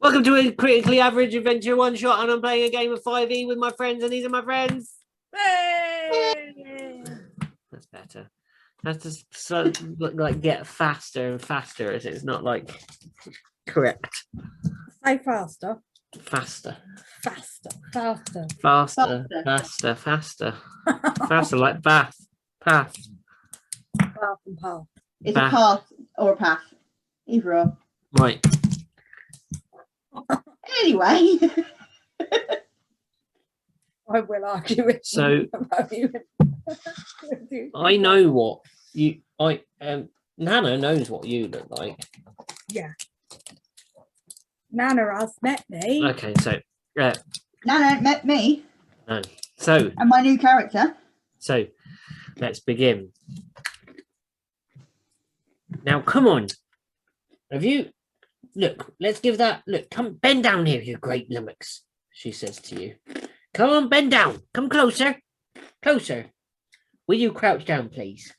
Welcome to a critically average adventure one shot, and I'm playing a game of 5e with my friends, and these are my friends. Hey! That's better. That's just like get faster and faster as it's not like correct. Say faster. Faster. Faster. Faster. Faster. Faster. Faster. Faster like bath. Path. Path and path. It's a path or a path. Either or. Right. Anyway. I will argue with So you. I know what you Nana knows what you look like. Yeah. Nana has met me. Okay, so Nana met me. no. So And my new character. So let's begin. Now come on. Have you look, let's give that look, come bend down here, you great lummox, she says to you. Come on, bend down. Come closer. Closer. Will you crouch down, please?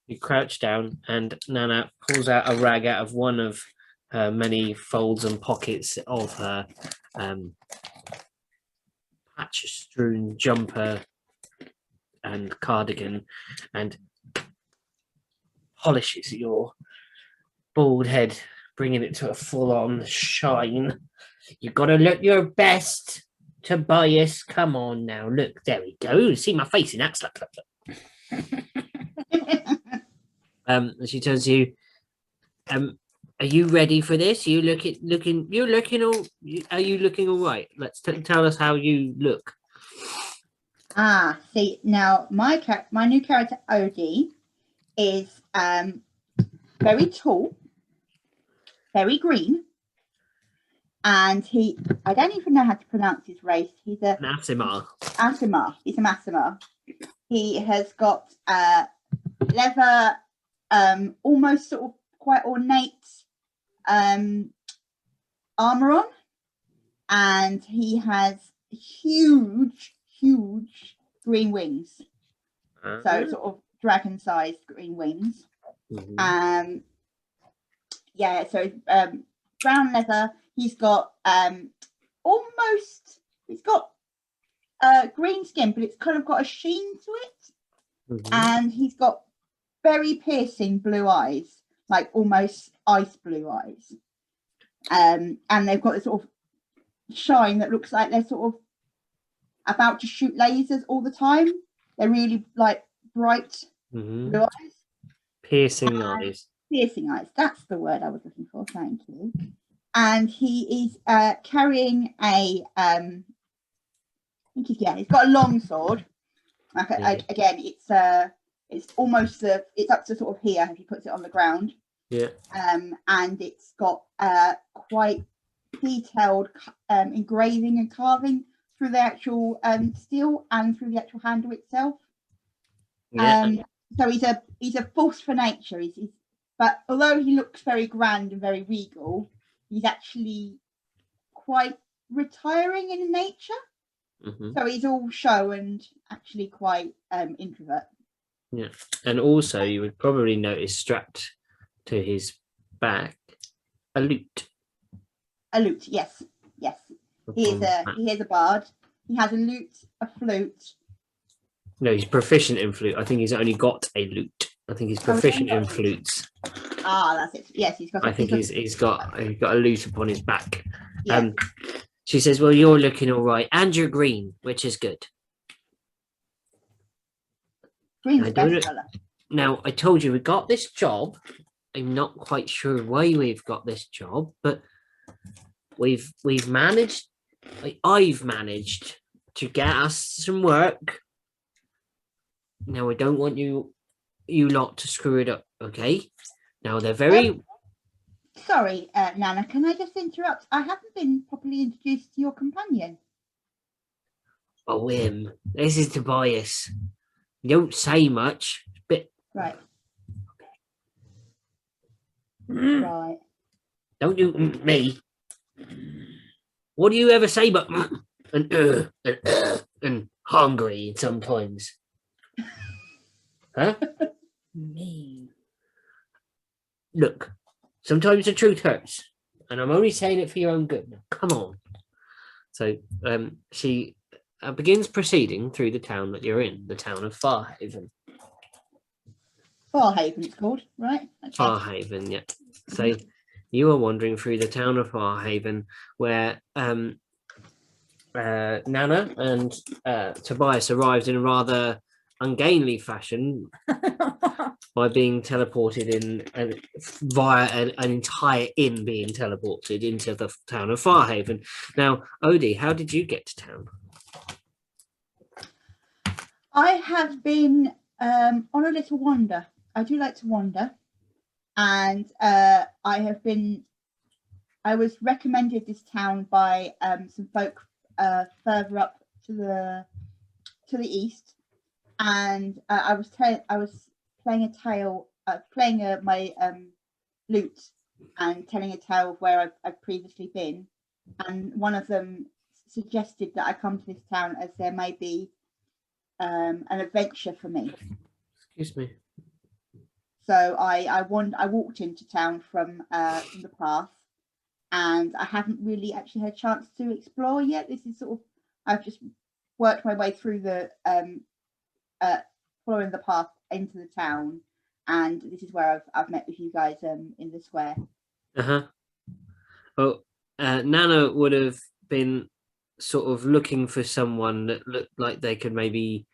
You crouch down, and Nana pulls out a rag out of one of her many folds and pockets of her patch-strewn jumper and cardigan, and polishes your bald head, bringing it to a full-on shine. You gotta look your best, Tobias. Come on now, look. There we go. See my face in that. Look. And she turns to you. Are you ready for this? Are you looking all right? Let's tell us how you look. See now my new character Odie is very tall, very green, and I don't even know how to pronounce his race. He's an Asimar. He's a Masimar. He has got leather, almost sort of quite ornate armor on, and he has huge green wings. So sort of dragon-sized green wings. Mm-hmm. Yeah, so brown leather. He's got green skin, but it's kind of got a sheen to it. Mm-hmm. And he's got very piercing blue eyes, like almost ice blue eyes. And they've got this sort of shine that looks like they're sort of about to shoot lasers all the time. They're really like bright blue eyes. Piercing eyes. Piercing eyes. That's the word I was looking for. Thank you. And he is carrying a he's got a long sword. Again, it's almost it's up to sort of here if he puts it on the ground. Yeah. And it's got quite detailed engraving and carving through the actual steel and through the actual handle itself. Yeah. So he's a force for nature. But although he looks very grand and very regal, he's actually quite retiring in nature. Mm-hmm. So he's all show and actually quite introvert. Yeah, and also you would probably notice strapped to his back a lute. A lute, yes. He is a bard. He has a lute, a flute. No, he's proficient in flute. I think he's only got a lute. I think he's proficient in flutes. That's it. Yes, he's got. I think he's got a lute upon his back. Yeah. She says, "Well, you're looking all right, and you're green, which is good." Green's the best colour. Now, I told you we got this job. I'm not quite sure why we've got this job, but we've managed. I've managed to get us some work. Now, I don't want you lot to screw it up, okay? Now, they're very... Sorry, Nana, can I just interrupt? I haven't been properly introduced to your companion. Oh, him. This is Tobias. You don't say much, but... Right. Right. Don't do me. What do you ever say but and hungry sometimes? Huh? Me. look, sometimes the truth hurts, and I'm only saying it for your own good. Now, come on. So she begins proceeding through the town that you're in, the town of Farhaven. Farhaven, it's called, right? Okay. Farhaven, yeah. So you are wandering through the town of Farhaven, where Nana and Tobias arrived in a rather ungainly fashion by being teleported in via an entire inn being teleported into the town of Farhaven. Now, Odie, how did you get to town? I have been on a little wander. I do like to wander, and I was recommended this town by some folk further up to the east, and I was playing my lute and telling a tale of where I've previously been, and one of them suggested that I come to this town as there may be an adventure for me. Excuse me. So I walked into town from the path, and I haven't really actually had a chance to explore yet. This is sort of, I've just worked my way through the following the path into the town, and this is where I've met with you guys in the square. Well, Nana would have been sort of looking for someone that looked like they could maybe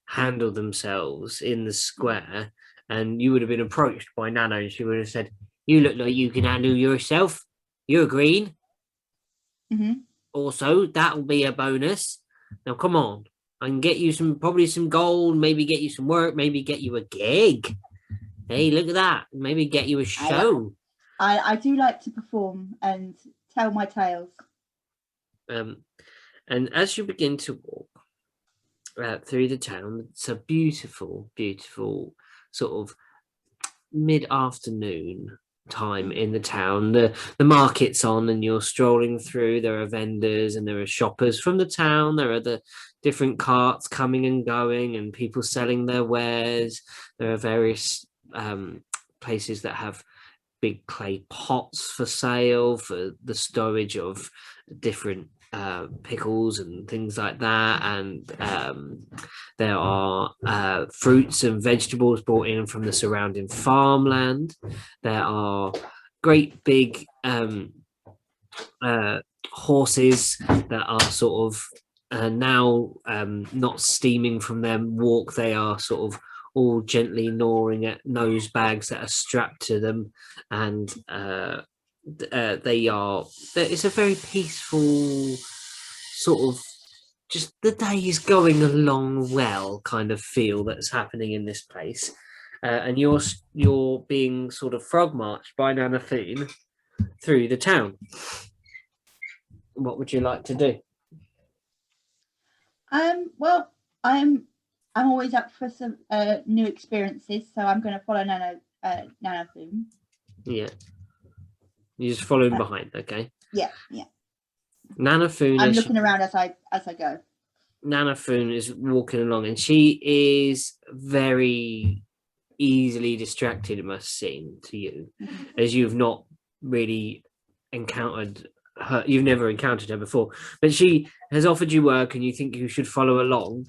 handle themselves in the square, and you would have been approached by Nana, and she would have said, "You look like you can handle yourself. You're green. Also, that'll be a bonus. Now, come on. I can get you probably some gold, maybe get you some work, maybe get you a gig. Hey, look at that. Maybe get you a show." I do like to perform and tell my tales. And as you begin to walk through the town, it's a beautiful, beautiful sort of mid-afternoon time in the town. The market's on, and you're strolling through. There are vendors and there are shoppers from the town. There are the different carts coming and going, and people selling their wares. There are various places that have big clay pots for sale for the storage of different pickles and things like that, and there are fruits and vegetables brought in from the surrounding farmland. There are great big horses that are sort of now not steaming from their walk. They are sort of all gently gnawing at nose bags that are strapped to them, and it's a very peaceful sort of, just the day is going along well kind of feel that's happening in this place. And you're being sort of frog marched by Nana Foon through the town. What would you like to do? Well, I'm always up for some new experiences, so I'm going to follow Nana Foon. Yeah, you're just following behind, okay? Yeah. Nana Foon. I'm looking around as I go. Nana Foon is walking along, and she is very easily distracted, it must seem to you, as you've not really encountered her. You've never encountered her before, but she has offered you work, and you think you should follow along.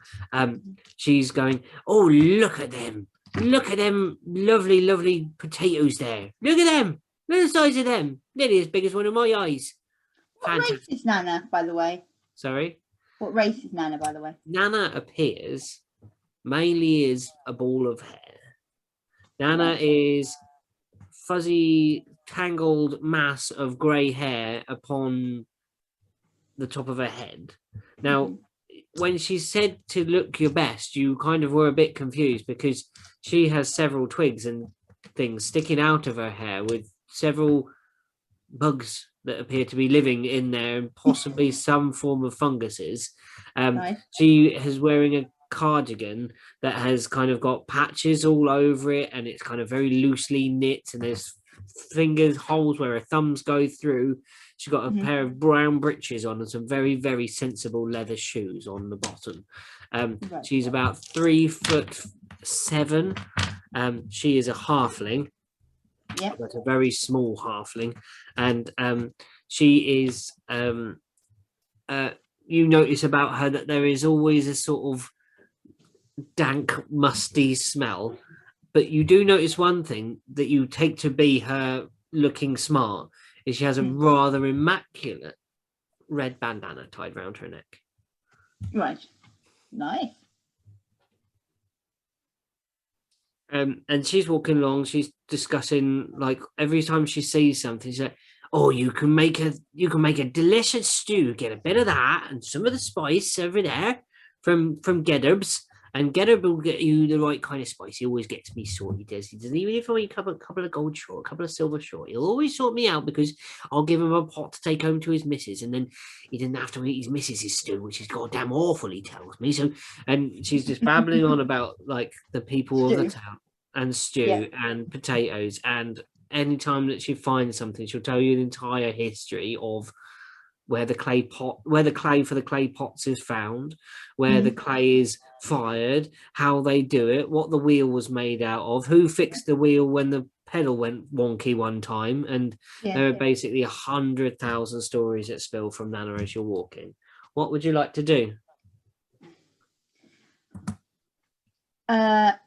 She's going, "Oh, look at them lovely, lovely potatoes there. Look at them. Look at the size of them. Nearly as big as one of my eyes." What race is Nana, by the way? Sorry? What race is Nana, by the way? Nana appears mainly as a ball of hair. Nana is fuzzy, tangled mass of grey hair upon the top of her head. Now, when she said to look your best, you kind of were a bit confused, because she has several twigs and things sticking out of her hair with several bugs that appear to be living in there, and possibly some form of funguses. Nice. She is wearing a cardigan that has kind of got patches all over it, and it's kind of very loosely knit, and there's holes where her thumbs go through. She's got a pair of brown breeches on and some very, very sensible leather shoes on the bottom. She's about 3'7". She is a halfling. Yeah. That's a very small halfling, and she is. You notice about her that there is always a sort of dank, musty smell. But you do notice one thing that you take to be her looking smart is she has a rather immaculate red bandana tied round her neck. Right. Nice. And she's walking along. She's discussing, like, every time she sees something, she's like, "Oh, you can make a delicious stew. Get a bit of that and some of the spice over there from Geddarb's, and Geddard will get you the right kind of spice. He always gets me sorted. He doesn't even if I couple of gold short, a couple of silver short. He'll always sort me out because I'll give him a pot to take home to his missus, and then he didn't have to eat his missus's stew, which is goddamn awful. He tells me so." And she's just babbling on about like the people of the Stew. town and stew Yeah. and potatoes, and anytime that she finds something, she'll tell you the entire history of where the clay for the clay pots is found, where the clay is fired, how they do it, what the wheel was made out of, who fixed the wheel when the pedal went wonky one time, and there are basically 100,000 stories that spill from Nana as you're walking. What would you like to do? I'm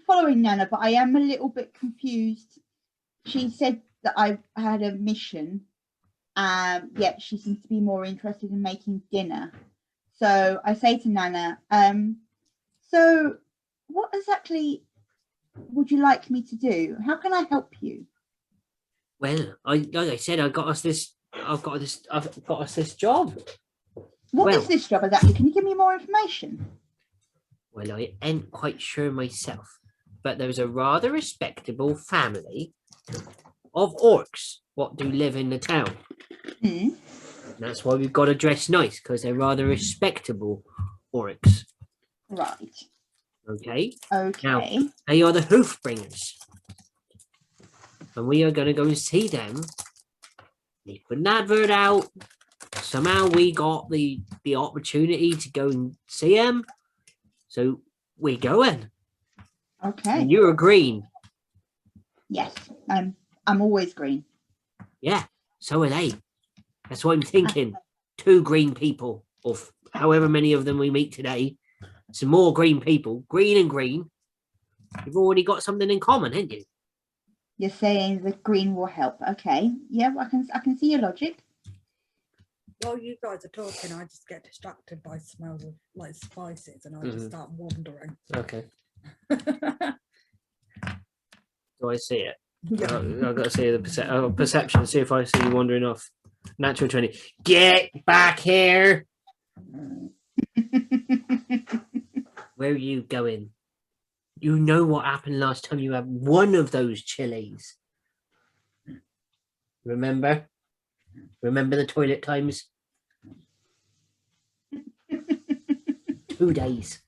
following Nana, but I am a little bit confused. She said that I had a mission. Yet she seems to be more interested in making dinner. So I say to Nana, so what exactly would you like me to do? How can I help you? Well, like I said, I've got us this job. What is this job exactly? Can you give me more information? Well, I ain't quite sure myself, but there's a rather respectable family of orcs what do live in the town. Hmm. That's why we've got to dress nice, because they're rather respectable orcs. Right. Okay. Okay. Now, they are the hoof bringers, and we are going to go and see them. They put an advert out. Somehow we got the opportunity to go and see them, so we're going. Okay. And you're green. Yes, I'm always green. Yeah, so are they. That's what I'm thinking. 2 green people, or however many of them we meet today. Some more green people, green and green. You've already got something in common, haven't you? You're saying the green will help. Okay. Yeah, well, I can see your logic. While you guys are talking, I just get distracted by smells of like spices, and I just start wandering. Okay. Do I see it? Yeah. I've got to see the perception, see if I see you wandering off. Natural 20. Get back here. Where are you going? You know what happened last time you had one of those chilies. Remember? Remember the toilet times? 2 days.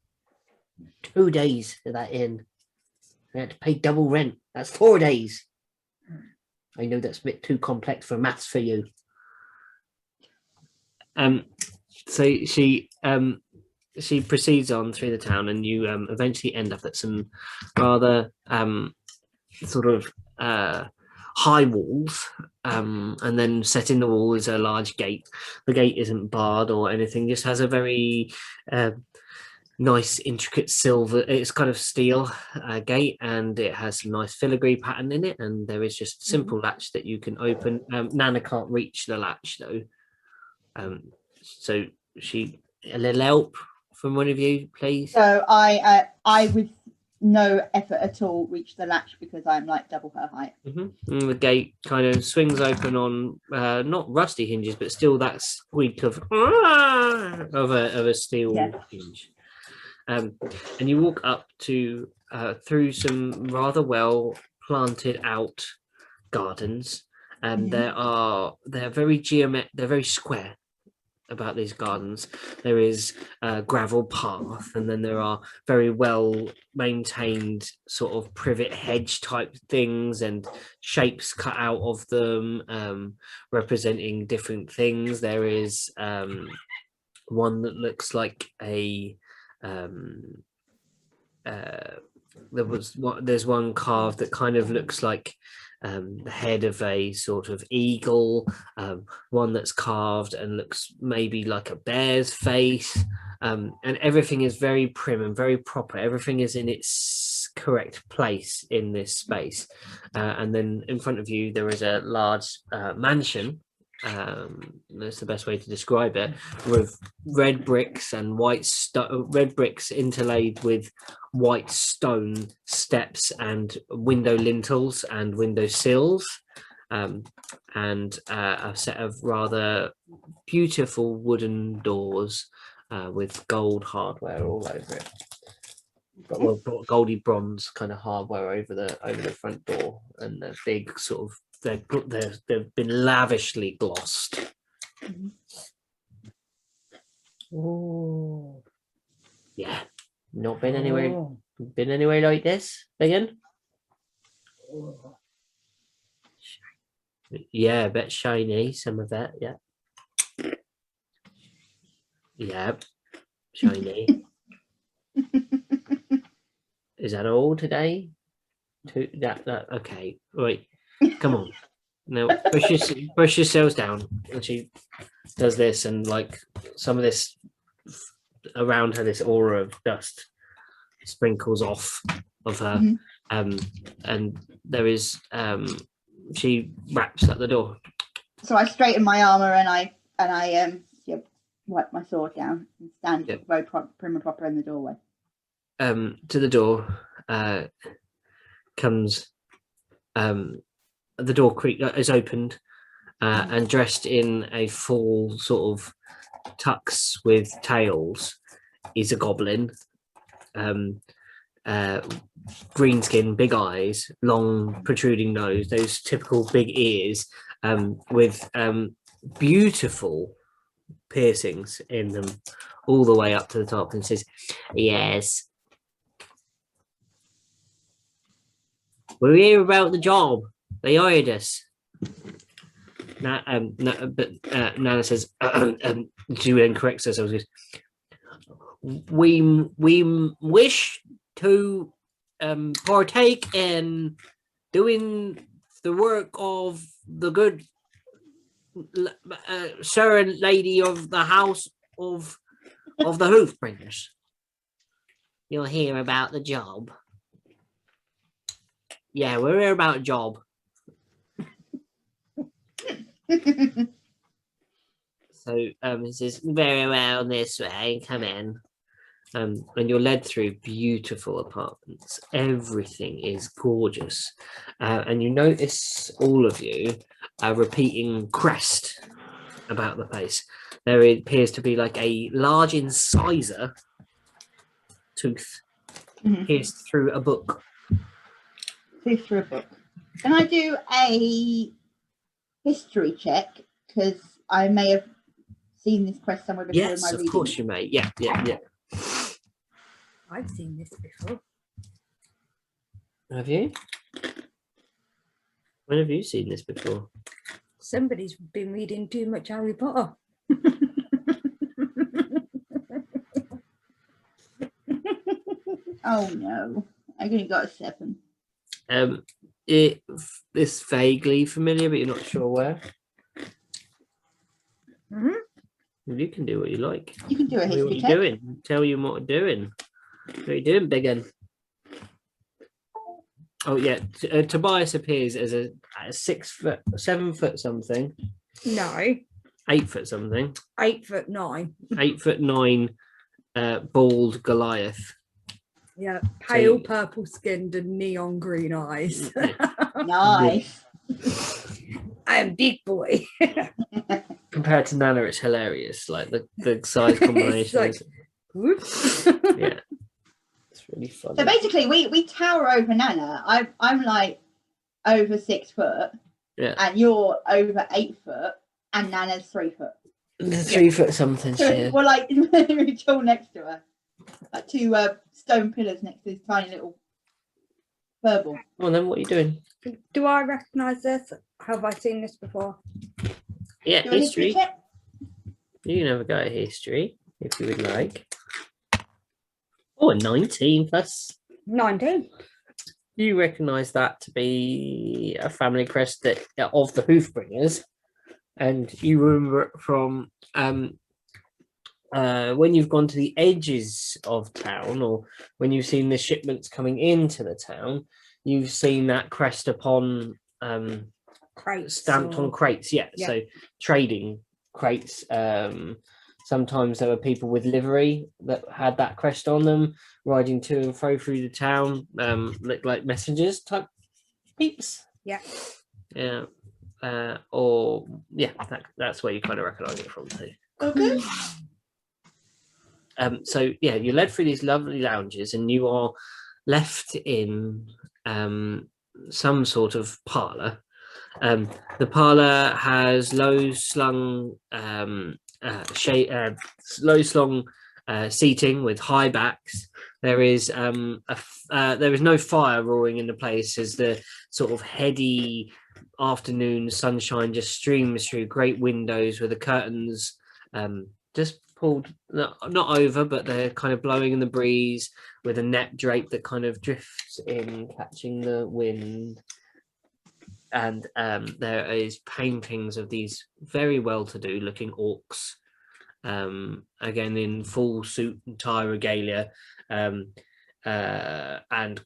2 days at that inn. I had to pay double rent. That's 4 days. I know that's a bit too complex for maths for you. So she proceeds on through the town, and you eventually end up at some rather sort of high walls, and then set in the wall is a large gate. The gate isn't barred or anything, just has a very nice intricate silver, it's kind of steel gate, and it has some nice filigree pattern in it, and there is just a simple latch that you can open. Nana can't reach the latch though, so a little help from one of you, please. So I with no effort at all reach the latch because I'm like double her height. And the gate kind of swings open on not rusty hinges, but still that squeak of a steel hinge. And you walk up to through some rather well planted out gardens, and they're very they're very square about these gardens. There is a gravel path, and then there are very well maintained sort of privet hedge type things and shapes cut out of them, representing different things. There is one that looks like a there's one carved that kind of looks like the head of a sort of eagle, one that's carved and looks maybe like a bear's face, and everything is very prim and very proper. Everything is in its correct place in this space, and then in front of you there is a large mansion. That's the best way to describe it, with red bricks and red bricks interlaid with white stone steps and window lintels and window sills, and a set of rather beautiful wooden doors with gold hardware all over it. Well, goldy bronze kind of hardware over the front door, and a big sort of they've been lavishly glossed. Oh, Yeah, not been anywhere. Been anywhere like this again? Oh. Yeah, a bit shiny. Some of that. Yeah. Yeah, shiny. Is that all today? That okay. Right. Come on. Now brush yourselves down. And she does this, and like some of this around her, this aura of dust sprinkles off of her. And there is she raps at the door. So I straighten my armor and I wipe my sword down and stand very prim and proper in the doorway. To the door comes the door is opened, and dressed in a full sort of tux with tails is a goblin. Green skin, big eyes, long protruding nose, those typical big ears, with beautiful piercings in them all the way up to the top, and says, "Yes, we're here about the job. They hired us." But Nana says, she then corrects herself. We wish to partake in doing the work of the good sir and lady of the house of the Hoofbringers. You'll hear about the job. Yeah, we're here about a job. So he says, very well, this way, come in. And you're led through beautiful apartments. Everything is gorgeous. And you notice, all of you, a repeating crest about the place. There appears to be like a large incisor tooth pierced through a book. Pierced through a book. Can I do a history check? Because I may have seen this crest somewhere before in my Yes, of reading. course you may. Yeah. I've seen this before. Have you? When have you seen this before? Somebody's been reading too much Harry Potter. Oh no, I only got a 7. It's vaguely familiar, but you're not sure where. You can do what you like. You can do a Tell me what history you're check. doing. Tell you what you're doing. What are you doing, big un? Oh yeah, Tobias appears as a 6 foot, 7 foot something. No, 8 foot something. 8'9". 8'9", bald Goliath. Yeah, pale purple skinned and neon green eyes. Nice. I am big boy. Compared to Nana, it's hilarious. Like the size combination. Like, whoops. Yeah, it's really funny. So basically, we tower over Nana. I'm like over 6 foot, and you're over 8 foot, and Nana's 3 foot. 3 foot something. So we're like really tall next to her, like 2 stone pillars next to this tiny little furball. Well, then what are you doing? Do I recognise this? Have I seen this before? Yeah, Do a history. check? You can have a go at history if you would like. Oh, a 19 plus 19. You recognise that to be a family crest that of the Hoofbringers, and you remember it from when you've gone to the edges of town, or when you've seen the shipments coming into the town, you've seen that crest upon Crates. stamped on crates. Yeah, Yeah. so trading crates. Sometimes there were people with livery that had that crest on them, riding to and fro through the town, looked like messengers type peeps. Yeah. Yeah. That's where you kind of recognise it from too. Okay. So yeah, you're led through these lovely lounges, and you are left in some sort of parlour. The parlour has low slung seating with high backs. There is there is no fire roaring in the place as the sort of heady afternoon sunshine just streams through great windows with the curtains just pulled not over, but they're kind of blowing in the breeze with a net drape that kind of drifts in, catching the wind. And there is paintings of these very well-to-do looking orcs, again in full suit and tie regalia, and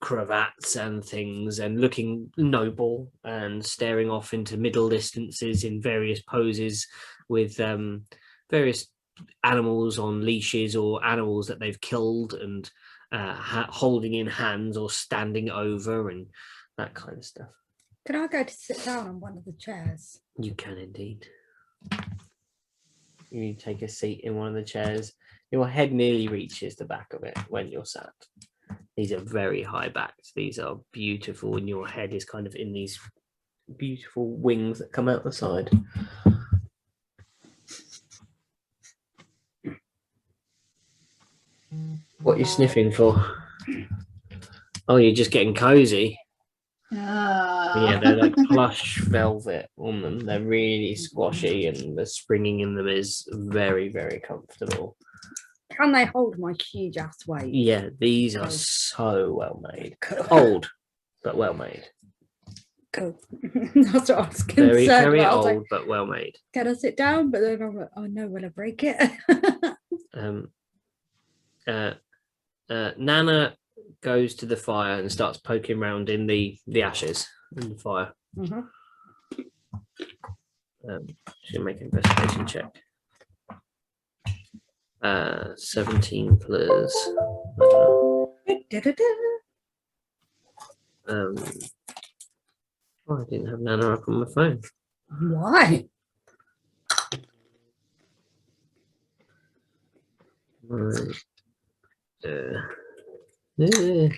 cravats and things, and looking noble and staring off into middle distances in various poses with various animals on leashes or animals that they've killed and holding in hands or standing over and that kind of stuff. Can I go to sit down on one of the chairs? You can indeed. You take a seat in one of the chairs. Your head nearly reaches the back of it when you're sat. These are very high backs. These are beautiful, and your head is kind of in these beautiful wings that come out the side. What are you sniffing for? Oh, you're just getting cozy. Yeah, they're like plush velvet on them. They're really squashy, and the springing in them is very, very comfortable. Can they hold my huge ass weight? Yeah, these are so well made. Old, but well made. Cool. That's what I was concerned Very, very about. old, Like, but well made. can I sit down? But then I'm like, oh no, will I break it? Nana goes to the fire and starts poking around in the ashes in the fire. She'll make an investigation check. 17 plus. I didn't have Nana up on my phone. Why? Right. Yeah.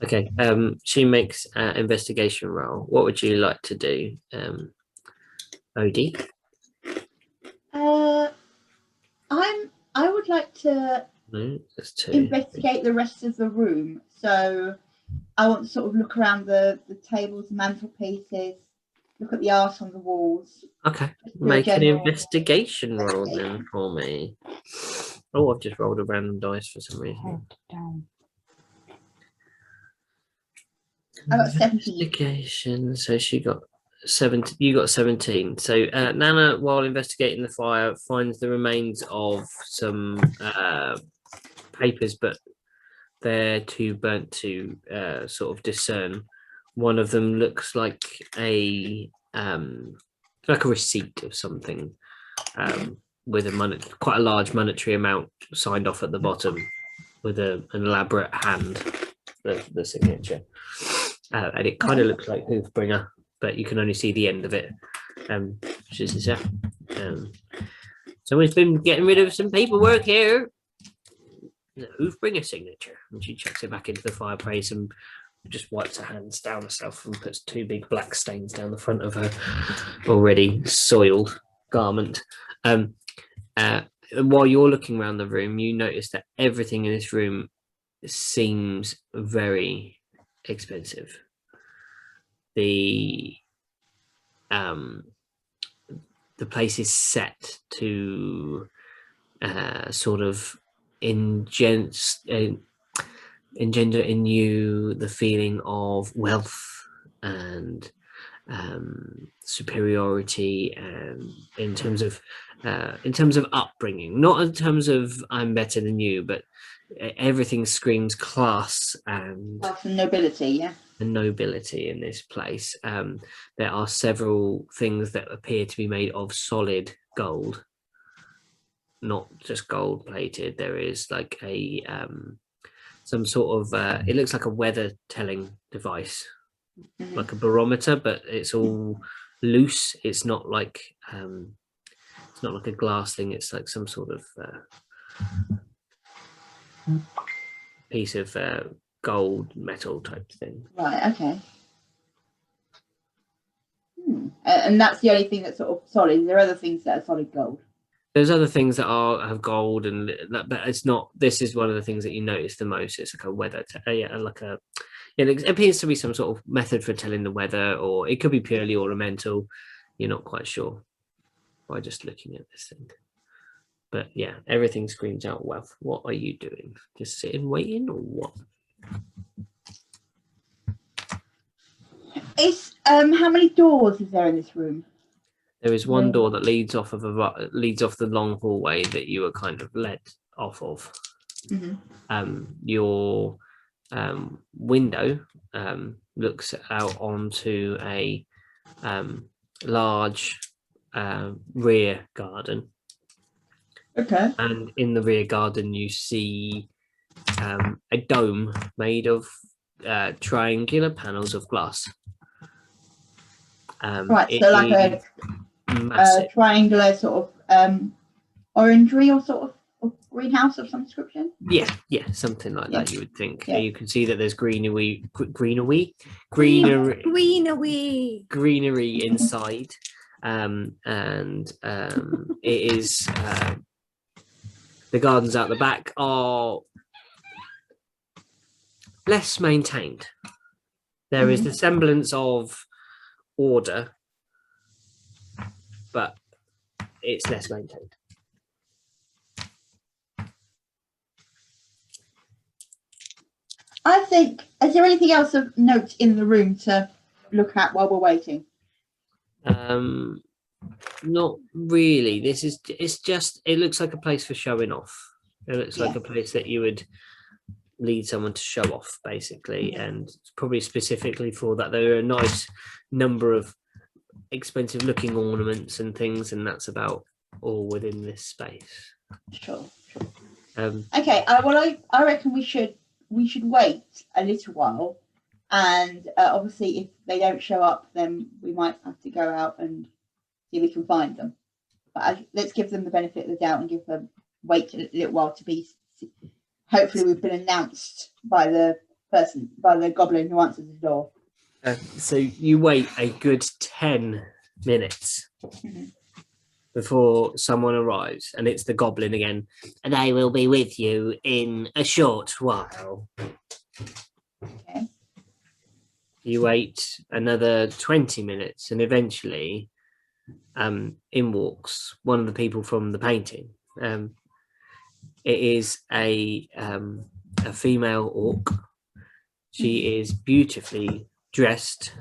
Okay. She makes an investigation roll. What would you like to do, Odie? I would like to No, that's 2. investigate the rest of the room. So I want to sort of look around the tables, mantelpieces, look at the art on the walls. Okay. Just do a Make an general investigation roll then investigation. for me. Oh, I've just rolled a random dice for some reason. Head down. I got 17. Investigation. So she got 17. You got 17. So Nana, while investigating the fire, finds the remains of some papers, but they're too burnt to sort of discern. One of them looks like a receipt of something, with quite a large monetary amount signed off at the bottom, with an elaborate hand, the signature, and it kind of looks like Hoofbringer, but you can only see the end of it. She says, so we've been getting rid of some paperwork here. The Hoofbringer signature, and she chucks it back into the fireplace and just wipes her hands down herself and puts 2 big black stains down the front of her already soiled garment. While you're looking around the room, you notice that everything in this room seems very expensive. The place is set to sort of engender in you the feeling of wealth and superiority, and in terms of upbringing, not in terms of I'm better than you, but everything screams class and nobility, yeah. and nobility in this place. There are several things that appear to be made of solid gold, not just gold plated. There is like a some sort of it looks like a weather telling device, like a barometer, but it's all loose. It's not like a glass thing. It's like some sort of piece of gold metal type thing. Right, okay. And that's the only thing that's sort of solid. There are other things that are solid gold. There's other things that have gold, and but it's not. This is one of the things that you notice the most. It's like a weather, it appears to be some sort of method for telling the weather, or it could be purely ornamental. You're not quite sure by just looking at this thing. But yeah, everything screams out wealth. What are you doing? Just sitting waiting, or what? Is how many doors is there in this room? There is one door that leads off the long hallway that you were kind of led off of. Your window looks out onto a large rear garden. Okay. And in the rear garden, you see a dome made of triangular panels of glass. Right, so like a triangular sort of orangery or sort of greenhouse of some description. Yeah, something like that. You would think. Yeah. You can see that there's greenery inside, and it is the gardens out the back are less maintained. There is the semblance of order, but it's less maintained. I think, is there anything else of note in the room to look at while we're waiting? Not really. It looks like a place for showing off. It looks like a place that you would lead someone to show off, basically, and probably specifically for that. There are a nice number of expensive looking ornaments and things, and that's about all within this space. Sure. Okay, well, I reckon we should wait a little while, and obviously if they don't show up, then we might have to go out and see if we can find them. But let's give them the benefit of the doubt and wait a little while to be. Hopefully, we've been announced by the goblin who answers the door. So you wait a good 10 minutes before someone arrives, and it's the goblin again. And I will be with you in a short while. Okay. You wait another 20 minutes, and eventually in walks one of the people from the painting. It is a female orc. She is beautifully dressed.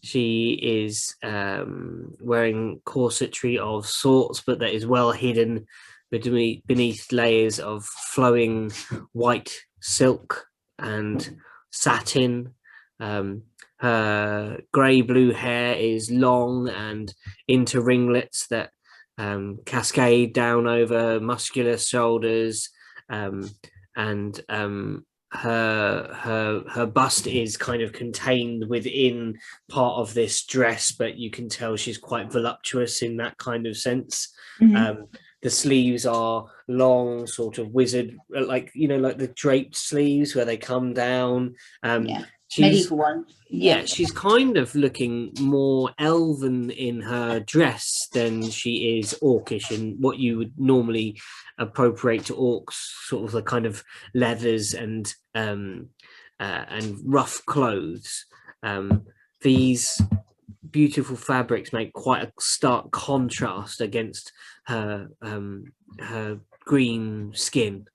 She is wearing corsetry of sorts, but that is well hidden beneath layers of flowing white silk and satin. Her grey-blue hair is long and into ringlets that cascade down over muscular shoulders, and her bust is kind of contained within part of this dress, but you can tell she's quite voluptuous in that kind of sense. The sleeves are long, sort of wizard, like the draped sleeves where they come down. Medieval one. She's kind of looking more elven in her dress than she is orcish in what you would normally appropriate to orcs, sort of the kind of leathers and rough clothes. These beautiful fabrics make quite a stark contrast against her green skin.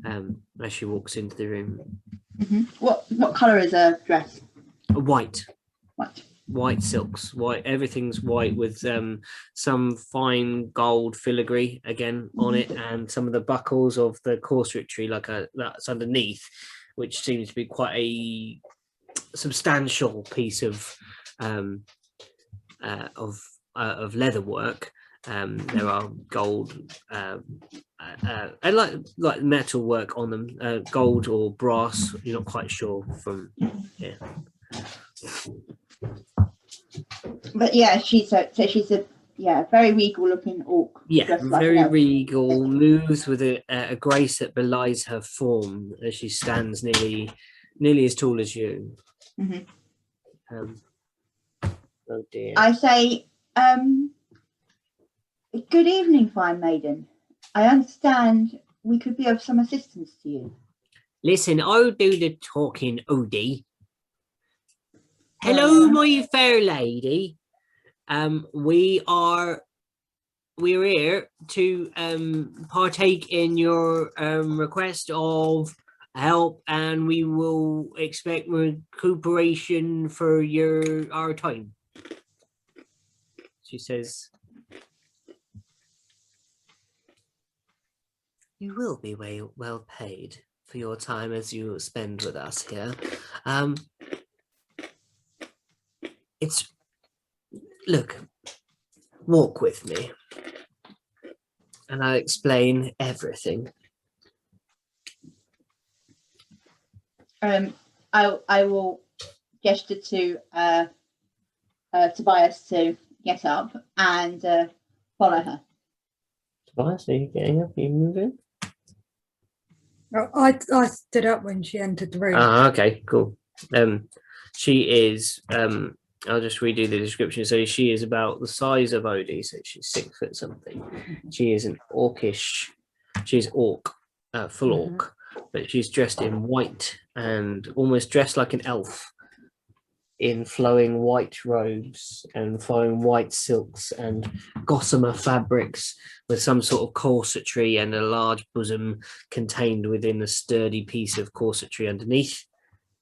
as she walks into the room. What colour is her dress? White. White. White silks, white, everything's white with some fine gold filigree again on it, and some of the buckles of the corsetry that's underneath, which seems to be quite a substantial piece of leather work. There are gold and like metal work on them, gold or brass, you're not quite sure from here. But yeah, she's a very regal looking orc. Yeah, dressed like an very elf. regal, moves with a grace that belies her form as she stands nearly as tall as you. Oh dear. I say, good evening, fine maiden. I understand we could be of some assistance to you. Listen, I'll do the talking, Odie. Hello, my fair lady. We're here to partake in your request of help, and we will expect recuperation for our time. She says, you will be well paid for your time as you spend with us here. Look, walk with me, and I'll explain everything. I will gesture to Tobias to get up and follow her. Tobias, are you getting up? Are you moving? I stood up when she entered the room. Okay, cool. She is I'll just redo the description. So she is about the size of Odie, so she's 6 foot something. She is an orcish, she's orc, full orc, but she's dressed in white and almost dressed like an elf, in flowing white robes and flowing white silks and gossamer fabrics with some sort of corsetry and a large bosom contained within a sturdy piece of corsetry underneath,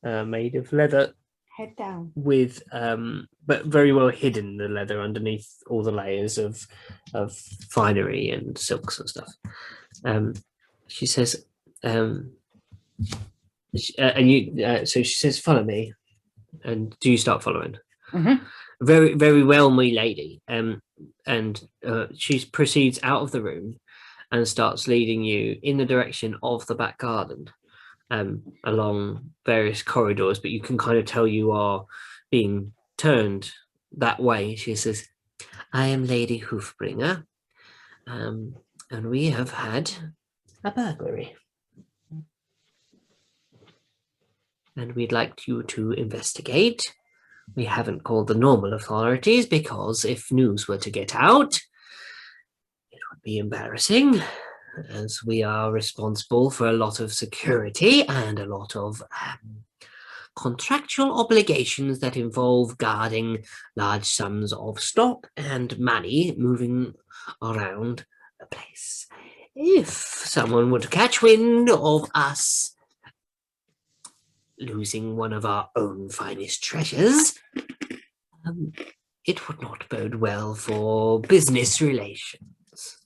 made of leather. Head down. With but very well hidden, the leather underneath all the layers of finery and silks and stuff. She says, so she says, follow me. And do you start following? Very, very well, my lady. And she proceeds out of the room and starts leading you in the direction of the back garden, along various corridors, but you can kind of tell you are being turned that way. She says, I am Lady Hoofbringer, and we have had a burglary. And we'd like you to investigate. We haven't called the normal authorities because if news were to get out, it would be embarrassing, as we are responsible for a lot of security and a lot of contractual obligations that involve guarding large sums of stock and money moving around the place. If someone would catch wind of us losing one of our own finest treasures, it would not bode well for business relations.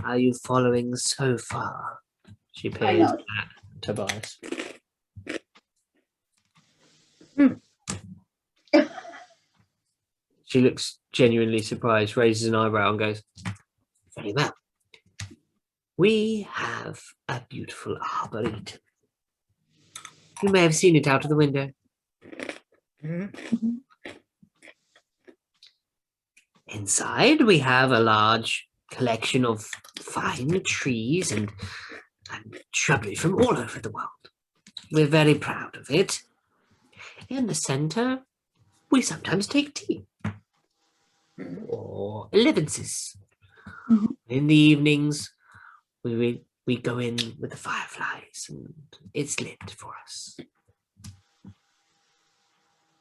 Are you following so far? She peers at Tobias. She looks genuinely surprised, raises an eyebrow and goes, very well. We have a beautiful arboretum. You may have seen it out of the window. Inside, we have a large collection of fine trees and shrubbery from all over the world. We're very proud of it. In the center, we sometimes take tea or elevenses. In the evenings, we go in with the fireflies and it's lit for us.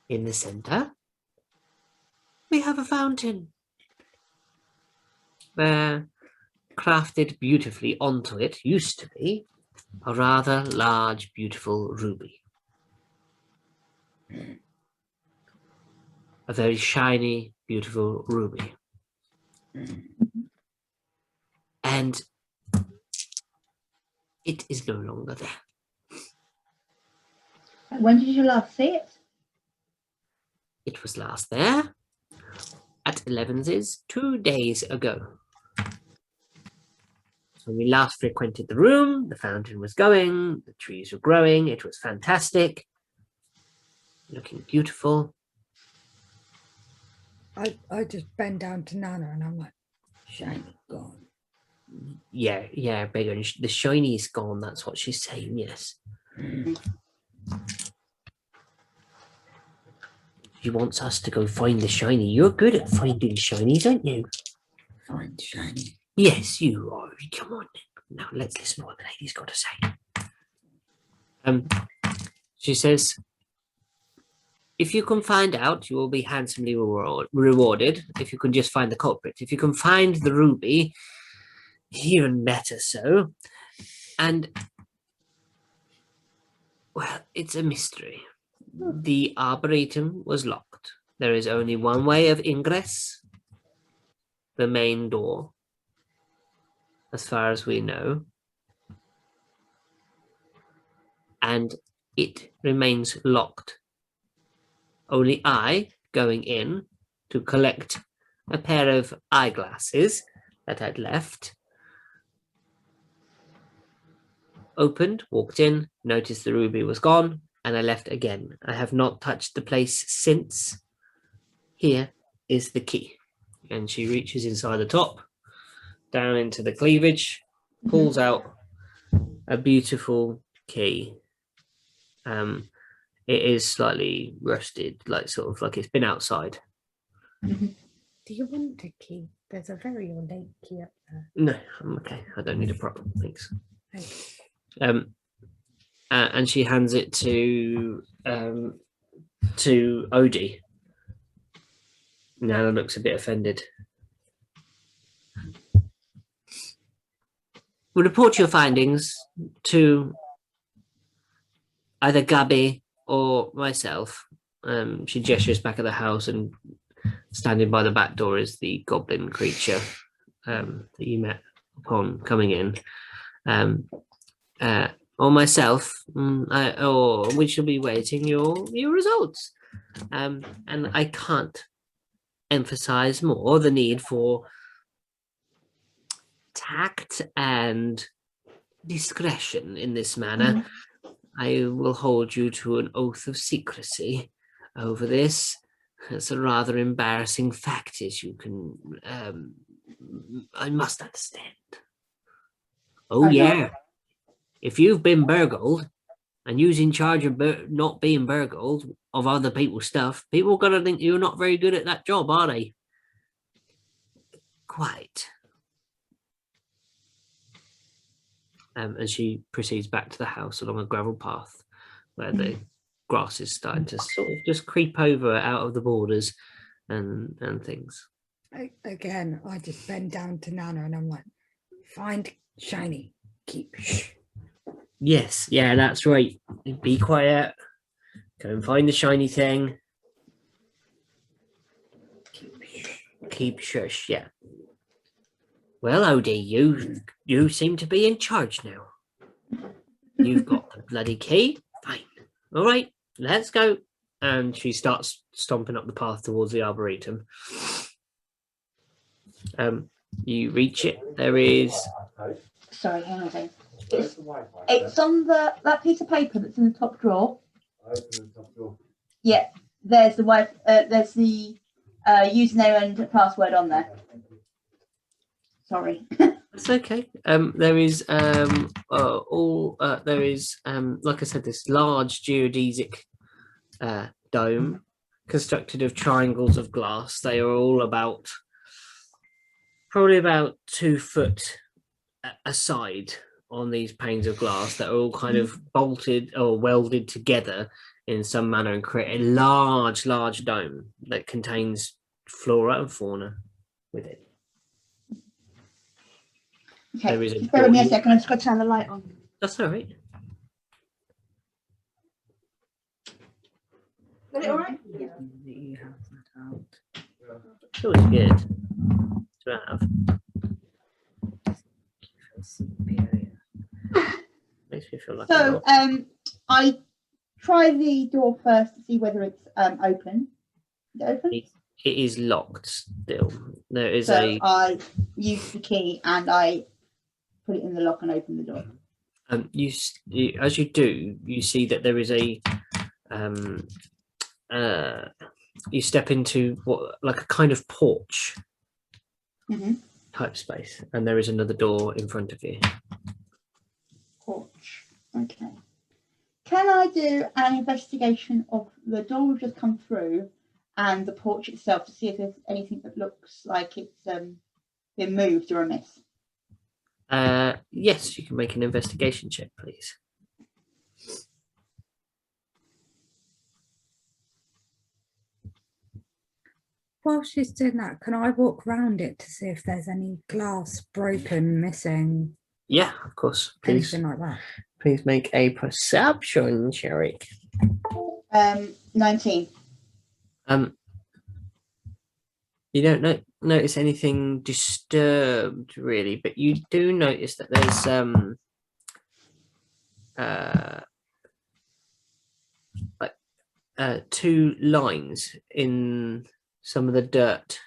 In the center, we have a fountain where crafted beautifully onto it used to be a rather large, beautiful ruby. A very shiny, beautiful ruby. And it is no longer there. When did you last see it? It was last there at 11's 2 days ago. When we last frequented the room, the fountain was going, the trees were growing, it was fantastic, looking beautiful. I just bend down to Nana and I'm like, shiny, gone. Yeah, bigger. The shiny's gone, that's what she's saying, yes. She wants us to go find the shiny. You're good at finding shinies, aren't you? Find shiny. Yes, you are. Come on. Now let's listen to what the lady's got to say. She says, if you can find out, you will be handsomely rewarded. If you can just find the culprit. If you can find the ruby, even better so. And, well, it's a mystery. The arboretum was locked. There is only one way of ingress. The main door. As far as we know. And it remains locked. Only I, going in to collect a pair of eyeglasses that I'd left, opened, walked in, noticed the ruby was gone, and I left again. I have not touched the place since. Here is the key. And she reaches inside the top, down into the cleavage, pulls out a beautiful key. It is slightly rusted, like sort of like it's been outside. Do you want a key? There's a very ornate key up there. No, I'm okay. I don't need a prop. Thanks. Thanks. And she hands it to Odie. Nana looks a bit offended. We'll report your findings to either Gabby or myself. She gestures back at the house, and standing by the back door is the goblin creature that you met upon coming in. Or myself, or we shall be waiting your results. And I can't emphasize more the need for tact and discretion in this manner. I will hold you to an oath of secrecy over this. It's a rather embarrassing fact, as you can, I must understand. Oh, yeah. If you've been burgled and you're in charge of not being burgled of other people's stuff, people are going to think you're not very good at that job, are they? Quite. And she proceeds back to the house along a gravel path where the grass is starting to sort of just creep over out of the borders and things. Again, I just bend down to Nana and I'm like, find shiny, keep shh. Yes, yeah, that's right. Be quiet. Go and find the shiny thing. Keep shush, yeah. Well, Odie, you seem to be in charge now. You've got the bloody key. Fine. All right, let's go. And she starts stomping up the path towards the arboretum. You reach it. There is. Sorry, hang on a second. It's on that piece of paper that's in the top drawer. Yeah, there's the username and password on there. Sorry. It's okay. There is like I said, this large geodesic dome constructed of triangles of glass. They are all probably about 2 foot aside on these panes of glass that are all kind of bolted or welded together in some manner and create a large dome that contains flora and fauna with it. Okay, There is a just bear with me a door. second. I've just got to turn the light on. That's all right. Is it all right? Yeah. You have that out. It's always good to have. Superior. Makes me feel like I'm So, not. I try the door first to see whether it's open. Is it open? It is locked still. There is So I use the key and I put it in the lock and open the door. as you do, you see that there is a you step into what like a kind of porch type space, and there is another door in front of you. Porch. Okay. Can I do an investigation of the door we've just come through and the porch itself to see if there's anything that looks like it's been moved or amiss? Yes, you can make an investigation check, please. While she's doing that, can I walk around it to see if there's any glass broken, missing, Yeah, of course. Please, anything like that? please make a perception check. 19. You don't notice anything disturbed really, but you do notice that there's two lines in some of the dirt.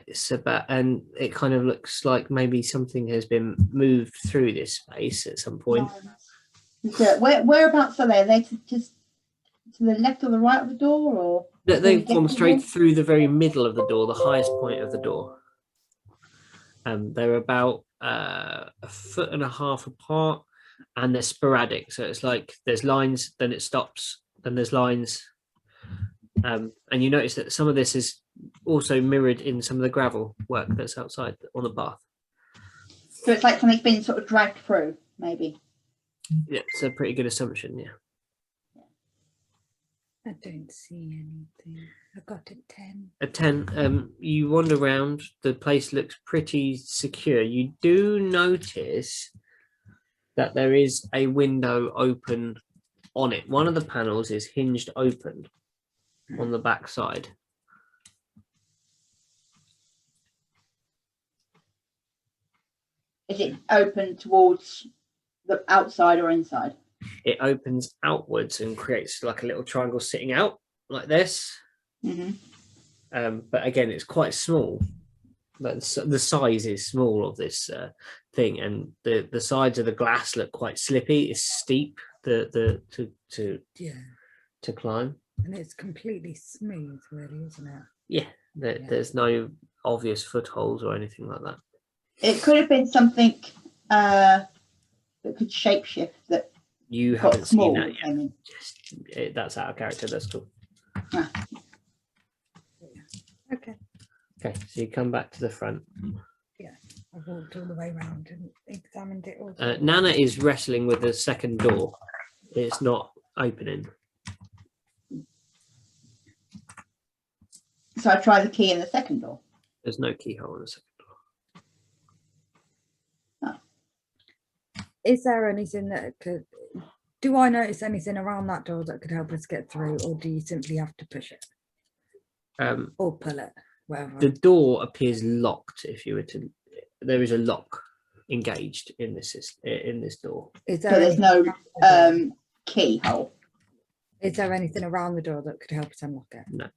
It's about, and it kind of looks like maybe something has been moved through this space at some point. Whereabouts are they? Are they just to the left or the right of the door, or They've gone straight through the very middle of the door, the highest point of the door. They're about 1.5 foot apart, and they're sporadic. So it's like there's lines, then it stops, then there's lines. And you notice that some of this is also mirrored in some of the gravel work that's outside on the path. So it's like something's been sort of dragged through, maybe. Yeah, it's a pretty good assumption, yeah. I don't see anything. I got a 10. A 10. You wander around, the place looks pretty secure. You do notice that there is a window open on it. One of the panels is hinged open on the back side. Is it open towards the outside or inside? It opens outwards and creates like a little triangle sitting out like this. But again, it's quite small. But the size is small of this thing, and the sides of the glass look quite slippy. It's steep to climb. And it's completely smooth, really, isn't it? Yeah, there's no obvious footholds or anything like that. It could have been something that could shapeshift that you got haven't small. seen that yet. That's out of character. That's cool. Okay. Okay, so you come back to the front. Yeah, I walked all the way around and examined it all. Nana is wrestling with the second door. It's not opening. So I try the key in the second door. There's no keyhole in the second door. Is there anything that could... Do I notice anything around that door that could help us get through, or do you simply have to push it? Or pull it, whatever. The door appears locked. If you were to, there is a lock engaged in this door. Is there So there's no keyhole. Is there anything around the door that could help us unlock it? No.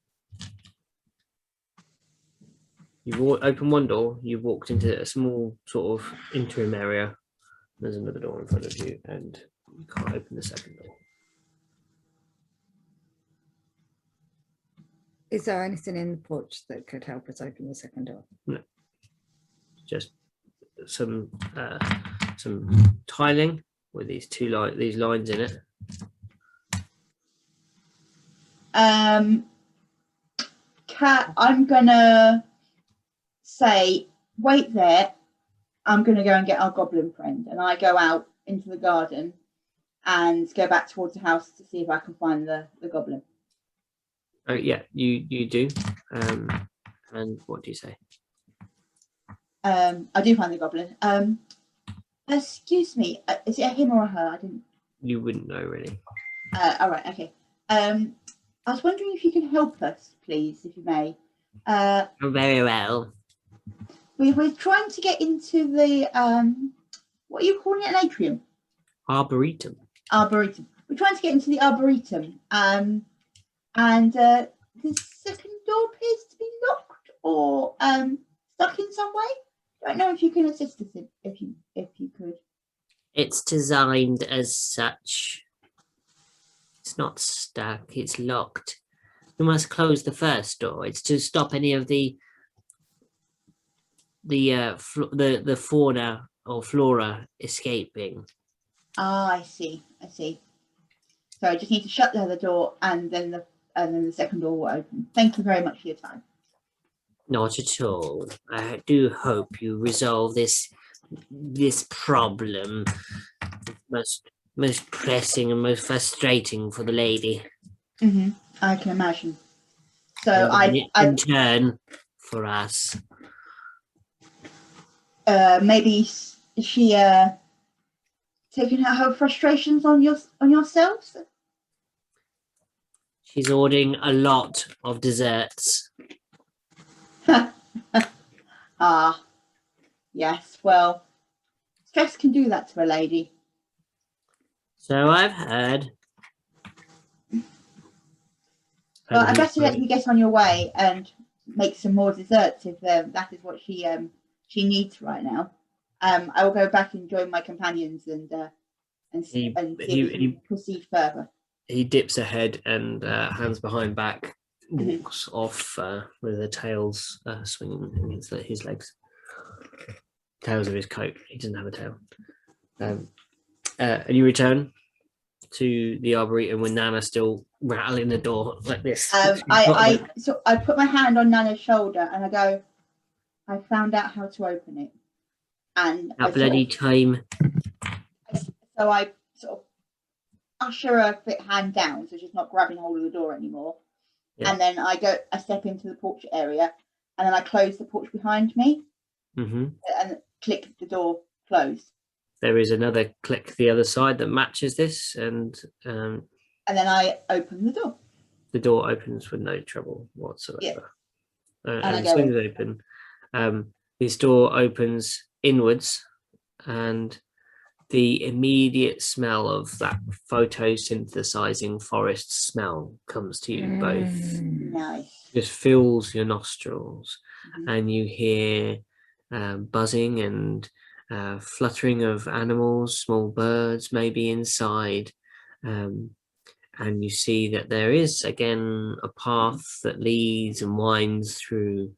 You've opened one door. You've walked into a small sort of interim area. There's another door in front of you, and you can't open the second door. Is there anything in the porch that could help us open the second door? No. Just some tiling with these these lines in it. Cat, I'm gonna say, wait there. I'm gonna go and get our goblin friend, and I go out into the garden and go back towards the house to see if I can find the goblin. Oh yeah, you do. And what do you say? I do find the goblin. Excuse me, is it a him or a her? I didn't. You wouldn't know really. All right, okay. I was wondering if you can help us, please, if you may. Very well. We're trying to get into the what are you calling it? An atrium? Arboretum. Arboretum. We're trying to get into the arboretum, and the second door appears to be locked or stuck in some way. I don't know if you can assist us if you could. It's designed as such. It's not stuck. It's locked. You must close the first door. It's to stop any of the fauna or flora escaping. Ah, I see. So I just need to shut the other door, and then the second door will open. Thank you very much for your time. Not at all. I do hope you resolve this problem. Most pressing and most frustrating for the lady. Mm-hmm. I can imagine. So And I in turn for us. Maybe she taking out her frustrations on yourselves. She's ordering a lot of desserts. Ah, yes. Well, stress can do that to a lady. So I've heard. Well, I better let you get on your way and make some more desserts if that is what she needs right now. I will go back and join my companions and see if we can proceed further. He dips ahead and hands behind back, walks off with the tails swinging against his legs. Tails of his coat. He doesn't have a tail. And you return to the arboretum with Nana still rattling the door like this. I put my hand on Nana's shoulder and I go, I found out how to open it. And that bloody time. So I sort of usher her hand down so she's not grabbing hold of the door anymore. Yeah. And then I step into the porch area and then I close the porch behind me and click the door closed. There is another click the other side that matches this, and then I open the door. The door opens with no trouble whatsoever. Yeah. And as soon as it opens, this door opens inwards, and the immediate smell of that photosynthesizing forest smell comes to you both. Nice. Just fills your nostrils, and you hear buzzing and fluttering of animals, small birds maybe inside, and you see that there is again a path that leads and winds through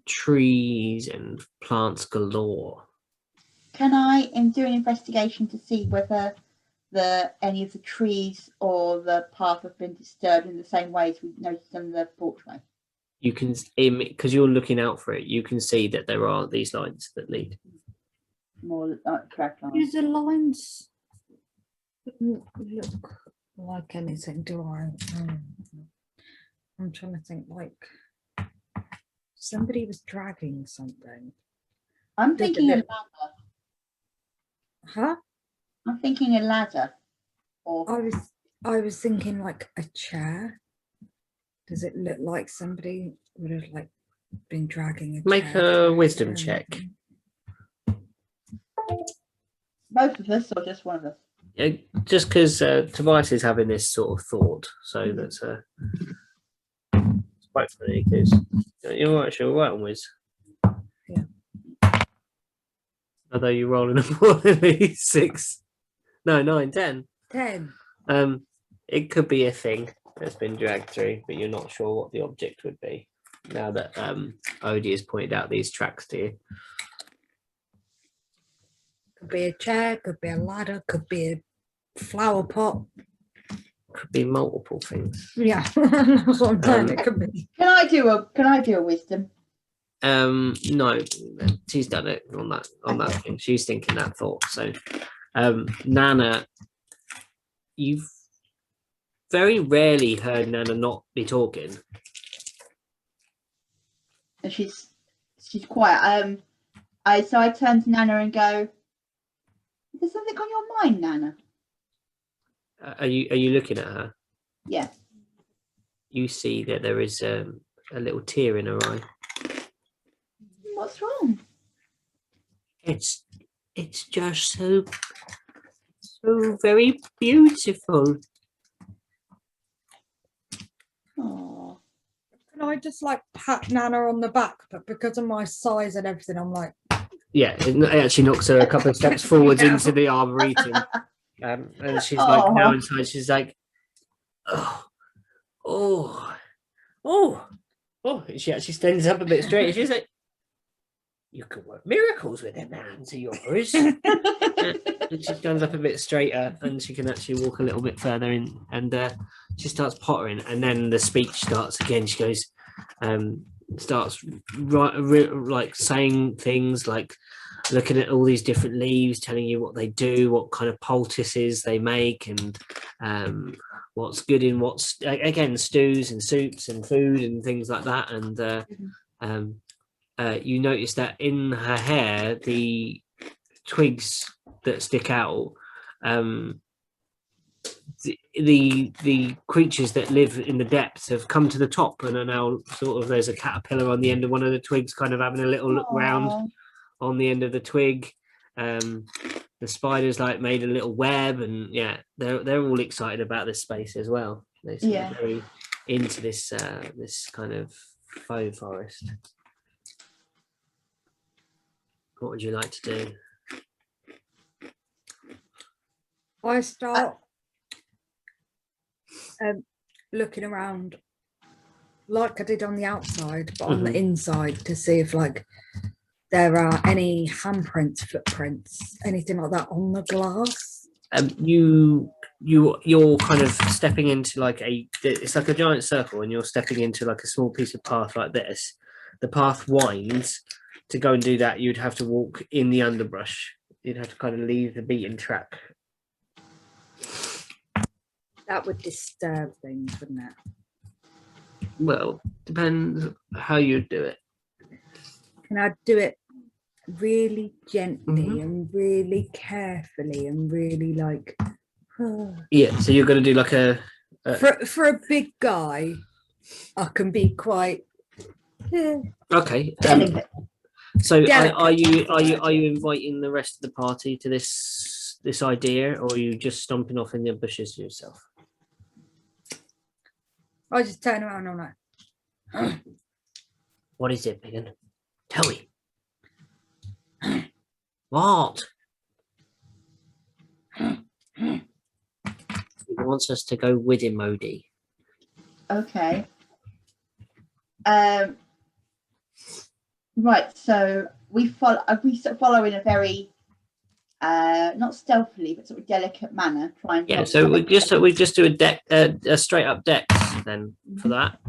trees and plants galore. Can I do an investigation to see whether any of the trees or the path have been disturbed in the same way as we noticed on the porchway? You can, because you're looking out for it, you can see that there are these lines that lead. More track lines. Use the lines. Look like anything, do I? I'm trying to think, like somebody was dragging something. I'm thinking a ladder. Huh? I'm thinking a ladder. Or I was thinking like a chair. Does it look like somebody would have like been dragging a chair? Make a wisdom check. Both of us or just one of us? Yeah, just because Tobias is having this sort of thought, so that's quite funny because you're actually right on Wiz. Yeah. Although you're rolling a 4, 6, no, 9, 10. 10. It could be a thing that's been dragged through, but you're not sure what the object would be. Now that Odie has pointed out these tracks to you. Could be a chair, could be a ladder, could be a flower pot. Could be multiple things. Yeah, that's what I'm saying. It could be. Can I do a wisdom? No, she's done it on that thing. She's thinking that thought. So, Nana, you've very rarely heard Nana not be talking. And she's quiet. I turn to Nana and go, is there something on your mind, Nana? Are you looking at her? Yeah. You see that there is a little tear in her eye. What's wrong? It's just so very beautiful. Oh. Can I just like pat Nana on the back? But because of my size and everything, I'm like, Yeah, it actually knocks her a couple of steps forwards into the arboretum. And she's like, now inside, she's like, oh. She actually stands up a bit straight. She's like, you can work miracles with them hands of yours. And she stands up a bit straighter, and she can actually walk a little bit further in, and she starts pottering, and then the speech starts again. She goes, starts like saying things like looking at all these different leaves, telling you what they do, what kind of poultices they make, and what's good in what's again stews and soups and food and things like that. And you notice that in her hair, the twigs that stick out, the creatures that live in the depths have come to the top and are now sort of, there's a caterpillar on the end of one of the twigs, kind of having a little look round on the end of the twig. The spiders like made a little web, and yeah, they're all excited about this space as well. They seem very into this this kind of faux forest. What would you like to do? I start looking around like I did on the outside, but on the inside to see if like there are any handprints, footprints, anything like that on the glass. You're kind of stepping into like it's like a giant circle, and you're stepping into like a small piece of path like this. The path winds. To go and do that, you'd have to walk in the underbrush. You'd have to kind of leave the beaten track. That would disturb things, wouldn't it? Well, depends how you do it. Can I do it really gently and really carefully and really like? Yeah, so you're going to do like a for a big guy, I can be quite. Okay. So are you inviting the rest of the party to this idea, or are you just stomping off in the bushes yourself? I just turn around and I'm like, what is it, Megan? Tell me. What? He wants us to go with him, Modi. Okay. Right, so we follow in a very not stealthily but sort of delicate manner, trying to so we just do a straight up dex then for that.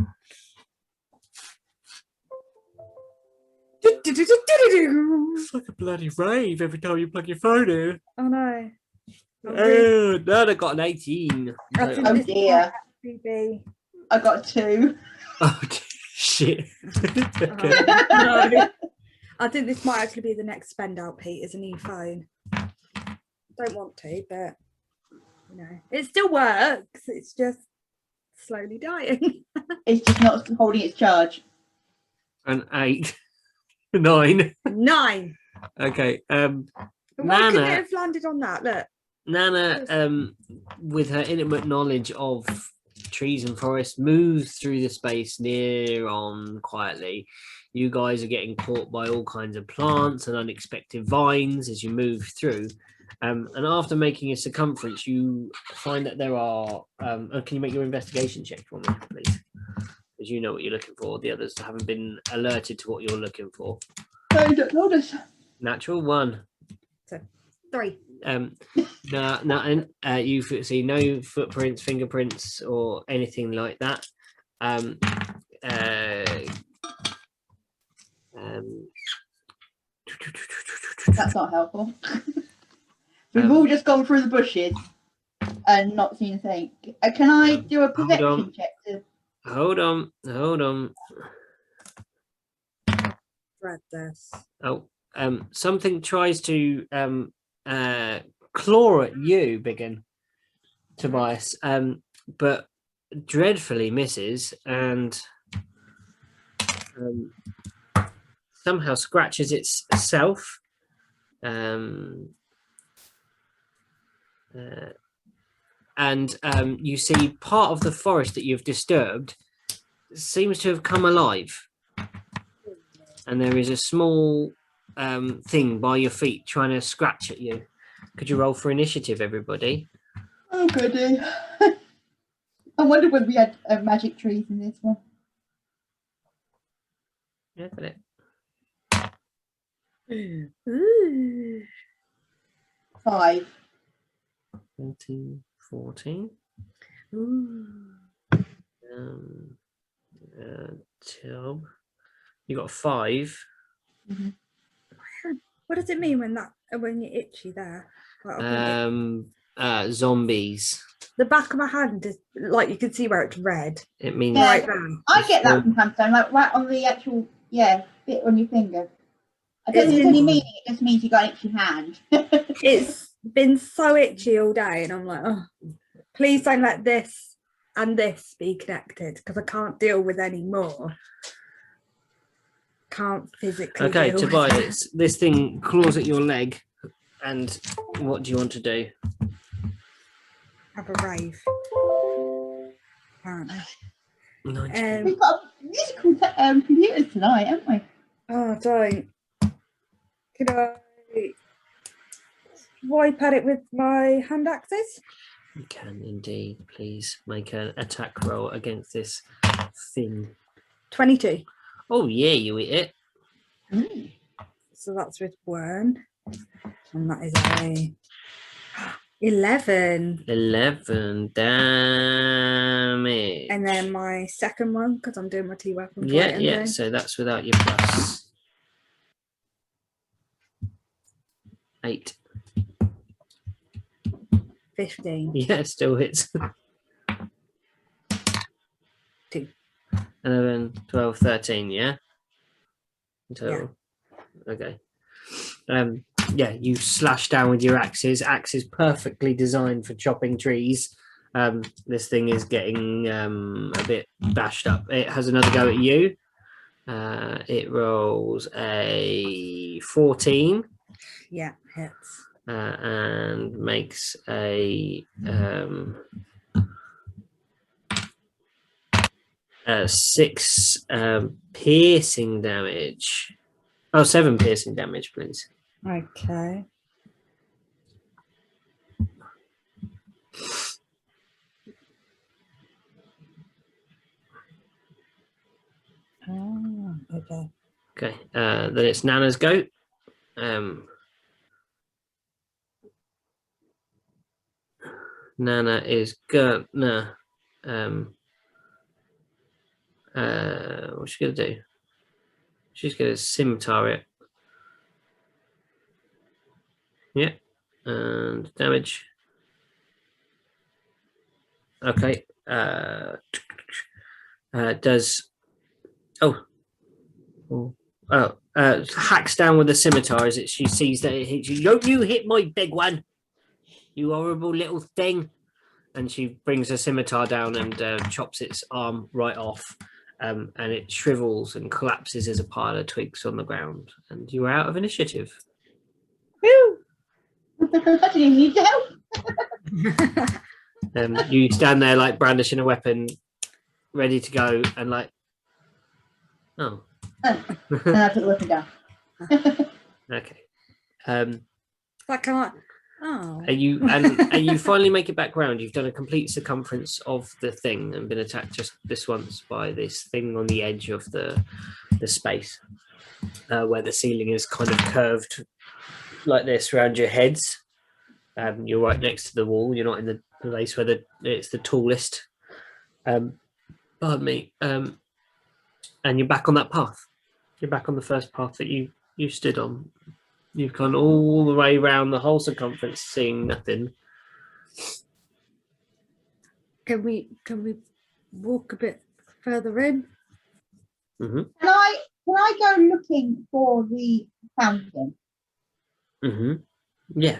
It's like a bloody rave every time you plug your phone in. Oh no. Oh no, I got an 18. Oh dear. I got 2. Oh shit. Okay. No. I think this might actually be the next spend out, Pete, is a new phone. Don't want to, but you know, it still works. It's just slowly dying. It's just not holding its charge. An 8. 9. 9. Okay. Why couldn't it have landed on that? Look. Nana, with her intimate knowledge of trees and forests, moves through the space near on quietly. You guys are getting caught by all kinds of plants and unexpected vines as you move through. And after making a circumference, you find that there are. Can you make your investigation check for me, please? Because you know what you're looking for. The others haven't been alerted to what you're looking for. I don't notice. Natural 1. So 3. You see no footprints, fingerprints, or anything like that. That's not helpful. We've all just gone through the bushes and not seen a thing. Can I do a perception check? Hold on. Read this. Oh, something tries to claw at you, Biggin, Tobias, but dreadfully misses and somehow scratches itself. And you see part of the forest that you've disturbed seems to have come alive. And there is a small thing by your feet trying to scratch at you. Could you roll for initiative, everybody? Oh, goody. I wonder whether we had magic trees in this one. Yeah, got it. Ooh. 5. 13, 14. Ooh. Till you got 5. What does it mean when you're itchy there? Like, up on it? Zombies. The back of my hand is like you can see where it's red. It means Yeah. Right there. I get that from time to time, like right on the actual, bit on your finger. I don't It's think there's been- any meaning, it just means you got an itchy hand. It's been so itchy all day, and I'm like, oh, please don't let this and this be connected because I can't deal with any more. Can't physically. okay, deal with Tobias. This thing claws at your leg, and what do you want to do? have a rave. Apparently. 19. We've got musical computers tonight, haven't we? Oh, don't. Could I wipe at it with my hand axes? You can indeed. Please make an attack roll against this thing. 22. Oh yeah, you eat it. Mm. So that's with one. And that is a 11. 11 damage. And then my second one, because I'm doing my T weapon. yeah. So that's without your plus. 8. 15. Yeah, still hits. 2. 11, 12, 13, yeah? Until, okay. Yeah, you slash down with your axes. Axes perfectly designed for chopping trees. This thing is getting a bit bashed up. It has another go at you. It rolls a 14. Yeah, hits. And makes a 6 piercing damage. Oh, 7 piercing damage, please. Okay. Oh, okay. Okay, then it's Nana's go. Nana is gonna what's she gonna do? She's gonna scimitar it. Yeah, and damage. Okay. Does hacks down with the scimitar as she sees that it hits you. Don't you hit my big one, you horrible little thing. And she brings her scimitar down and chops its arm right off. And it shrivels and collapses as a pile of twigs on the ground. And you are out of initiative. Woo! I didn't even need to help. You stand there like brandishing a weapon, ready to go, and like, oh. And I put the weapon down. Okay. That kind of. Oh. And you finally make it back round. You've done a complete circumference of the thing and been attacked just this once by this thing on the edge of the space, where the ceiling is kind of curved like this around your heads. You're right next to the wall. You're not in the place where it's the tallest. Pardon me. And you're back on that path. You're back on the first path that you stood on. You've gone all the way around the whole circumference, seeing nothing. Can we walk a bit further in? Mm-hmm. Can I Can I go looking for the fountain? Yeah.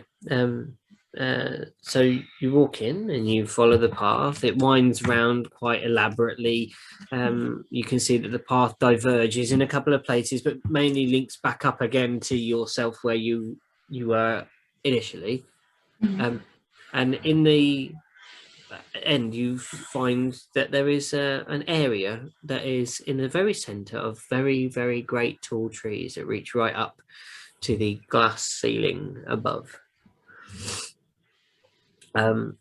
So you walk in and you follow the path. It winds round quite elaborately. You can see that the path diverges in a couple of places, but mainly links back up again to yourself where you were initially. And in the end, you find that there is an area that is in the very center of very, very great tall trees that reach right up to the glass ceiling above. And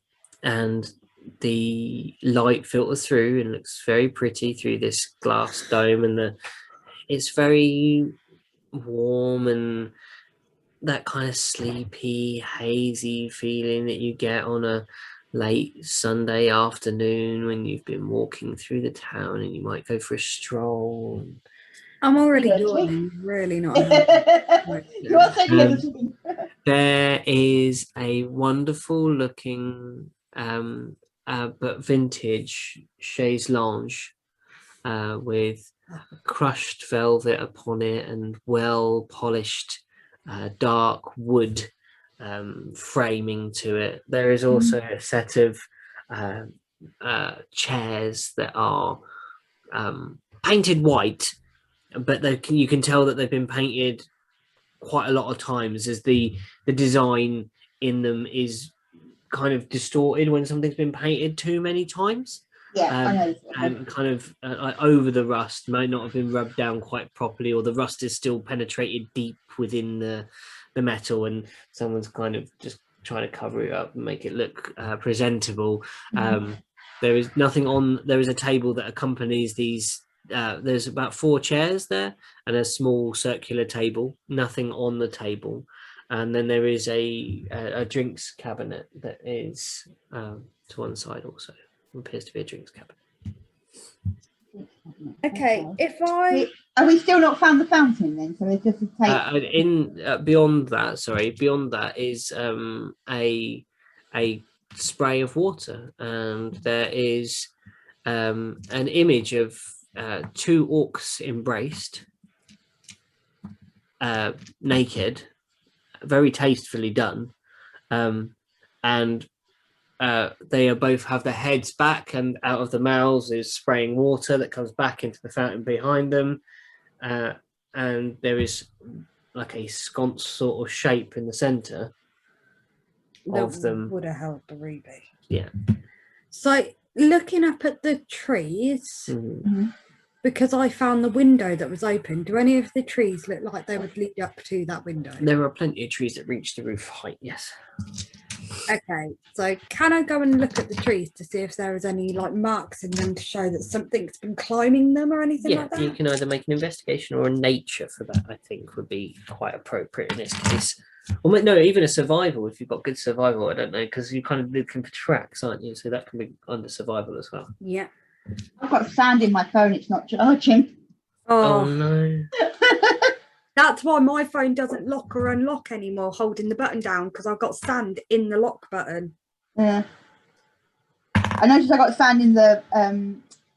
the light filters through and looks very pretty through this glass dome, and it's very warm and that kind of sleepy, hazy feeling that you get on a late Sunday afternoon when you've been walking through the town and you might go for a stroll. I'm already Energy. yawning, really not happy. You are saying energy. There is a wonderful looking but vintage chaise lounge with crushed velvet upon it and well polished dark wood framing to it. There is also a set of chairs that are painted white, but you can tell that they've been painted quite a lot of times, as the design in them is kind of distorted when something's been painted too many times. Yeah, I know. And kind of like over the rust might not have been rubbed down quite properly, or the rust is still penetrated deep within the metal, and someone's kind of just trying to cover it up and make it look presentable. There is nothing on. There is a table that accompanies these. There's about 4 chairs there and a small circular table. Nothing on the table, and then there is a drinks cabinet that is to one side also. Appears to be a drinks cabinet. Okay, if I Have we still not found the fountain then? So it's just a tape. Beyond that is a spray of water, and there is an image of 2 orcs embraced, naked, very tastefully done, and they both have their heads back, and out of the mouths is spraying water that comes back into the fountain behind them, and there is like a sconce sort of shape in the center of them. would have held the ruby. Yeah. So looking up at the trees, because I found the window that was open, do any of the trees look like they would lead up to that window? There are plenty of trees that reach the roof height, yes. Okay, so can I go and look at the trees to see if there is any like marks in them to show that something's been climbing them or anything like that? You can either make an investigation or a nature for that, I think would be quite appropriate in this case. Or no, even a survival if you've got good survival. I don't know, because you kind of looking for tracks, aren't you? So that can be under survival as well. Yeah. I've got sand in my phone, it's not charging. Oh no. That's why my phone doesn't lock or unlock anymore, holding the button down, because I've got sand in the lock button. Yeah. I noticed I got sand in the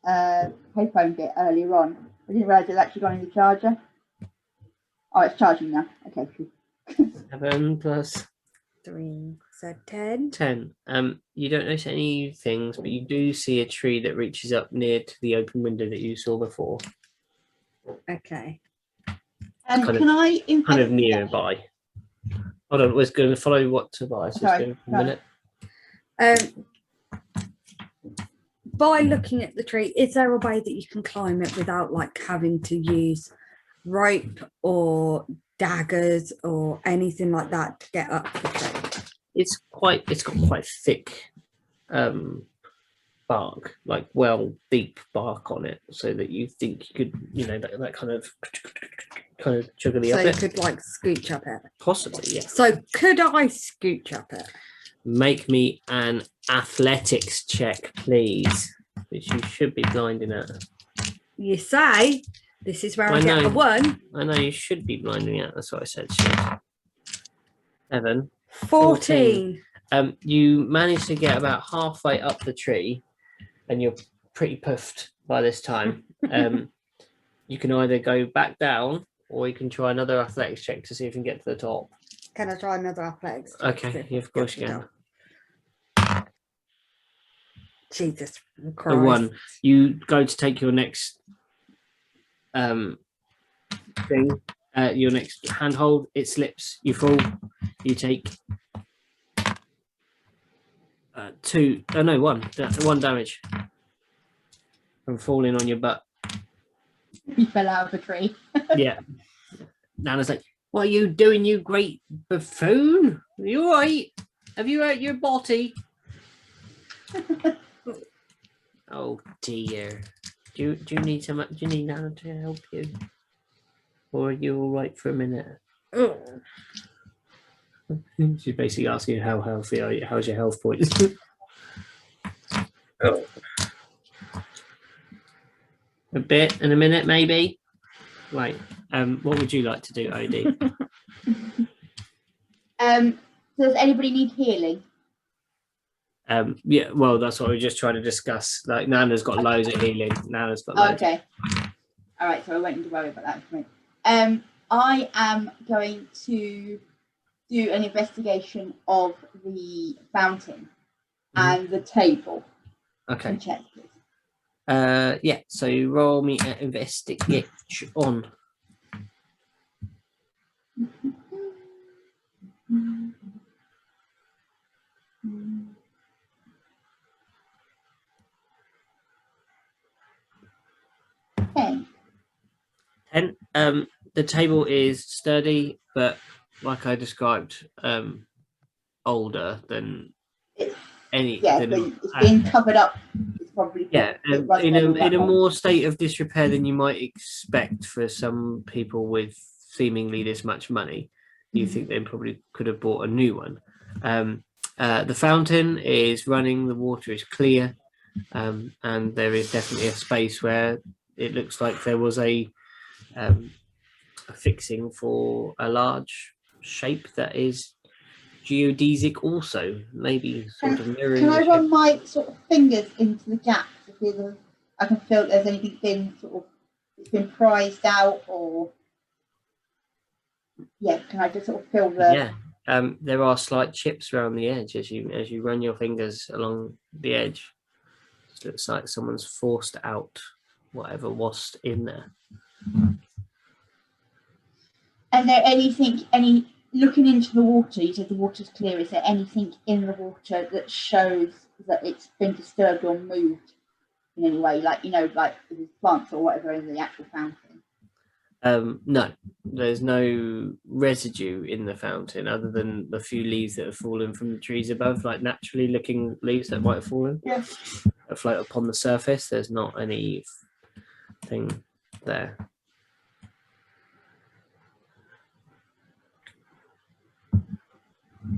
payphone bit earlier on. I didn't realise it's actually gone in the charger. Oh, it's charging now. Okay, cool. 7 plus 3, so 10. 10. You don't notice any things, but you do see a tree that reaches up near to the open window that you saw before. Okay. Can I kind of nearby? Hold on, we're going to follow what to buy. So Sorry, just go for a minute. By looking at the tree, is there a way that you can climb it without like having to use rope or daggers or anything like that to get up the tree? It's got quite thick bark, like deep bark on it, so that you think you could, that kind of juggly up it. So you could like scooch up it? Possibly, yeah. So could I scooch up it? Make me an athletics check, please, which you should be blinding at. You say? This is where I get a 1. I know, you should be blinding at. That's what I said. 7. 14. You managed to get about halfway up the tree, and you're pretty puffed by this time. you can either go back down or you can try another athletics check to see if you can get to the top. Can I try another athletics? check to see Okay, if yeah, I of course get you to can. the top? Jesus The Christ. one, you go to take your next thing, your next handhold, it slips, you fall, you take one damage from falling on your butt. He fell out of a tree. Yeah. Nana's like, what are you doing, you great buffoon? Are you all right? Have you hurt your body? Oh dear. Do you need do you need Nana to help you? Or are you all right for a minute? Oh. She's basically asking how healthy are you? How's your health points? Oh. A bit in a minute, maybe. Right. What would you like to do, Odie? Does anybody need healing? Yeah, well, that's what we we're just trying to discuss. Like, Nana's got loads of healing. Nana's got loads. Okay. All right, so I won't need to worry about that for me. I am going to do an investigation of the fountain and the table. Okay. And check, please. Yeah, so you roll me an investigation on. Okay. 10. The table is sturdy, but like I described, older than any. Yeah, than, so it's being covered up. It's probably yeah, it runs in over a that more state of disrepair than you might expect for some people with seemingly this much money. You think they probably could have bought a new one. The fountain is running, the water is clear, and there is definitely a space where it looks like there was a fixing for a large shape that is geodesic also, maybe sort of mirroring. Can the I shape. run my sort of fingers into the gaps to feel the, I can feel if there's anything been sort of it's been prized out or yeah, can I just sort of feel the Yeah. There are slight chips around the edge as you run your fingers along the edge. It looks like someone's forced out whatever was in there. and there any looking into the water, you said the water's clear, is there anything in the water that shows that it's been disturbed or moved in any way, like like there's plants or whatever in the actual fountain? No, there's no residue in the fountain other than the few leaves that have fallen from the trees above, like naturally looking leaves that might have fallen. Yeah. That float upon the surface. There's not anything there.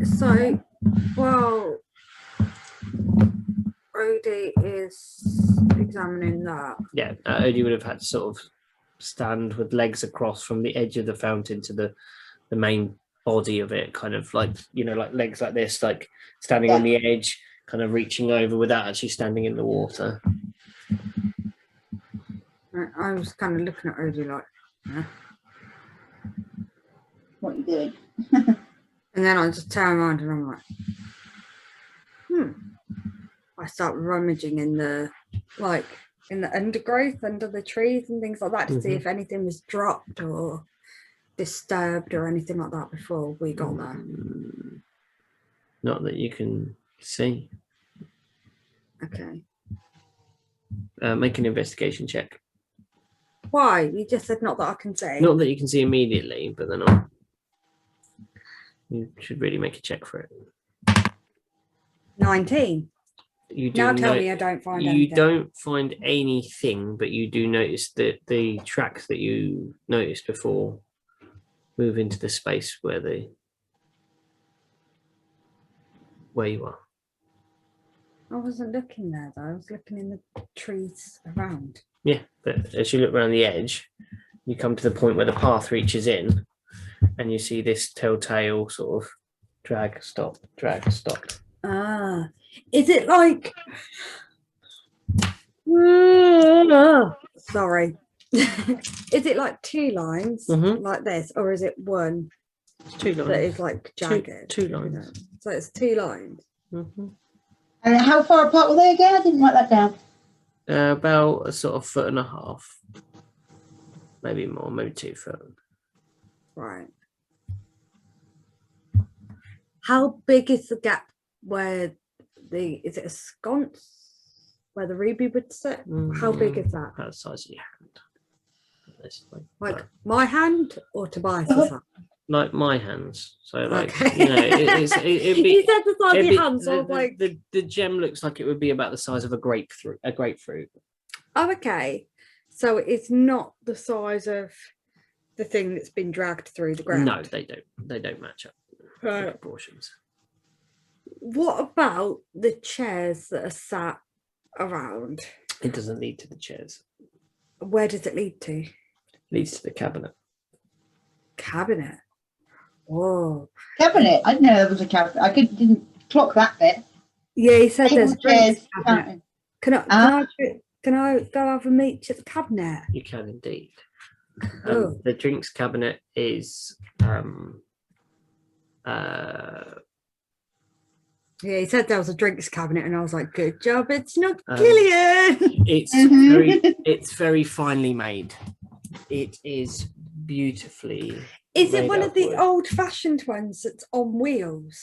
So, well, Odie is examining that. Yeah, Odie would have had to sort of stand with legs across from the edge of the fountain to the main body of it, kind of like like legs like this, like standing on the edge, kind of reaching over without actually standing in the water. I was kind of looking at Odie like, huh? What are you doing? And then I just turn around and I'm like, I start rummaging in the undergrowth under the trees and things like that to see if anything was dropped or disturbed or anything like that before we got there. Not that you can see. Okay. Make an investigation check. Why? You just said not that I can see. Not that you can see immediately, but then on. You should really make a check for it. 19. You do now tell me I don't find anything. You don't find anything, but you do notice that the tracks that you noticed before move into the space where you are. I wasn't looking there though. I was looking in the trees around. Yeah, but as you look around the edge, you come to the point where the path reaches in, and you see this telltale sort of drag, stop, drag, stop. Ah, is it like? Sorry, Is it like 2 lines Mhm. like this, or is it one It's 2 that lines. is like jagged? Two lines. So it's 2 lines. Mhm. And how far apart were they again? I didn't write that down. About a sort of 1.5 foot, maybe more, maybe 2 foot. Right. How big is the gap where is it a sconce where the ruby would sit? How big is that? About the size of your hand. Like my hand or Tobias's hand? Like my hands. So like Okay. you know, it'd be, You said the size of it'd be- your hand, so I was like, the gem looks like it would be about the size of a grapefruit. oh, okay. So it's not the size of the thing that's been dragged through the ground. No, they don't match up. The Right. proportions. What about the chairs that are sat around? It doesn't lead to the chairs. Where does it lead to? It leads to the cabinet. Cabinet. Whoa. Cabinet. I didn't know there was a cabinet. Didn't clock that bit. Yeah, he said there's a Table, chairs, drinks cabinet. Can I go have a meet at the cabinet? You can indeed. Oh. The drinks cabinet is Yeah, he said there was a drinks cabinet, and I was like, "Good job, it's not Gillian." it's very finely made. It is beautifully. Is it made one out of the wood. old-fashioned ones that's on wheels?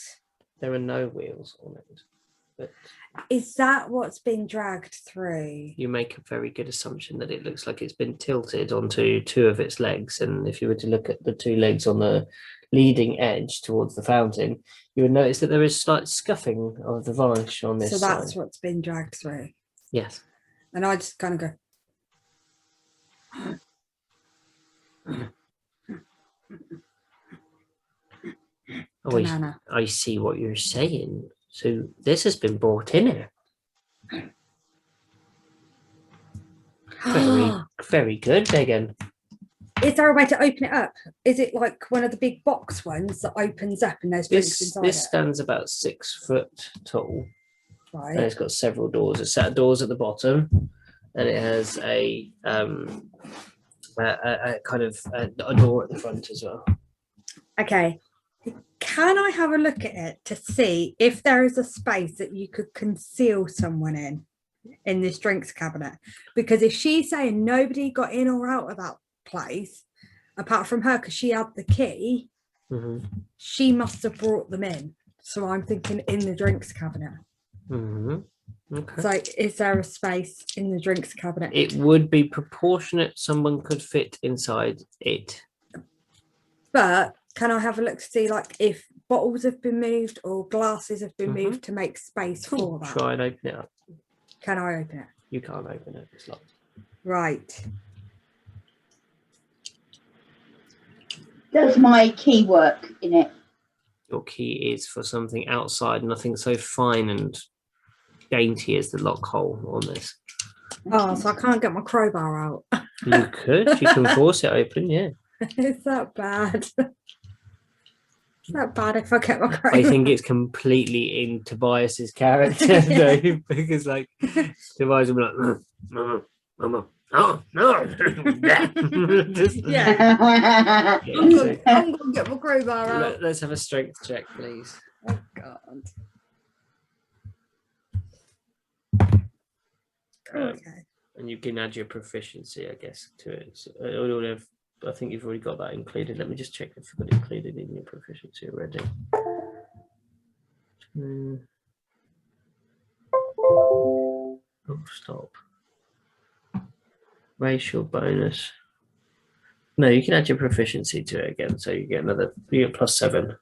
There are no wheels on it, but Is that what's been dragged through? you make a very good assumption that it looks like it's been tilted onto 2 of its legs. And if you were to look at the 2 legs on the leading edge towards the fountain, you would notice that there is slight scuffing of the varnish on this So that's side. what's been dragged through. Yes. And I just kind of go, Oh, banana. I see what you're saying. So this has been brought in here. Very good, Megan. Is there a way to open it up? Is it like one of the big box ones that opens up and there's drinks inside This it? stands about 6 foot tall, and Right. it's got several doors. A set of doors at the bottom, and it has a kind of a door at the front as well. Okay. Can I have a look at it to see if there is a space that you could conceal someone in this drinks cabinet? Because if she's saying nobody got in or out of that place apart from her because she had the key, she must have brought them in. So I'm thinking in the drinks cabinet. Okay. So is there a space in the drinks cabinet? It would be proportionate. Someone could fit inside it. But can I have a look to see like if bottles have been moved or glasses have been moved to make space for that? Try and open it up. Can I open it? You can't open it. It's locked. Right. Does my key work in it? Your key is for something outside, nothing so fine and dainty as the lock hole on this. Oh, so I can't get my crowbar out. You could. You can force it open, yeah. Is that bad? Is that bad if I get my crowbar? I think it's completely in Tobias's character though, because like Tobias will be like, Mama, oh no. Just- Yeah. I'm so gonna get my crowbar out. let's have a strength check, please. Oh God. Okay. And you can add your proficiency, I guess, to it. So, I think you've already got that included. Let me just check if you've got it included in your proficiency already. Oh, stop. Racial bonus. No, you can add your proficiency to it again, so you get you get +7.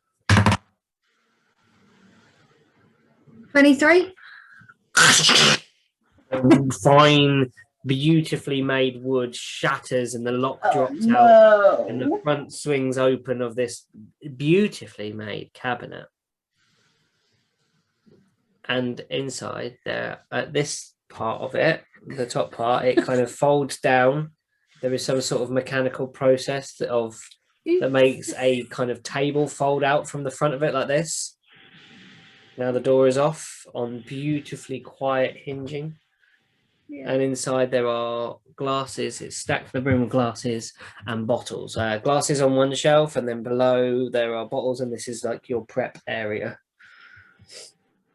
23. Fine, beautifully made wood shatters, and the lock drops out, and the front swings open of this beautifully made cabinet. And inside there, at this part of it, the top part, it kind of folds down. There is some sort of mechanical process that makes a kind of table fold out from the front of it like this. Now the door is off on beautifully quiet hinging. Yeah. And inside there are glasses. It's stacked to the brim with glasses and bottles. Glasses on one shelf, and then below there are bottles, and this is like your prep area.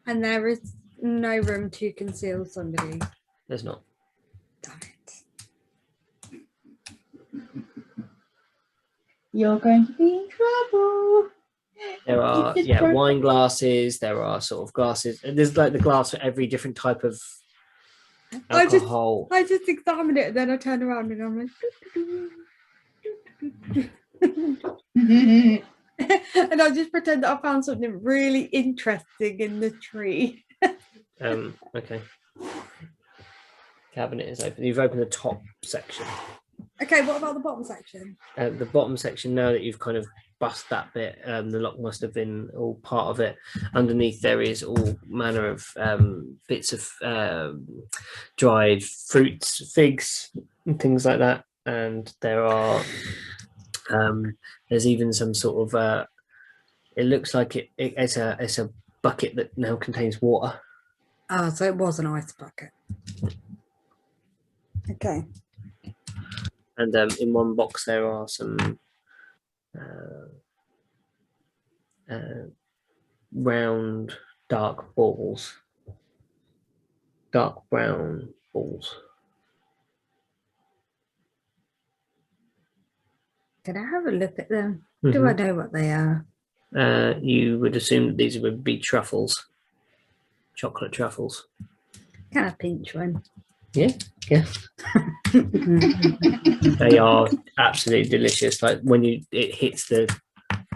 And there is no room to conceal somebody. There's not. Damn it. You're going to be in trouble. There are It's just wine glasses. There are sort of glasses. And there's like the glass for every different type of alcohol. I just examined it and then I turned around and I'm like, and I just pretend that I found something really interesting in the tree. Okay. Cabinet is open. You've opened the top section. Okay, what about the bottom section? The bottom section, now that you've kind of bust that bit, the lock must have been all part of it. Underneath there is all manner of bits of dried fruits, figs, and things like that. And there are there's even some sort of it looks like it's a bucket that now contains water. Oh, so it was an ice bucket. Okay. And in one box there are some round dark balls, dark brown balls. Can I have a look at them? Do I know what they are? You would assume that these would be truffles, chocolate truffles. Can I pinch one? Yeah. They are absolutely delicious. Like when it hits the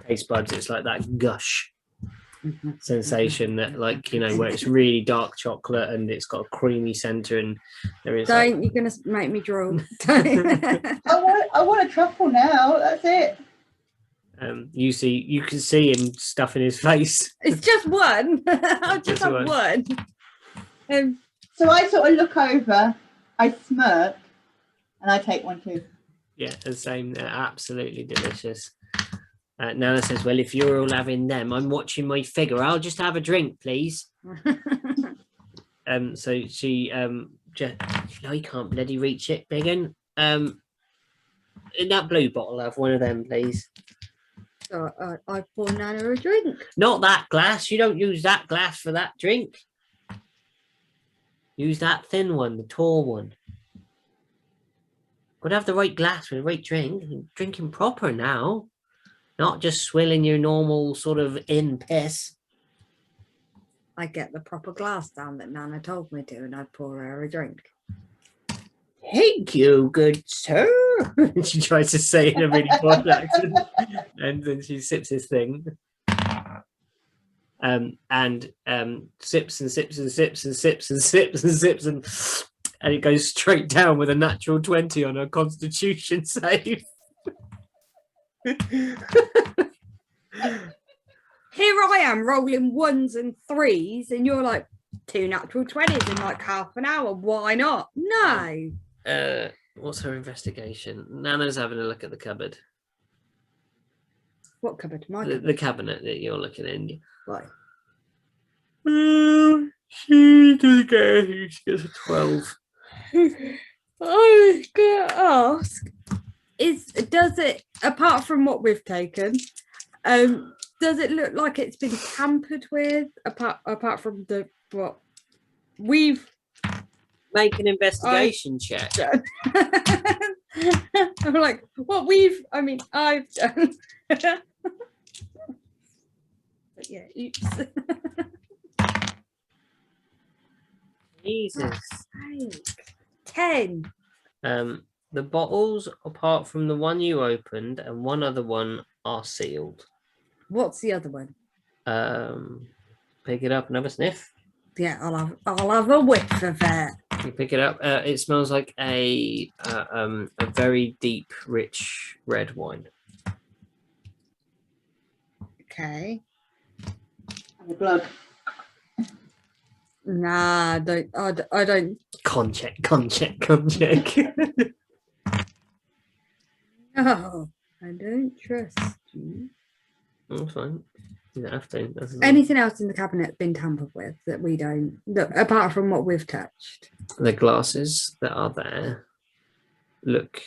taste buds, it's like that gush sensation that, like, you know, where it's really dark chocolate and it's got a creamy center, and there is. Don't, you're gonna make me drool. I want a truffle now. That's it. You can see him stuffing his face. It's just one. I'll just have one. So I sort of look over, I smirk, and I take one too. Yeah, the same. They're absolutely delicious. Nana says, "Well, if you're all having them, I'm watching my figure. I'll just have a drink, please." So she just, no, you can't bloody reach it, Biggin. In that blue bottle, have one of them, please. So I pour Nana a drink. Not that glass. You don't use that glass for that drink. Use that thin one, the tall one. Got to have the right glass for the right drink. Drinking proper now. Not just swilling your normal sort of in piss. I get the proper glass down that Nana told me to, and I pour her a drink. Thank you, good sir. She tries to say it in a really poor accent, and then she sips this thing. And sips and sips and sips and sips and sips and sips and it goes straight down with a natural 20 on her constitution save. Here I am rolling 1s and 3s, and you're like 2 natural 20s in like half an hour. Why not? No. What's her investigation? Nana's having a look at the cupboard. What cupboard? My The cupboard. cabinet that you're looking in. Right. She doesn't get anything. She gets a 12. I was gonna ask, does it, apart from what we've taken, does it look like it's been tampered with, apart from what we've Make an investigation check. done? I'm like, I've done. But yeah, oops. Jesus. 10. The bottles, apart from the one you opened and one other one, are sealed. What's the other one? Pick it up and have a sniff. Yeah, I'll have a whiff of it. You pick it up. It smells like a very deep, rich red wine. Okay. Have a glug. Nah, I don't. Con check. No, I don't trust you. That's fine. You don't have to. Anything else in the cabinet been tampered with that we don't, apart from what we've touched? The glasses that are there look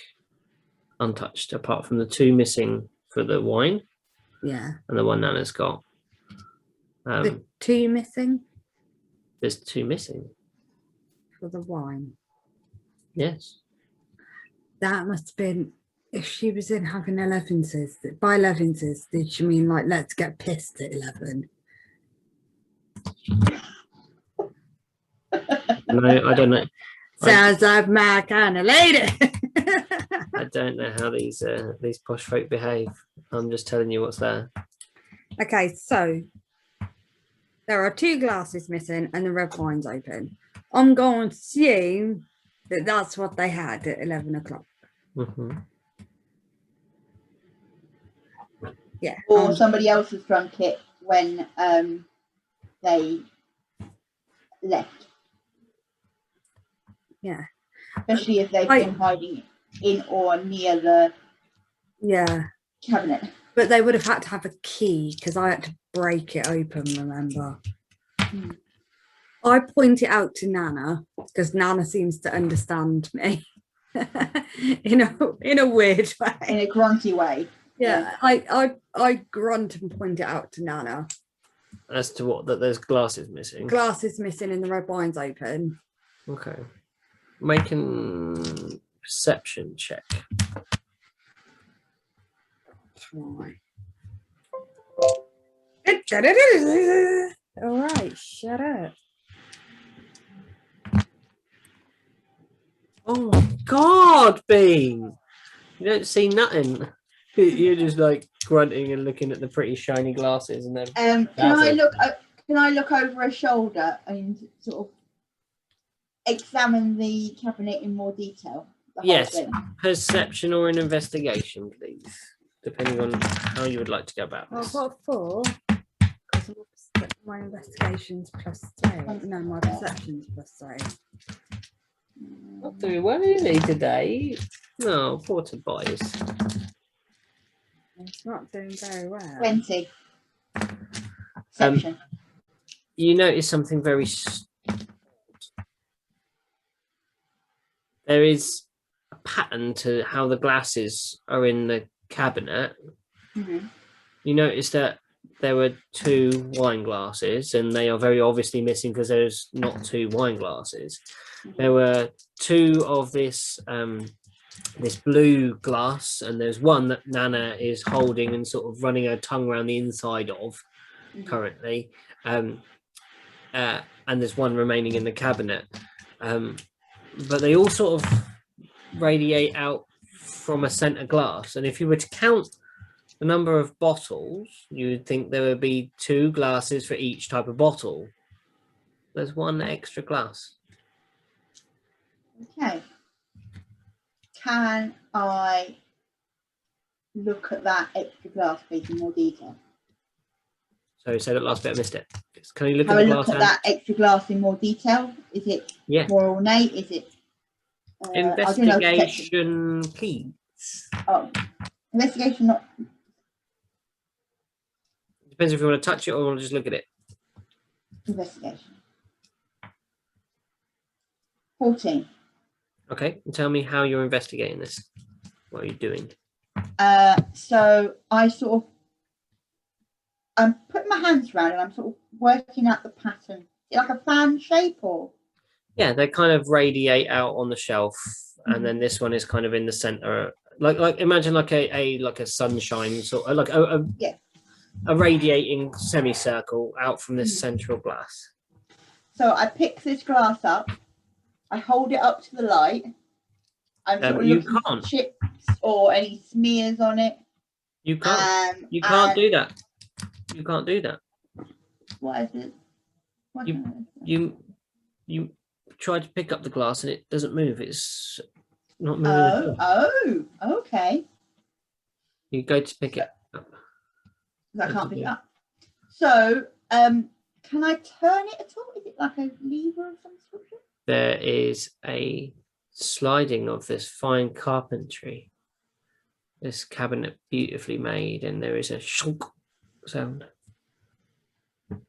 untouched, apart from the two missing for the wine Yeah. and the one Nana's got. The two missing There's two missing. for the wine. Yes. That must have been if she was in having 11s. By 11s, did she mean like let's get pissed at 11? No, I don't know. Sounds like my kind of lady. I don't know how these posh folk behave. I'm just telling you what's there. Okay, so there are 2 glasses missing and the red wine's open. I'm going to assume that that's what they had at 11 o'clock. Mhm. Yeah. Or somebody else has drunk it when they left. Yeah. Especially if they've been hiding it in or near the Yeah. cabinet. But they would have had to have a key because I had to break it open, remember? I point it out to Nana because Nana seems to understand me in a weird way. In a grunty way. Yeah, I grunt and point it out to Nana. As to what, that there's glasses missing. Glasses missing and the red wine's open. Okay. Making perception check. Right. All right, shut up. Oh my God, Bean! You don't see nothing. You're just like grunting and looking at the pretty shiny glasses, and then Can I look over her shoulder and sort of examine the cabinet in more detail? yes, perception or an investigation, please, depending on how you would like to go about Well, this. I've got 4 because my investigations +3. No, my perceptions +3. Not doing well, is he, today? No, Porter boys. It's not doing very well. 20. Perception. You notice something very. There is a pattern to how the glasses are in the cabinet. Mm-hmm. You notice that there were 2 wine glasses, and they are very obviously missing because there's not 2 wine glasses. There were 2 of this this blue glass, and there's one that Nana is holding and sort of running her tongue around the inside of currently, and there's one remaining in the cabinet, but they all sort of radiate out from a center glass, and if you were to count the number of bottles, you would think there would be 2 glasses for each type of bottle. There's 1 extra glass. Okay. Can I look at that extra glass piece in more detail? So say that last bit, I missed it. Can you look Have at a the look glass? at that extra glass in more detail? Is it more ornate? Is it investigation, please? Oh, investigation. Not Depends if you want to touch it or want to just look at it. investigation. 14. Okay, and tell me how you're investigating this. What are you doing? So I sort of, I'm putting my hands around and I'm sort of working out the pattern. Is it like a fan shape or? Yeah, they kind of radiate out on the shelf, and then this one is kind of in the center. Like imagine like a sunshine sort of like a radiating semicircle out from this central glass. So I pick this glass up, I hold it up to the light. I'm sort of you looking can't. for chips or any smears on it. You can't. You can't do that. You can't do that. What is it? You try to pick up the glass and it doesn't move. It's not moving. Oh, okay. You go to pick it up. I can't pick it up. So, can I turn it at all? Is it like a lever of some sort? There is a sliding of this fine carpentry. This cabinet beautifully made, and there is a shunk sound. Did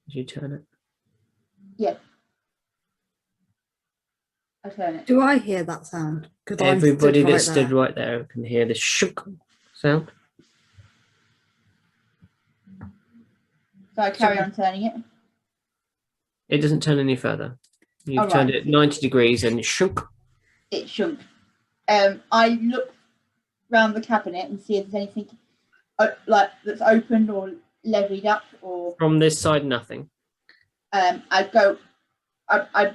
you turn it? Yeah. I turn it. Do I hear that sound? Because Everybody that stood stood right there can hear the shook sound. So I carry on turning it. It doesn't turn any further. You've Oh, turned right. it 90 degrees and it shook. It shrunk. I look round the cabinet and see if there's anything like that's opened or levied up, or From this side, nothing. I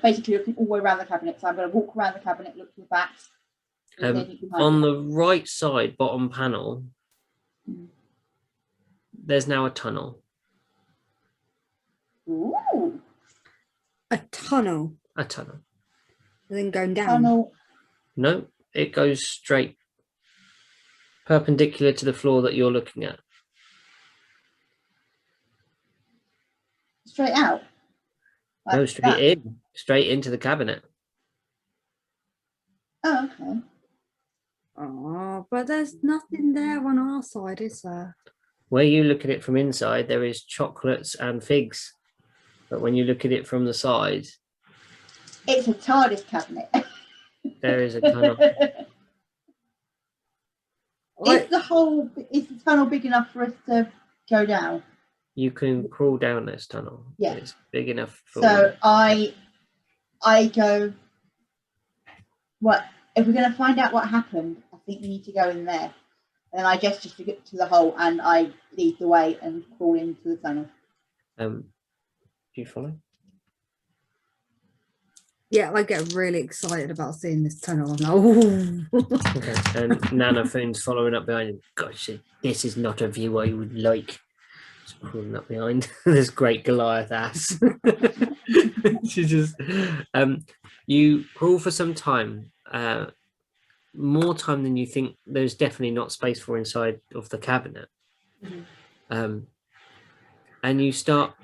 basically looking all the way around the cabinet. So I'm going to walk around the cabinet, look to the back. On the right side, bottom panel, there's now a tunnel. Ooh, a tunnel A tunnel. and then going down. tunnel. No, it goes straight, perpendicular to the floor that you're looking at. Straight out. No, Like straight that. in, straight into the cabinet. Oh, okay. Oh, but there's nothing there on our side, is there? Where you look at it from inside, there is chocolates and figs. But when you look at it from the side, It's a TARDIS cabinet. there is a tunnel. Is the tunnel big enough for us to go down? You can crawl down this tunnel. Yeah. It's big enough for So I go, what, if we're going to find out what happened, I think we need to go in there. And then I gesture to get to the hole and I lead the way and crawl into the tunnel. do you follow? Yeah, I get really excited about seeing this tunnel. I'm like, oh. Okay. And Nana Foon's following up behind him. Gosh, this is not a view I would like. Just crawling up behind this great Goliath ass. She just you crawl for some time. More time than you think there's definitely not space for inside of the cabinet. And you start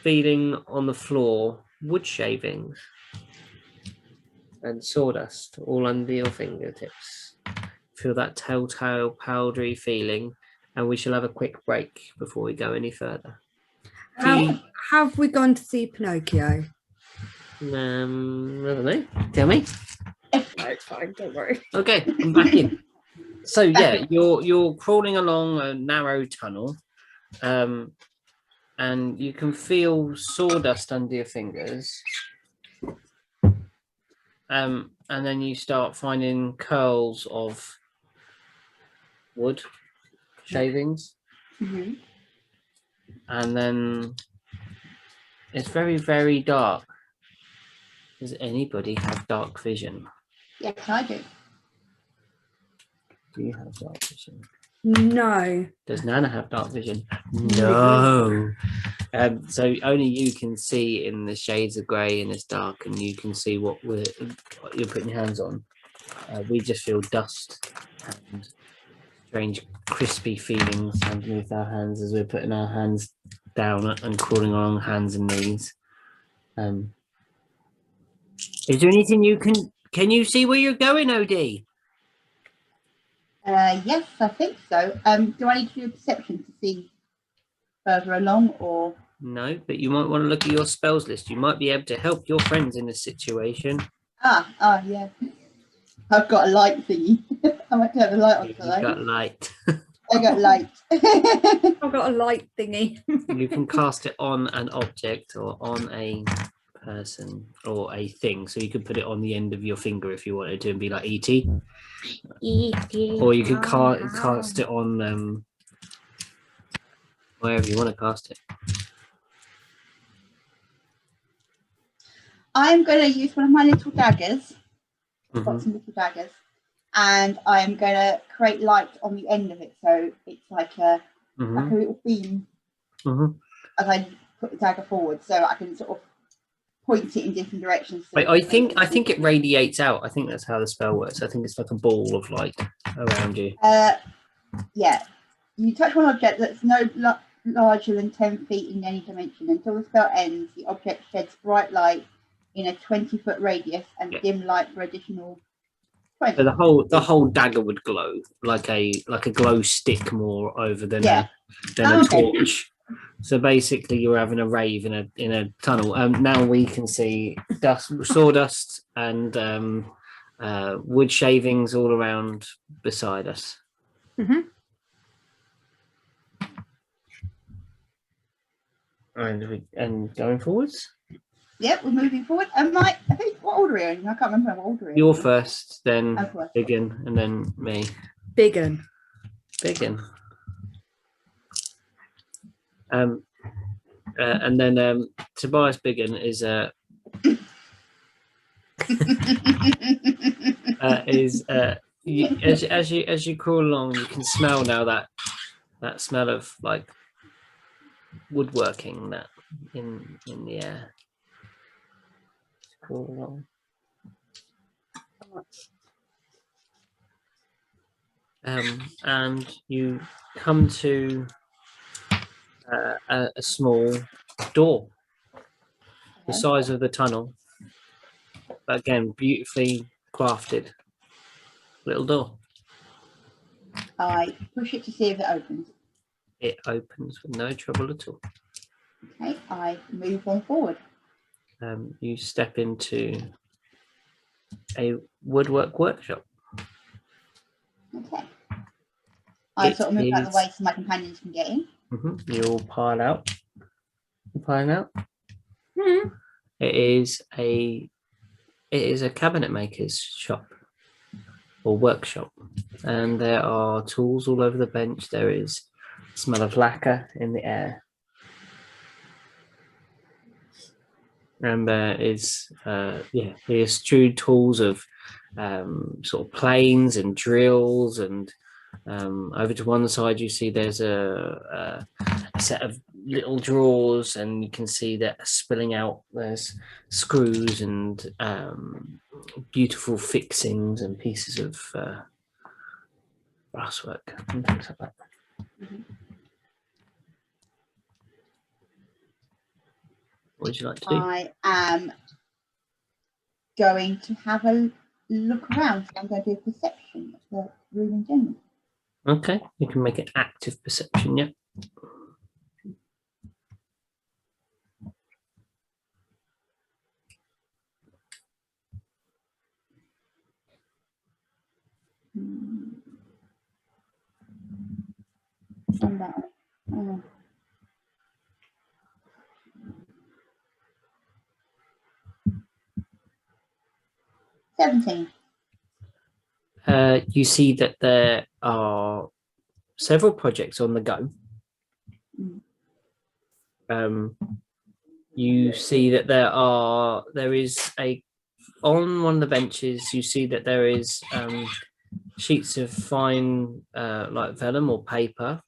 feeling on the floor wood shavings and sawdust all under your fingertips. Feel that telltale powdery feeling, and we shall have a quick break before we go any further. Have we gone to see Pinocchio? I don't know. Tell me. No, it's fine, don't worry. Okay, I'm back in. So yeah, you're crawling along a narrow tunnel, and you can feel sawdust under your fingers. And then you start finding curls of wood shavings, and then it's very, very dark. Does anybody have dark vision? Yes, I do. Do you have dark vision? No. Does Nana have dark vision? No. So only you can see in the shades of grey and it's dark, and you can see what you're putting your hands on. We just feel dust and strange crispy feelings underneath our hands as we're putting our hands down and crawling along hands and knees. Is there anything you can you see where you're going, OD? Yes, I think so. Do I need to do a perception to see further along, or? No, but you might want to look at your spells list. You might be able to help your friends in this situation. Yeah. I've got a light thingy. I might have a light on You've today. got light. I got light. I've got a light thingy. You can cast it on an object or on a person or a thing. So you could put it on the end of your finger if you wanted to and be like E.T. Or you could cast it on wherever you want to cast it. I'm going to use one of my little daggers. I've Mhm. got some little daggers. And I'm going to create light on the end of it. So it's like a little beam as I put the dagger forward. So I can sort of point it in different directions. So I think it radiates out. I think that's how the spell works. I think it's like a ball of light around you. Yeah. You touch one object that's no larger than 10 feet in any dimension. Until the spell ends, the object sheds bright light in a 20-foot radius and dim light for additional 20. So the whole dagger would glow like a glow stick more over than a torch. So basically, you're having a rave in a tunnel. Now we can see dust, sawdust, and wood shavings all around beside us. Mhm. And going forwards. Yep, we're moving forward. I think what order are you in? I can't remember what order. You're first, then I'm first. Biggin, and then me. Biggin. Biggin. And then Tobias Biggin is as you crawl along, you can smell now that smell of like woodworking that in the air. Crawl along. And you come to a small door, the Okay. size of the tunnel. But again, beautifully crafted little door. I push it to see if it opens. It opens with no trouble at all. Okay, I move on forward. You step into a woodwork workshop. Okay. I It sort of move out of the is- way so my companions can get in. You all pile out. You pile out. Mhm. It is a cabinet maker's shop or workshop, and there are tools all over the bench. There is smell of lacquer in the air, and there is the eschewed tools of sort of planes and drills, and over to one side you see there's a set of little drawers, and you can see that spilling out there's screws and beautiful fixings and pieces of brasswork and things like that. What would you like to do? I am going to have a look around. So I'm going to do a perception of the room in general. Okay, you can make an active perception, yeah. On that one. 17. You see that there are several projects on the go. You see that there is on one of the benches, you see that there is sheets of fine like vellum or paper,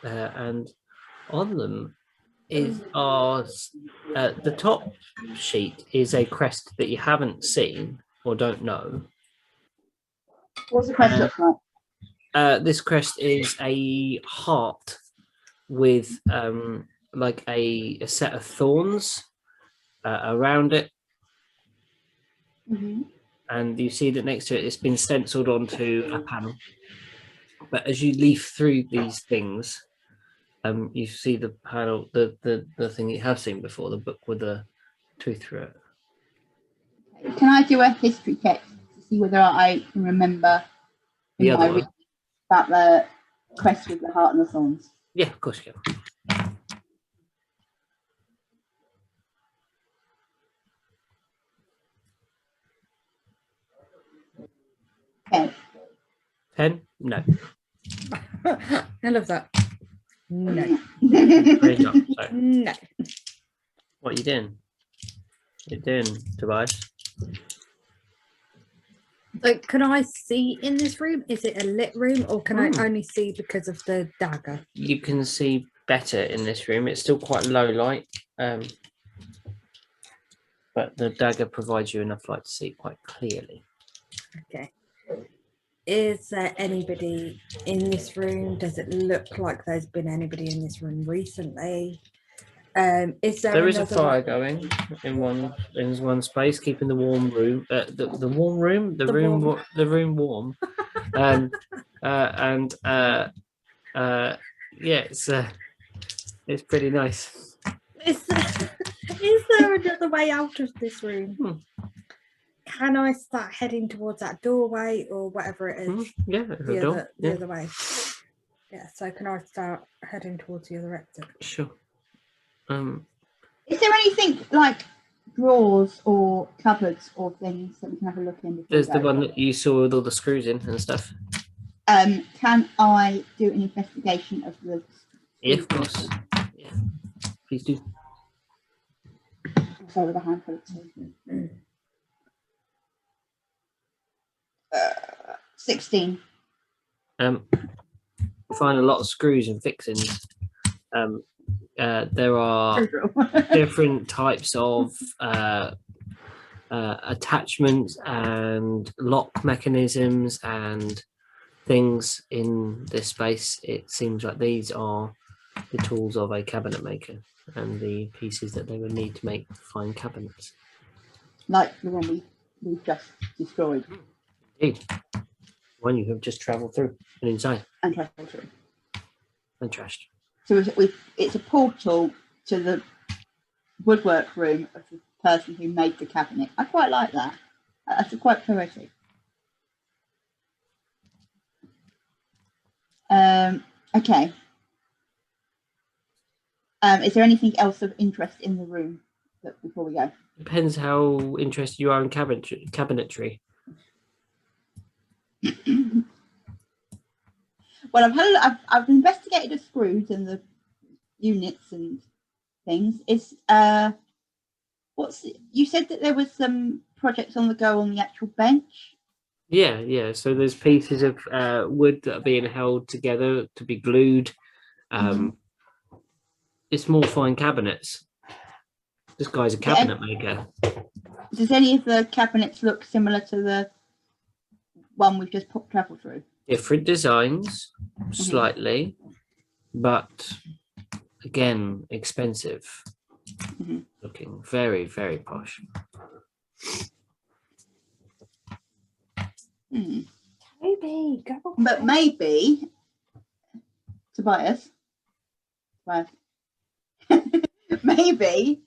and on them the top sheet is a crest that you haven't seen or don't know. What's the crest look like? This crest is a heart with like a set of thorns around it, and you see that next to it it's been stenciled onto a panel. But as you leaf through these things, you see the panel, the thing you have seen before, the book with the tooth through it. Can I do a history check to see whether I can remember The in other my one? reading about the crest with the heart and the thorns? Yeah, of course you can. Okay. 10? No. I love that. No. Really not. So, No. what are you doing? You're doing, Tobias? So can I see in this room? Is it a lit room, or can I only see because of the dagger? You can see better in this room. It's still quite low light, but the dagger provides you enough light to see quite clearly. Okay. Is there anybody in this room? Does it look like there's been anybody in this room recently? Is there? There is a another fire one- going in one space, keeping the warm room, the warm room, the room warm. Yeah, it's It's pretty nice. Is there another way out of this room? Can I start heading towards that doorway or whatever it is? Yeah, The other way. Yeah, so can I start heading towards the other exit? Sure. Is there anything like drawers or cupboards or things that we can have a look in? There's the one that you saw with all the screws in and stuff. Can I do an investigation of the? Yeah, of course. Yeah, please do. So with a handful of two. 16. Find a lot of screws and fixings. There are different types of attachments and lock mechanisms and things in this space. It seems like these are the tools of a cabinet maker and the pieces that they would need to make fine cabinets. Like the one we've just destroyed. Indeed. One you have just travelled through and inside. And trashed through. And trashed. So it's a portal to the woodwork room of the person who made the cabinet. I quite like that. That's quite poetic. Okay. Is there anything else of interest in the room before we go? Depends how interested you are in cabinetry. Well, I've investigated the screws and the units and things. You said that there was some projects on the go on the actual bench? Yeah. So there's pieces of wood that are being held together to be glued. It's more fine cabinets. This guy's a cabinet maker. Does any of the cabinets look similar to the one we've just travelled through? Different designs, slightly, but again, expensive. Looking very, very posh. Maybe go. But maybe Tobias, maybe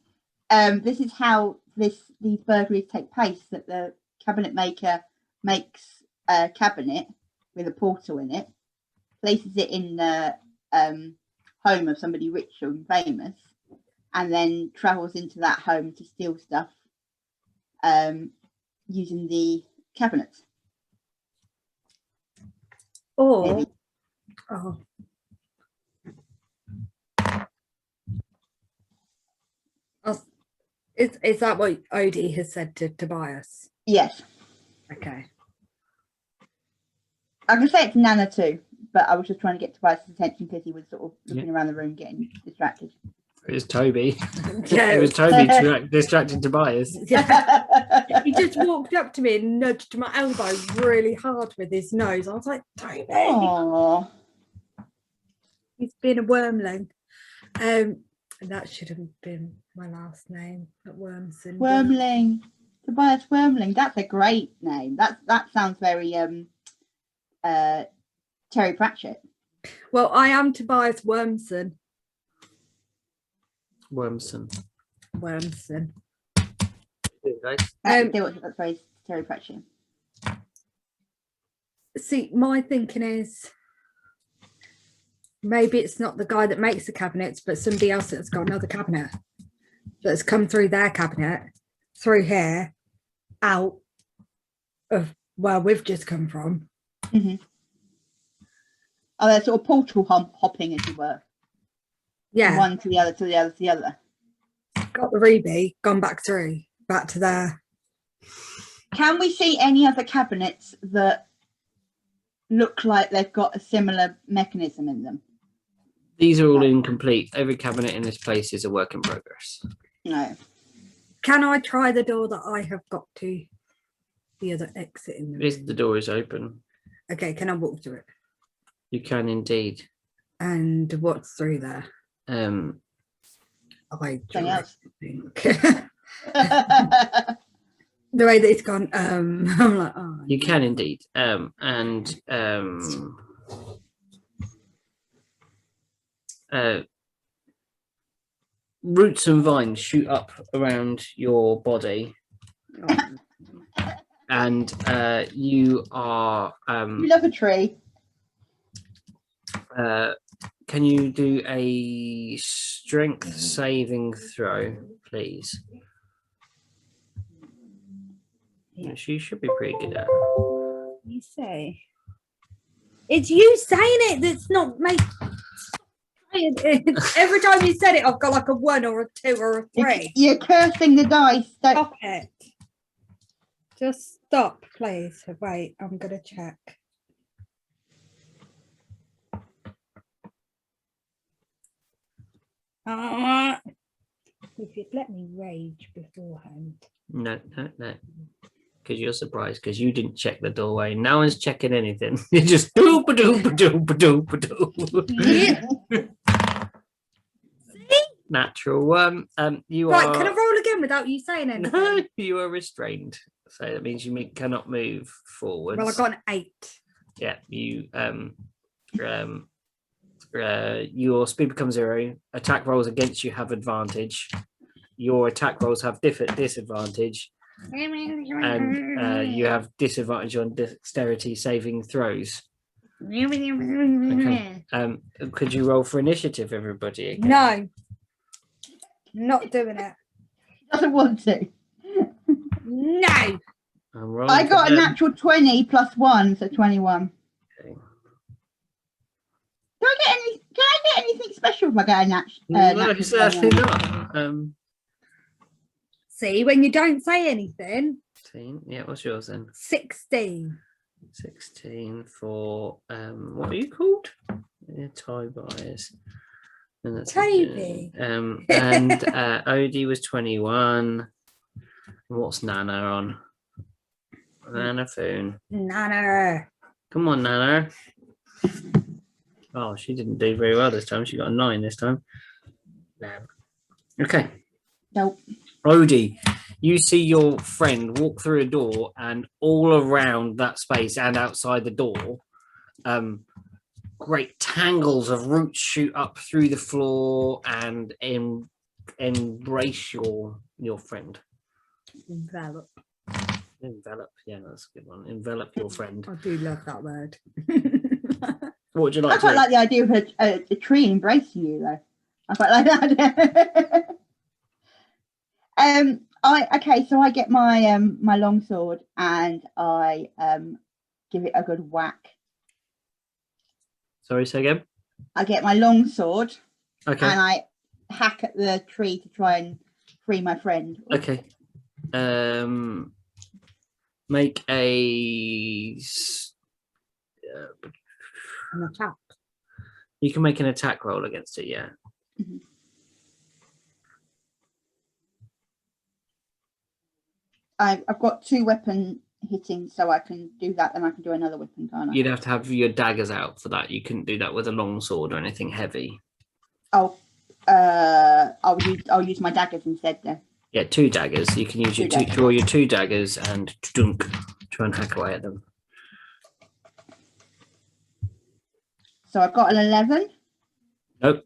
this is how these burglaries take place. That the cabinet maker makes a cabinet with a portal in it, places it in the home of somebody rich and famous, and then travels into that home to steal stuff using the cabinets. Or is that what Odie has said to Tobias? Yes. Okay. I can say it to Nana too, but I was just trying to get Tobias' attention because he was sort of looking around the room getting distracted. It was Toby. Yeah. It was Toby distracting Tobias. Yeah. He just walked up to me and nudged my elbow really hard with his nose. I was like, Toby. Aww. He's been a wormling. And that should have been my last name at Wormson. Wormling. Tobias Wormling. That's a great name. That sounds very Terry Pratchett. Well, I am Tobias Wormson. Wormson. That's very Terry Pratchett. See, my thinking is maybe it's not the guy that makes the cabinets, but somebody else that's got another cabinet that's come through their cabinet, through here, out of where we've just come from. Oh, they're sort of portal hopping, as you were. Yeah. From one to the other, to the other, to the other. Got the ruby, gone back through, back to there. Can we see any other cabinets that look like they've got a similar mechanism in them? These are all incomplete. Every cabinet in this place is a work in progress. No. Can I try the door that I have got to the other exit in the room? The door is open. Okay, can I walk through it? You can indeed. And what's through there? I think. The way that it's gone, I'm like, oh. You can indeed. roots and vines shoot up around your body, and you are. You love a tree. Can you do a strength saving throw, please? Yeah. She should be pretty good at. You say it's you saying it that's not me. Every time you said it, I've got like a 1 or a 2 or a 3. You're cursing the dice. Don't... Stop it. Just stop, please. Wait, I'm gonna check. If you'd let me rage beforehand. No. Because you're surprised because you didn't check the doorway. No one's checking anything. You just doop a doop a doop a doop a doop. Natural one. You Right, are. can I roll again without you saying anything? No, you are restrained. So that means you cannot move forwards. Well, I got an 8. Yeah, your speed becomes 0. Attack rolls against you have advantage. Your attack rolls have disadvantage, and you have disadvantage on dexterity saving throws. Okay. Could you roll for initiative, everybody? Again? No, not doing it. Doesn't want to. No. I got a natural 20 plus 1, so 21. Okay. Can I get anything special if I get a natural? No, certainly not. See, when you don't say anything. 16. Yeah, what's yours then? 16. 16 for what are you called? Yeah, tie bias. And that's Toby. and Odie was 21. What's Nana on? Nana phone. Nana. Come on, Nana. Oh, she didn't do very well this time. She got a 9 this time. Okay. Nope. Odie, you see your friend walk through a door, and all around that space and outside the door, great tangles of roots shoot up through the floor and embrace your friend. Envelop. Envelop, yeah, that's a good one. Envelop your friend. I do love that word. What would you I like quite to like the idea of a tree embracing you, though. I quite like that. So I get my my longsword and I give it a good whack. Sorry, say again. I get my longsword Okay. and I hack at the tree to try and free my friend. Okay. Make a. An attack. You can make an attack roll against it, yeah. Mm-hmm. I've got 2 weapon hitting, so I can do that. Then I can do another weapon, can't I? You'd have to have your daggers out for that. You couldn't do that with a long sword or anything heavy. Oh, I'll use my daggers instead then. Yeah, 2 daggers. You can use your draw your 2 daggers and try and hack away at them. So I've got an 11. Nope.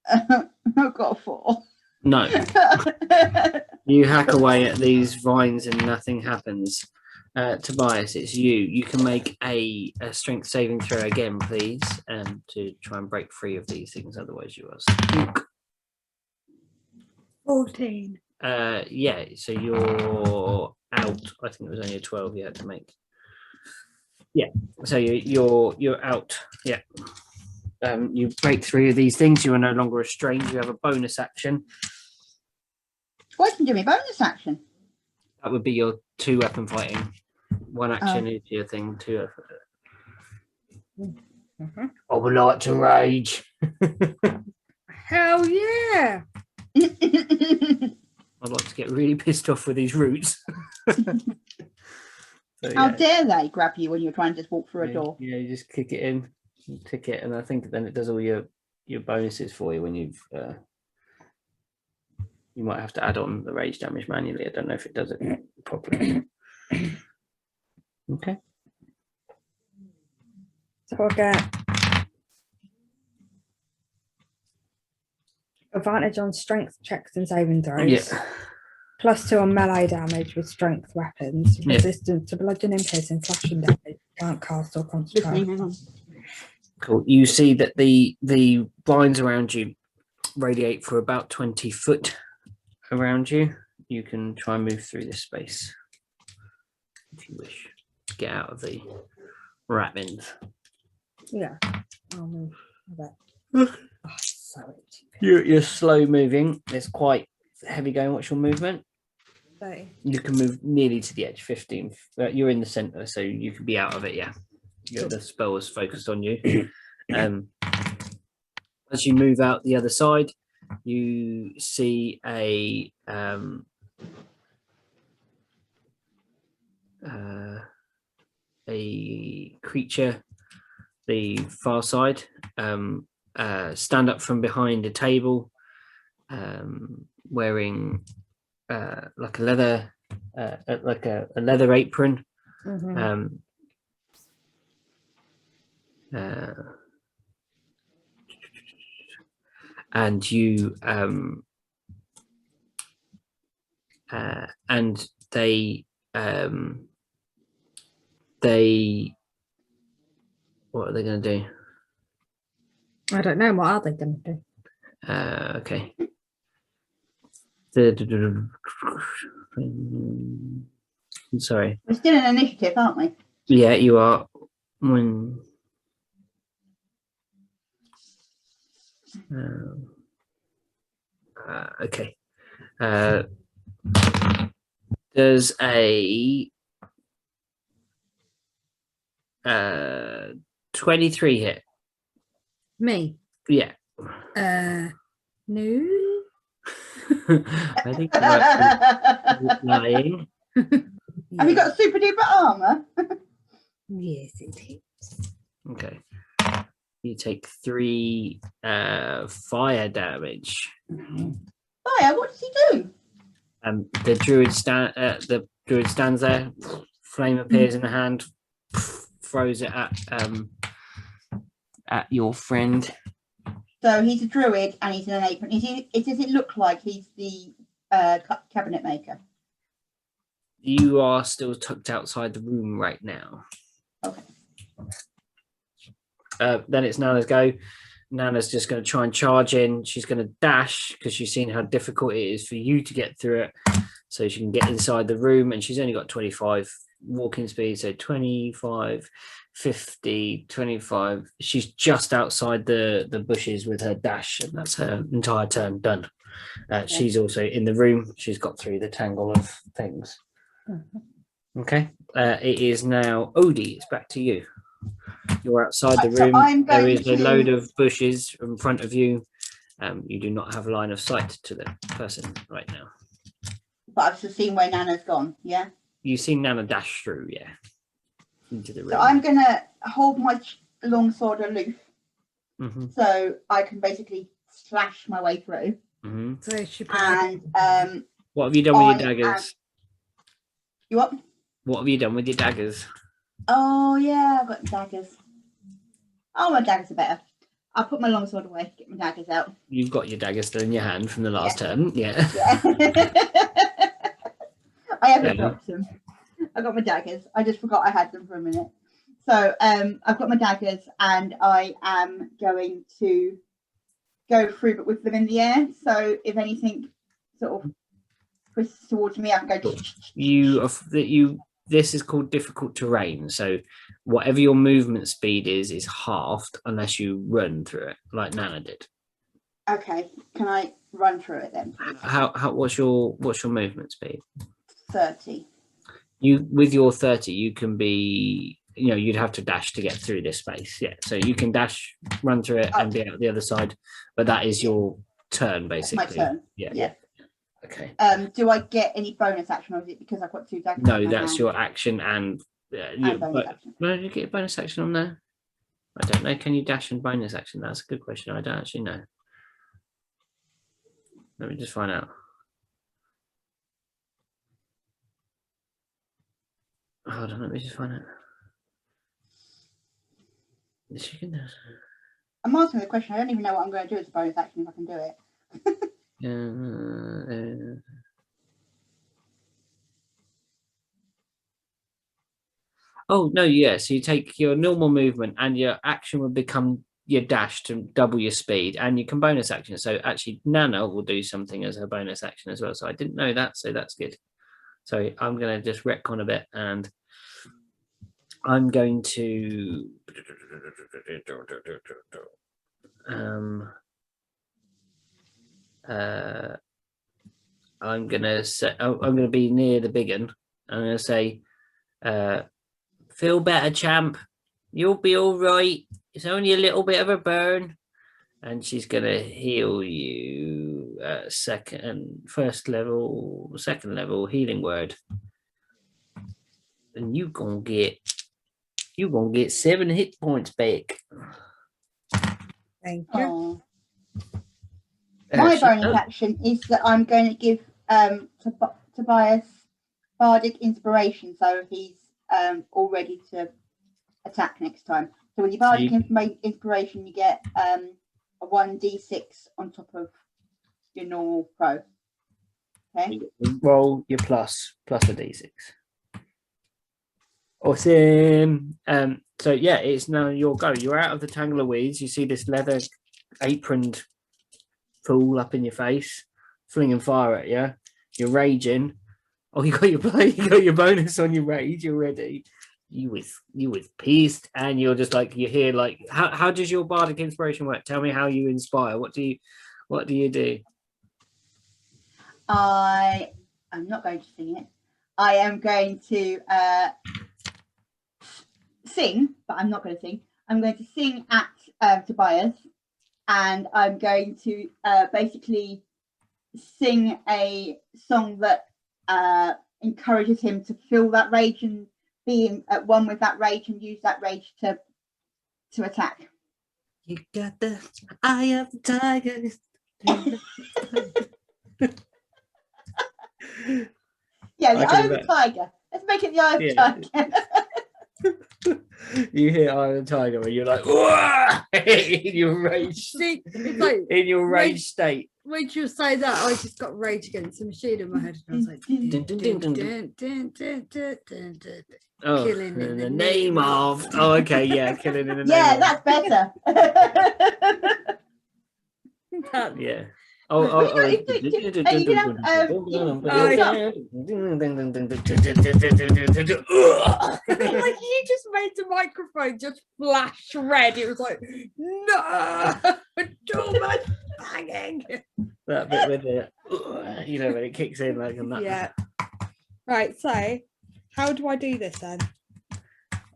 I've got a 4. No. You hack away at these vines and nothing happens. Tobias, it's you. You can make a strength saving throw again, please, to try and break free of these things. Otherwise, you are stuck. 14. Yeah. So you're out. I think it was only a 12 you had to make. Yeah. So you're out. Yeah. You break through these things. You are no longer restrained. You have a bonus action. Well, I can do my bonus action. That would be your 2 weapon fighting. 1 action is your thing. 2. I would like to rage. Hell yeah. I'd like to get really pissed off with these roots. So, How yeah. dare they grab you when you're trying to just walk through a door? Yeah, you just kick it in, tick it, and I think then it does all your bonuses for you when you've. You might have to add on the rage damage manually. I don't know if it does it properly. Okay. So I get Advantage on strength checks and saving throws. Yeah. +2 on melee damage with strength weapons. Yeah. Resistance to bludgeoning, piercing, slashing damage. Can't cast or concentrate. Listening, hang on. Cool. You see that the vines around you radiate for about 20 foot around you. You can try and move through this space if you wish to get out of the Fragments. Yeah. I'll move a bit. Oh, so itchy. You're slow moving. It's quite heavy going. What's your movement? 30. You can move nearly to the edge. 15. You're in the center, so you can be out of it. Yeah. The spell is focused on you. As you move out the other side, you see a creature, the far side, stand up from behind a table, wearing like a leather, a leather apron. Mhm. And you and they what are they going to do? I don't know. What are they going to do? Okay. Sorry. We're still in initiative, aren't we? Yeah, you are. When okay. There's a 23 hit. Me. Yeah. No. I think you might be lying. Have you got super duper armor? Yes, it is. Okay. You take 3 fire damage. Fire, what does he do? The druid stands there. Flame appears in the hand, throws it at your friend. So he's a druid and he's in an apron. Does it look like he's the cabinet maker? You are still tucked outside the room right now. Okay. Then it's Nana's go. Nana's just going to try and charge in. She's going to dash because she's seen how difficult it is for you to get through it. So she can get inside the room, and she's only got 25 walking speed. So 25, 50, 25. She's just outside the bushes with her dash, and that's her entire turn done. She's also in the room. She's got through the tangle of things. Okay. It is now Odie. It's back to you. You're outside the So room. I'm There going is a to- load of bushes in front of you. You do not have line of sight to the person right now. But I've just seen where Nana's gone, yeah? You see Nana dash through, yeah, into the room. So I'm going to hold my longsword aloof Mhm, so I can basically slash my way through. mhm. So she And What have you done with your I daggers? you up? What have you done with your daggers? Oh yeah, I've got daggers. Oh, my daggers are better. I'll put my longsword away, get my daggers out. You've got your daggers still in your hand from the last turn, yeah. Yeah. I haven't Yeah. dropped them. I got my daggers. I just forgot I had them for a minute. So I've got my daggers and I am going to go through but with them in the air. So if anything sort of pushes towards me, I can go. This is called difficult terrain. So whatever your movement speed is halved unless you run through it, like Nana did. Okay, can I run through it then, please? What's your movement speed? 30. You with your 30, you can be, you'd have to dash to get through this space. Yeah. So you can dash, run through it, and be out the other side. But that is your turn, basically. My turn. Yeah. Yeah. Okay. Do I get any bonus action, or is it because I've got 2 daggers? No, in my that's hand? your action and bonus action. Did you get a bonus action on there? I don't know. Can you dash and bonus action? That's a good question. I don't actually know. Let me just find out. Hold on, let me just find out. I'm asking the question. I don't even know what I'm going to do as a bonus action if I can do it. Oh no, yeah. So you take your normal movement, and your action will become your dash to double your speed, and you can bonus action. So actually, Nana will do something as her bonus action as well. So I didn't know that, so that's good. So I'm going to just retcon a bit, and I'm going to I'm gonna say I'm gonna be near the big one. I'm gonna say, feel better, champ. You'll be all right. It's only a little bit of a burn. And she's gonna heal you second level healing word. And you gonna get 7 hit points back. Thank you. Oh. My bonus action is that I'm going to give Tobias bardic inspiration, so he's all ready to attack next time. So with your bardic inspiration, you get a 1d6 on top of your normal pro. Okay. Roll your plus a d6. Awesome. So yeah, it's now your go. You're out of the tangle of weeds. You see this leather aproned fool up in your face, flinging fire at you. You're raging. Oh, you got your bonus on your rage already. You was pissed, and you're just like, you hear like, how does your bardic inspiration work? Tell me how you inspire. What do you do? I'm not going to sing it. I am going to sing, but I'm not going to sing. I'm going to sing at Tobias, and I'm going to basically sing a song that encourages him to feel that rage and be at one with that rage and use that rage to attack. You got the eye of the tiger. Yeah, the eye of the tiger. Let's make it the eye of the tiger. You hear eye of the tiger, and you're like, "Whoa!" in your rage. See, it's like, in your rage state. when you say that, I just got Rage Against the Machine in my head, and I was like, Oh, killing in the name of. Oh, okay, yeah, killing in the name. Yeah, that's better. Yeah. You just made the microphone just flash red. It was like, no, too much banging. That bit with it, when it kicks in like that. Yeah. Right. So, how do I do this then?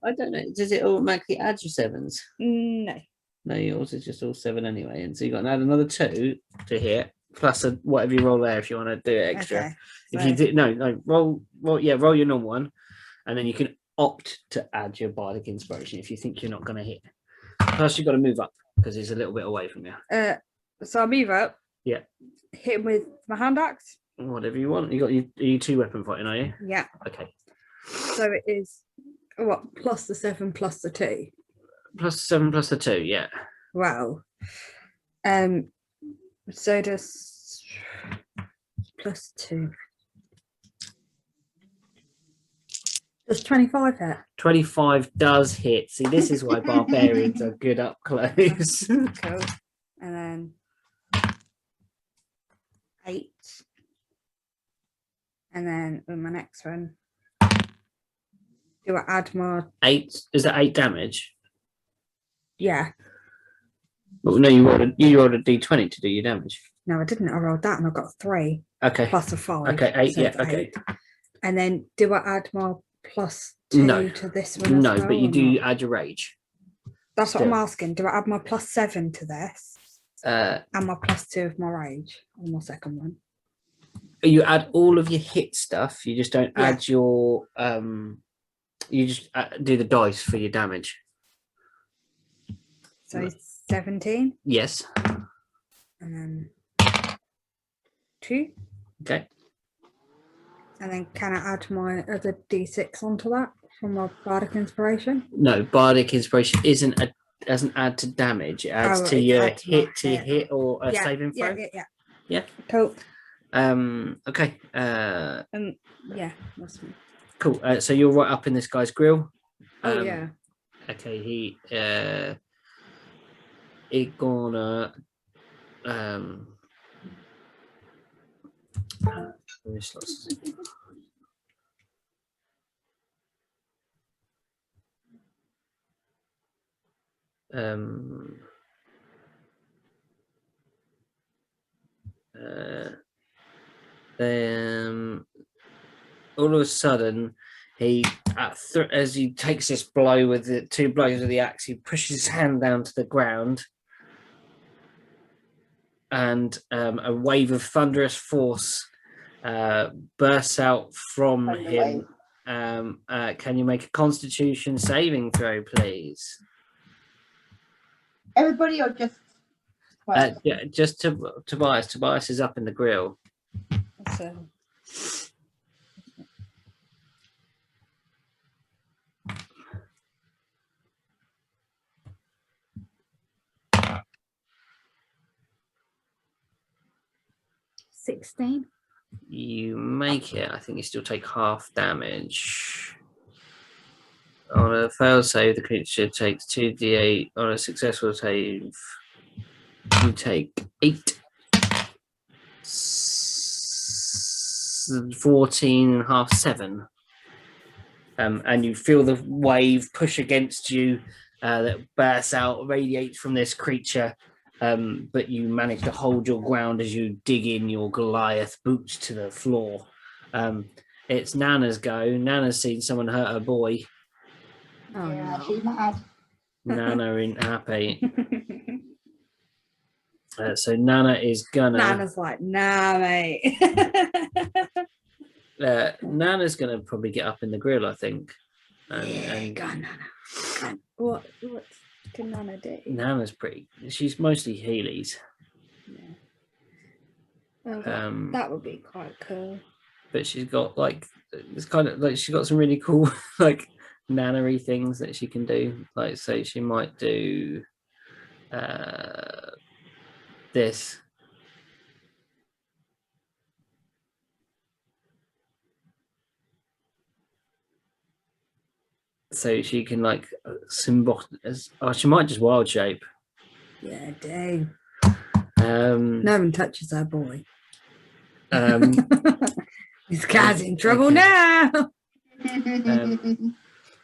I don't know. Does it automatically add your 7s? No. No, yours is just all 7 anyway, and so you got to add another 2 to hit, plus whatever you roll there if you want to do it extra. Okay, if you did roll your normal one, and then you can opt to add your bardic inspiration if you think you're not going to hit. Plus, you've got to move up because it's a little bit away from you. So I move up. Yeah. Hit him with my hand axe. Whatever you want. You got you 2 weapon fighting, are you? Yeah. Okay. So it is what, plus the 7 plus the 2. Plus 7 plus the 2, yeah. Wow. So does plus 2. Does 25 hit? 25 does hit. See, this is why barbarians are good up close. Cool. And then 8. And then with my next one, do I add more? 8, is that 8 damage? Yeah. Well, no, you rolled a d20 to do your damage. No, I didn't. I rolled that and I got 3. Okay. Plus a 5. Okay, 8, so yeah, it's okay. 8. And then do I add more plus 2 No. to this one? No, as well, but you or do not? add your rage. That's what still. I'm asking. Do I add my plus 7 to this? And my plus 2 of my rage on my second one? You add all of your hit stuff. You just don't Yeah. add your you just do the dice for your damage. So 17. Yes. And then 2. Okay. And then can I add my other d6 onto that from my bardic inspiration? No, bardic inspiration doesn't add to damage. It adds to it your adds my hit or a saving throw. Yeah. Cool. Okay. Yeah, that's fine. Cool. So you're right up in this guy's grill. Oh yeah. Okay. He gonna where slots is it? Then all of a sudden, he as he takes this blow with the 2 blows of the axe, he pushes his hand down to the ground, and a wave of thunderous force bursts out from Thunder him. Can you make a Constitution saving throw, please? Everybody or just Yeah, just Tobias. Tobias is up in the grill. So 16. You make it. I think you still take half damage. On a failed save, the creature takes 2d8. On a successful save, you take 8. 14 and a half, 7. And you feel the wave push against you that bursts out, radiates from this creature. But you manage to hold your ground as you dig in your Goliath boots to the floor. It's Nana's go. Nana's seen someone hurt her boy. Oh yeah, no. she's mad. Nana ain't happy. So Nana is gonna. Nana's like, nah, mate. Nana's gonna probably get up in the grill, I think. And Go on, Nana. Go on. What can Nana do? Nana's pretty. She's mostly Heelys. Yeah. Oh, that would be quite cool. But she's got like it's kind of like she's got some really cool like nannery things that she can do. Like so she might do this. So she can like symbol she might just wild shape. Yeah, dang. No one touches our boy. Um, This guy's in trouble okay. now.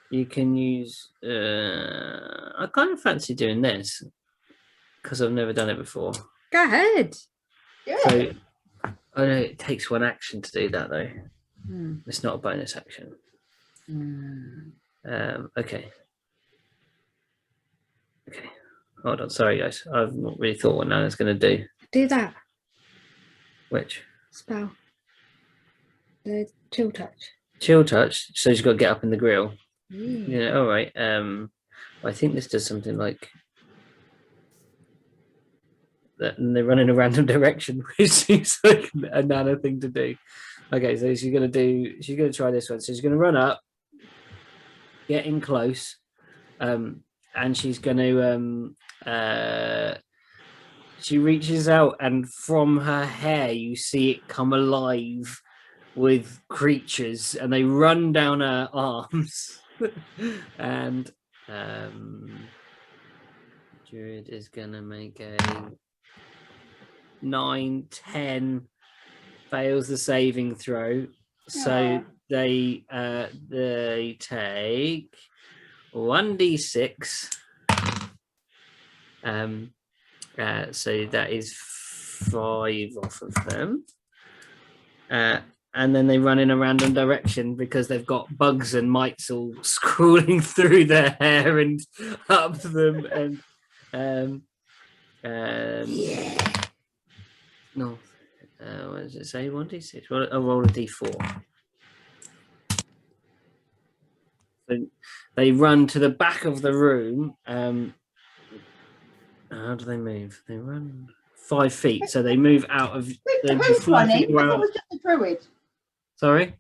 You can use. I kind of fancy doing this because I've never done it before. Go ahead. Yeah. So I know it takes 1 action to do that though. Hmm. It's not a bonus action. Okay. Okay. Hold on. Sorry, guys. I've not really thought what Nana's going to do. Do that Which? spell. The chill touch. Chill touch. So she's got to get up in the grill. Mm. Yeah. All right. I think this does something like that, and they run in a random direction, which seems like a Nana thing to do. Okay, so she's gonna try this one. So she's gonna run up, get in close, and she's gonna she reaches out, and from her hair you see it come alive with creatures, and they run down her arms. And Druid is gonna make a 9, 10, fails the saving throw. So they take 1d6. So that is 5 off of them. And then they run in a random direction because they've got bugs and mites all scrawling through their hair and up them. And no, what does it say? 1d6. I'll roll a d4. So they run to the back of the room. How do they move? They run 5 feet, so they move out of. Who's running? I thought it was just a druid. Sorry?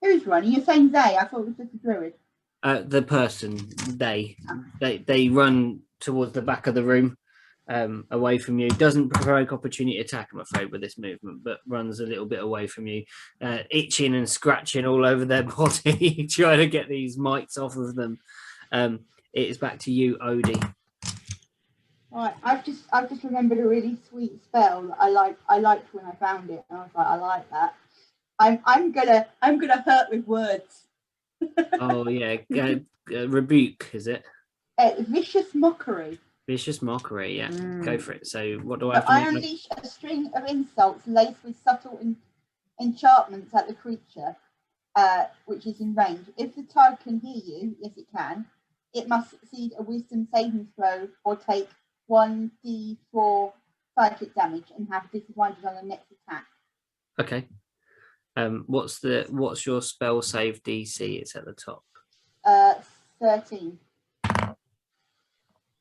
Who's running? You're saying they. I thought it was just a druid. The person, they run towards the back of the room, away from you. Doesn't provoke opportunity attack, I'm afraid, with this movement, but runs a little bit away from you, itching and scratching all over their body, trying to get these mites off of them. It is back to you, Odie. Right, I've just remembered a really sweet spell that I liked when I found it, and I was like, I like that. I'm gonna hurt with words. Oh yeah, rebuke, is it? Vicious mockery. Vicious mockery, yeah. Mm. Go for it. So what do I So have to I make? unleash a string of insults laced with subtle enchantments at the creature, which is in range. If the target can hear you, yes it can, it must succeed a wisdom saving throw or take 1d4 psychic damage and have disadvantage on the next attack. Okay. What's your spell save DC? It's at the top. 13.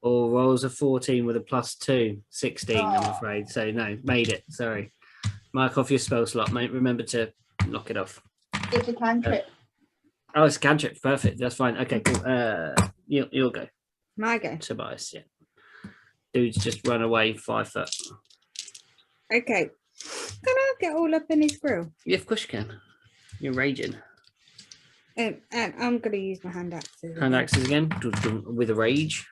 Or rolls a 14 with a +2, 16, I'm Oh. afraid. So no, made it. Sorry. Mark off your spell slot, mate. Remember to knock it off. It's a cantrip. Oh, it's a cantrip. Perfect. That's fine. Okay, cool. You'll go. My go. Tobias, yeah. Dude's just run away 5 foot. Okay. Can I get all up in his grill? Yeah, of course you can. You're raging. And I'm going to use my hand axes. Hand axes again with a rage.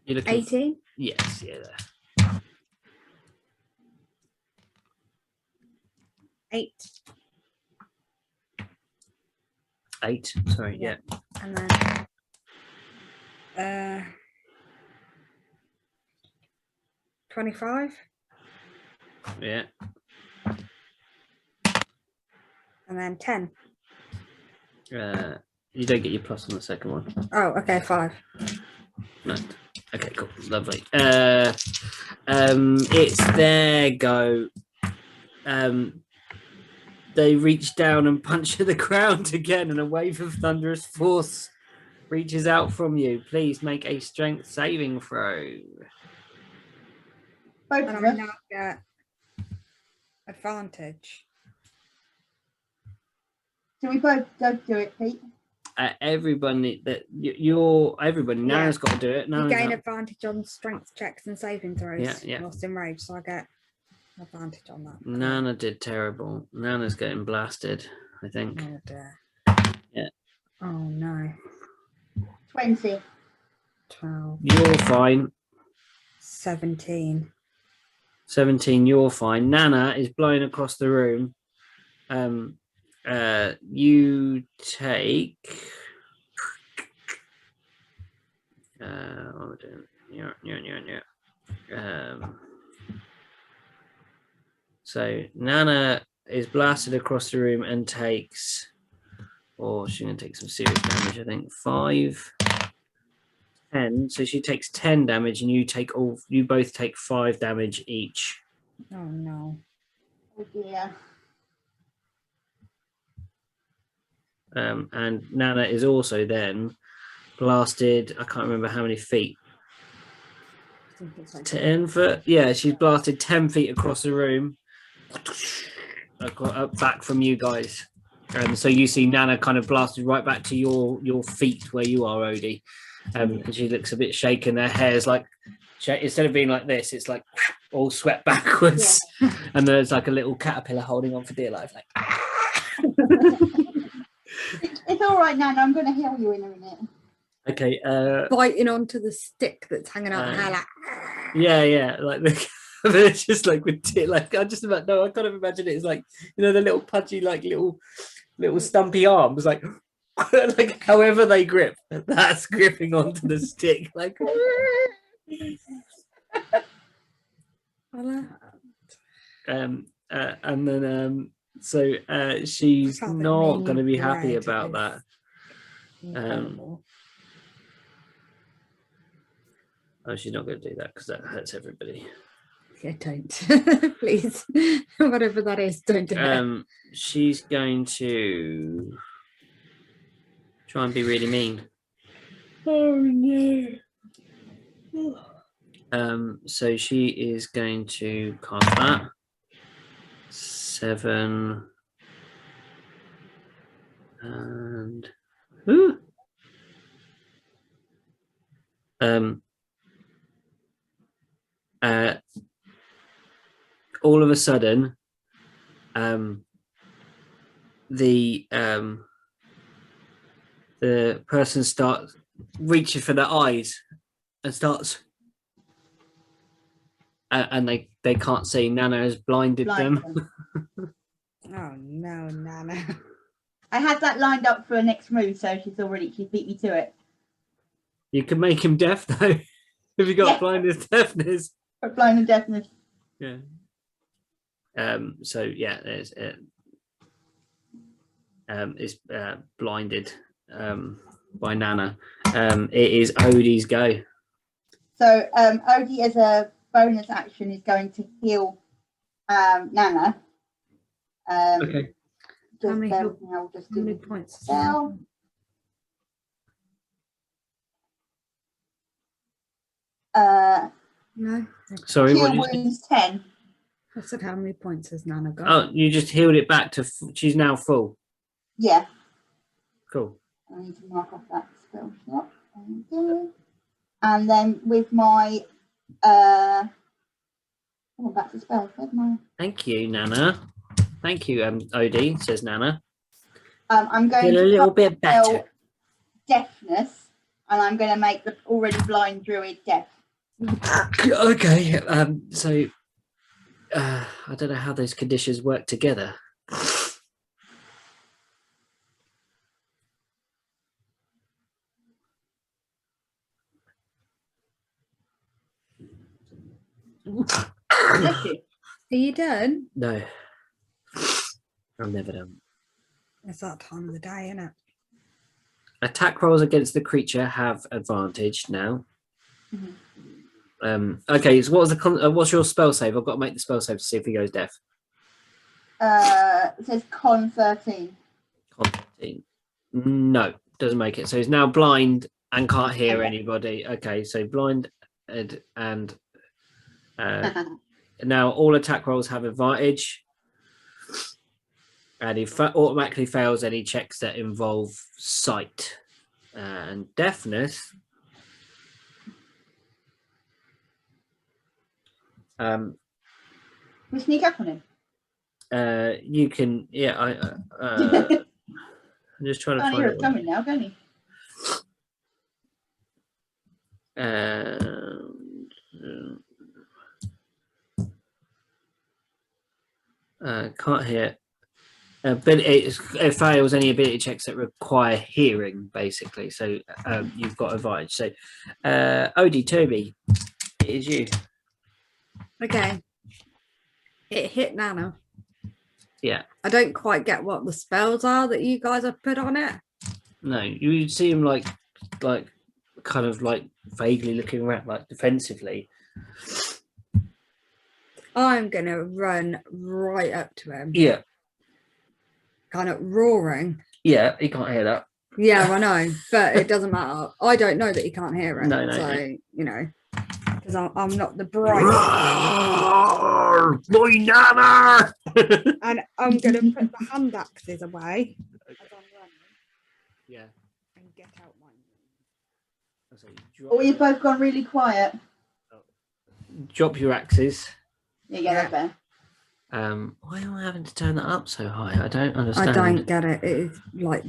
You're looking 18. Yes, yeah. There. 8. 8. Sorry, yeah. And then 25. Yeah. And then 10. You don't get your plus on the second one. Oh, okay, 5. No. Okay, cool. Lovely. It's their go. They reach down and punch at the ground again, and a wave of thunderous force reaches out from you. Please make a strength saving throw. Both And of I us. now get advantage. So we both don't do it, Pete. Everybody everybody Yeah. Nana's got to do it. You Nana's gain up. advantage on strength checks and saving throws. Yeah, yeah. Whilst enraged, so I get advantage on that. Nana did terrible. Nana's getting blasted, I think. Oh dear. Yeah. Oh no. 20. 12. You're fine. 17. 17, you're fine. Nana is blowing across the room. You take what am I doing? So Nana is blasted across the room and takes, or she's gonna take some serious damage, I think. 5, 10. So she takes 10 damage, and you both take 5 damage each. Oh no. Oh dear. And Nana is also then blasted. I can't remember how many feet. I think it's like 10 foot. Yeah, she's blasted 10 feet across the room, back from you guys. So you see Nana kind of blasted right back to your feet where you are, Odie. And she looks a bit shaken. Her hair's like, instead of being like this, it's like all swept backwards. Yeah. And there's like a little caterpillar holding on for dear life, like. It's all right, Nana. I'm going to heal you in a minute. Okay. biting onto the stick that's hanging out her hair, like Yeah, like it's just like with like I just about no, I kind of imagine it as like, you know, the little pudgy, like little stumpy arms, like like however they grip, that's gripping onto the stick, like. And then so she's Felt a bit not mean going to be happy red about is that. incredible. Oh, she's not going to do that because that hurts everybody. Yeah, don't. Please. Whatever that is, don't do it. She's going to try and be really mean. Oh no. So she is going to cast that. 7 and all of a sudden, the person starts reaching for their eyes and starts, and they can't see. Nana has blinded them. Oh no, Nana. I had that lined up for a next move, so she beat me to it. You can make him deaf though, if you got blindness, deafness. For blind and deafness. Yeah. So yeah, there's is blinded by Nana. It is Odie's go. So Odie, as a bonus action, is going to heal Nana. Okay. Just How many bear heal- with me, I'll just How do many the points? spell. No. Sorry, what Cure did you say? wounds 10. I said how many points has Nana got? Oh, you just healed it back to. She's now full. Yeah. Cool. I need to mark off that spell slot. And then with my back to spells. Where's my Thank you, Nana. Thank you, Odie, says Nana. I'm going Feel a to little bit spell better. deafness, and I'm going to make the already blind druid deaf. Okay. So I don't know how those conditions work together. Bless you. Are you done? No. I'm never done. It's that time of the day, isn't it? Attack rolls against the creature have advantage now. Okay, so what was what's your spell save? I've got to make the spell save to see if he goes deaf. It says con 13. Con 13. No, doesn't make it. So he's now blind and can't hear Okay. anybody. Okay, so blind and now all attack rolls have advantage. And he automatically fails any checks that involve sight and deafness. We sneak up on him. You can, yeah. I'm just trying to Can't find hear it. it coming now, can he? Can't hear. But it fails any ability checks that require hearing, basically. So you've got advantage. So, Odie, Toby, it is you. Okay. It hit Nana. Yeah. I don't quite get what the spells are that you guys have put on it. No, you see him like kind of like vaguely looking around, like defensively. I'm gonna run right up to him. Yeah. Kind of roaring. Yeah, he can't hear that. Yeah, I know, but it doesn't matter. I don't know that he can't hear it. No, so, no. you know, because I'm not the bright. My Nana! And I'm going to put the hand axes away as I'm running. Yeah. And get out mine. Oh, you've both gone really quiet. Drop your axes. Yeah, that's better. Why am I having to turn that up so high? I don't understand. I don't get it. It is like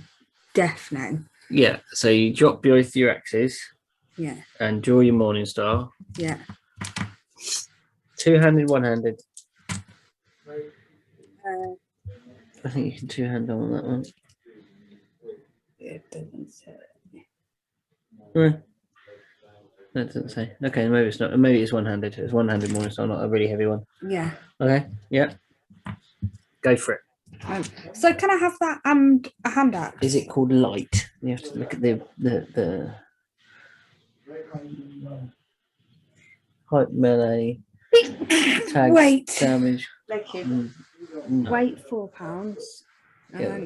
deafening. Yeah, so you drop both your axes. Yeah. And draw your morning star. Yeah. Two-handed, one-handed. I think you can two-hand on that one. It doesn't say. That doesn't say. Okay, maybe it's not. Maybe it's one-handed. It's one-handed morning star, not a really heavy one. Yeah. Okay. Yeah. Go for it. So can I have that a hand axe? Is it called light? You have to look at the height melee. Tag Wait. damage. Bless you. No. Weight £4.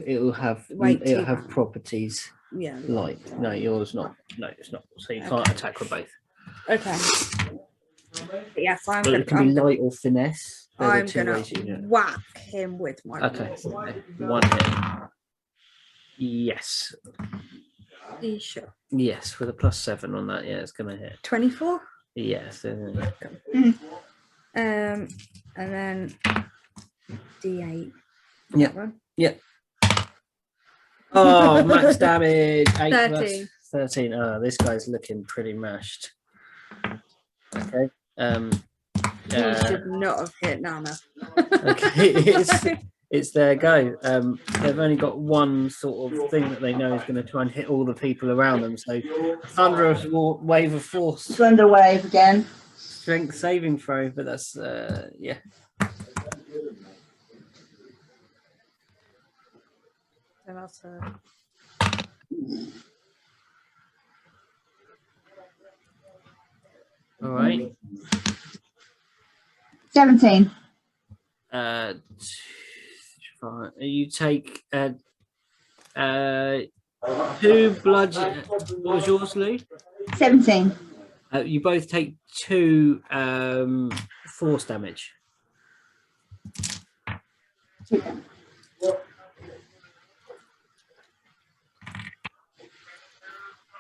It'll have Weight it'll £2. have properties Yeah. light. No, yours not. No, it's not. So you can't attack with both. Okay. Yes, I'm But going it can be light or finesse. I'm going to whack him with my Okay. claws. One hit. Yes. Are you sure? Yes, with a +7 on that. Yeah, it's going to hit. 24. Yes. And then D8. Yeah. That one. Oh, max damage. 8 13. plus 13. Oh, this guy's looking pretty mashed. Okay. You should not have hit Nana. Okay, it's their go. They've only got one sort of thing that they know is going to try and hit all the people around them. So, thunderous wave of force, Thunder wave again. strength saving throw. But that's yeah. So that's All right. 17. You take 2 bludgeon. What was yours, Lou? 17. You both take 2 force damage.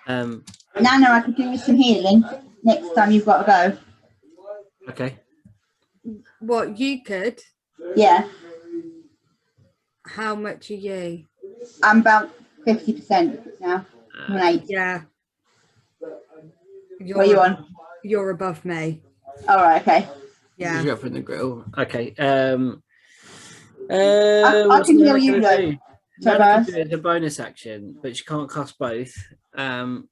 Nana, I could do you some healing next time you've got to go. Okay. what you could. Yeah, How much are you? I'm about 50% now. I'm an 8. Yeah. What are you on? You're above me. All right, okay. Yeah. You're up in the grill. Okay. I What's can heal Nana you, gonna though. do? So Nana can Tobias? do it as a bonus action, but she can't cast both. And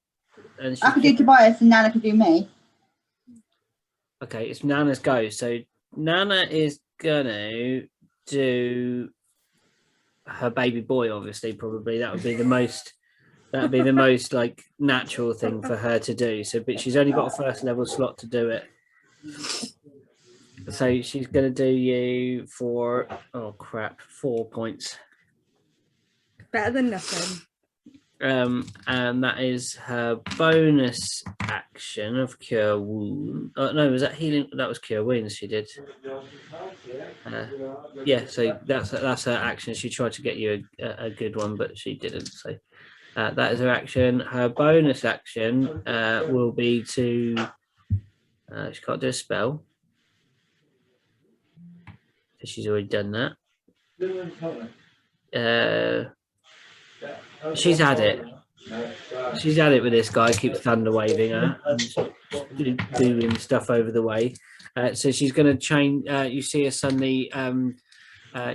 she I could do Tobias and Nana could do me. okay, it's Nana's go. So Nana is gonna do her baby boy. Obviously, probably that would be the most. That would be the most like natural thing for her to do. So, but she's only got a first level slot to do it. So she's gonna do you for 4 points. Better than nothing. And that is her bonus action of cure wound. Oh no, was that healing? That was cure wounds. She did. Yeah, so that's her action. She tried to get you a good one, but she didn't. So that is her action. Her bonus action will be to. She can't do a spell. She's already done that. She's had it. She's had it with this guy. Keeps thunder waving her and doing stuff over the way. So she's going to change. You see her suddenly.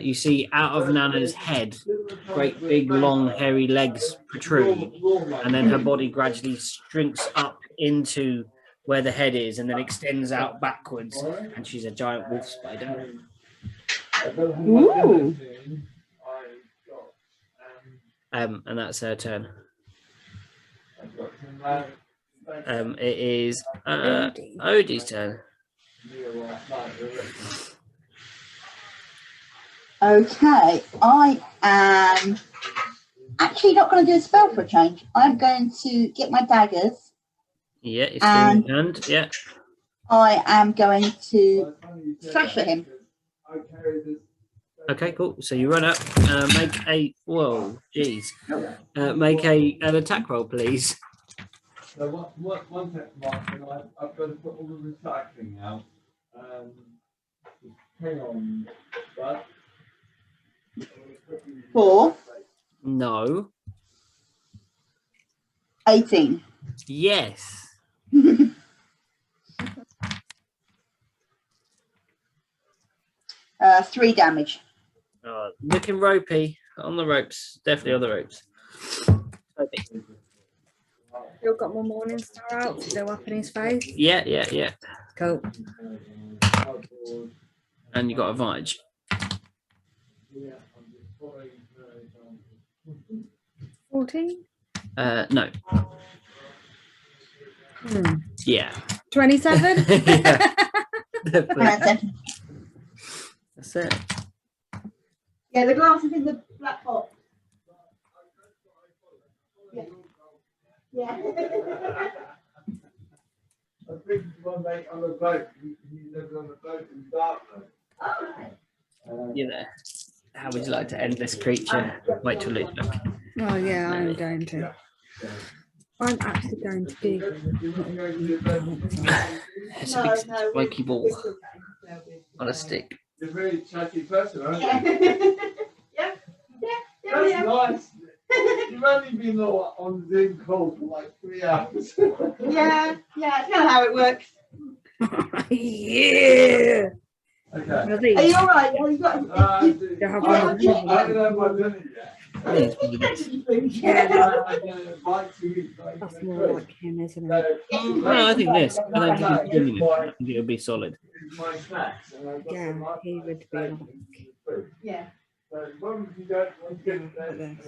You see out of Nana's head, great big long hairy legs protrude, and then her body gradually shrinks up into where the head is, and then extends out backwards, and she's a giant wolf spider. Ooh. And that's her turn. It is Odie's turn. Okay, I am actually not going to do a spell for a change. I'm going to get my daggers. Yeah, it's in your hand. Yeah. I am going to slash at him. Okay, cool. So you run up, make a make an attack roll, please. So one second, Mark, and I've got to put all the recycling out. Hang on, but 4, No. 18. Yes. 3 damage. Looking ropey on the ropes. Definitely on the ropes. Okay. Still got my morning star out, still up in his face. Yeah. Cool. And you got advantage. 14? No. Yeah. 27? Yeah, definitely. Hang on a second. That's it. Yeah, the glass is in the black pot. Yeah. Yeah. I was speaking to one mate on a boat. He lives on a boat in Dartmouth. You're there. How would you like to end this creature? Wait till Luke's back. Oh, yeah, I'm going to. I'm actually going to do. It's a big spiky ball on a stick. You're a very chatty person, aren't you? Yeah. That's nice. You've only been on Zoom call for like 3 hours. Yeah, it's kind of how it works. Yeah. Okay. Are you all right? Have you got? I do. You have I one don't know if I've done it yet. Yeah, I'm going to invite you. that's more like him, isn't it? Well, I think this. I don't think it's doing it. I think it'll be solid. My snacks. And I've got Yeah, some he would be like. Yeah. So as long as you don't want to get it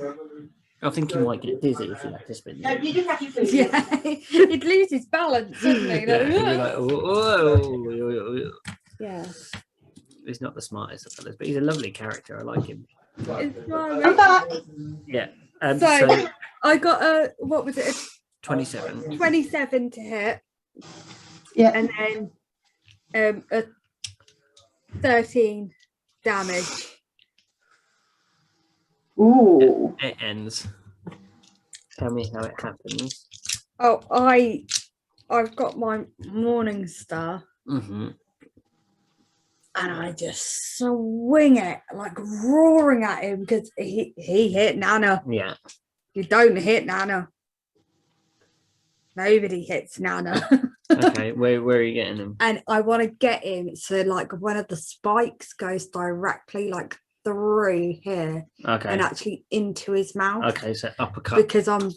there, I think you might get dizzy if you like to spin. No, you just have your food. Yeah, he'd lose his balance, wouldn't he? Yeah, Like, you'll be like, whoa. yeah. He's not the smartest of fellas, but he's a lovely character. I like him. It's I'm right. back. Yeah. So So I got a what was it? 27. 27 to hit, Yeah. and then a 13 damage. Ooh. It ends. Tell me how it happens. Oh, I've got my morning star, Mm-hmm. and I just swing it like roaring at him because he hit Nana. Yeah. You don't hit Nana. Nobody hits Nana. Okay. Where are you getting him? And I want to get him so like one of the spikes goes directly like through here Okay. and actually into his mouth. Okay. So uppercut. Because I'm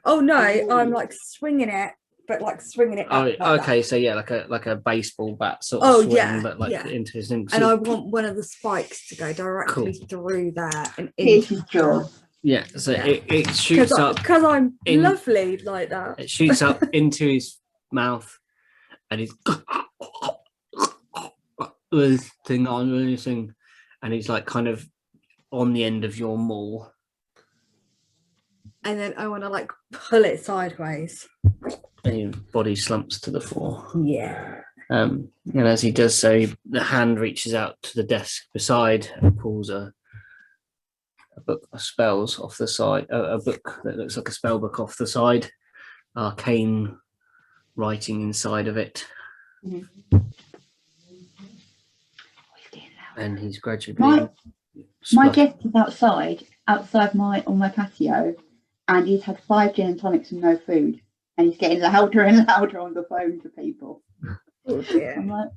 I'm like swinging it, but like swinging it Oh, up like okay. that. So yeah, like a baseball bat sort of Oh, swing, yeah, but like yeah. into his thing. And So- I want one of the spikes to go directly through there and Here's into his jaw. yeah. So Yeah. it shoots up. because I'm in- lovely like that. It shoots up into his mouth, and he's this thing on anything, and he's like kind of on the end of your maul. And then I want to like pull it sideways. And your body slumps to the floor. Yeah. And as he does so, the hand reaches out to the desk beside and pulls a book of spells off the side, a book that looks like a spell book off the side, arcane writing inside of it. Mhm. And he's gradually My splut- guest is outside on my patio, and he's had 5 gin and tonics and no food, and he's getting louder and louder on the phone to people. Oh dear. I'm like,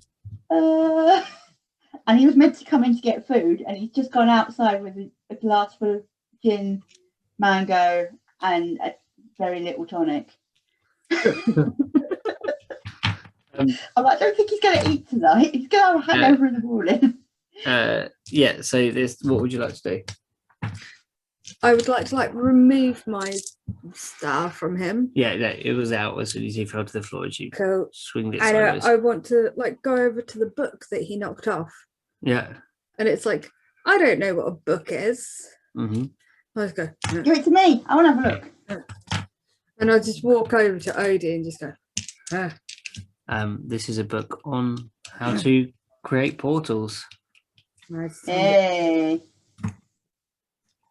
and he was meant to come in to get food, and he's just gone outside with a glass full of gin, mango, and a very little tonic. I'm like, I don't think he's going to eat tonight. He's going to have a hangover in the morning. yeah, so this, what would you like to do? I would like to like remove my star from him. Yeah, it was out as soon as he fell to the floor as you Cool. swinged it And sideways. I want to like go over to the book that he knocked off. Yeah. And it's like, I don't know what a book is. Mm-hmm. I just go, Give it to me. I want to have a look. and I just walk over to Odie and just go, This is a book on how to create portals. nice. Hey.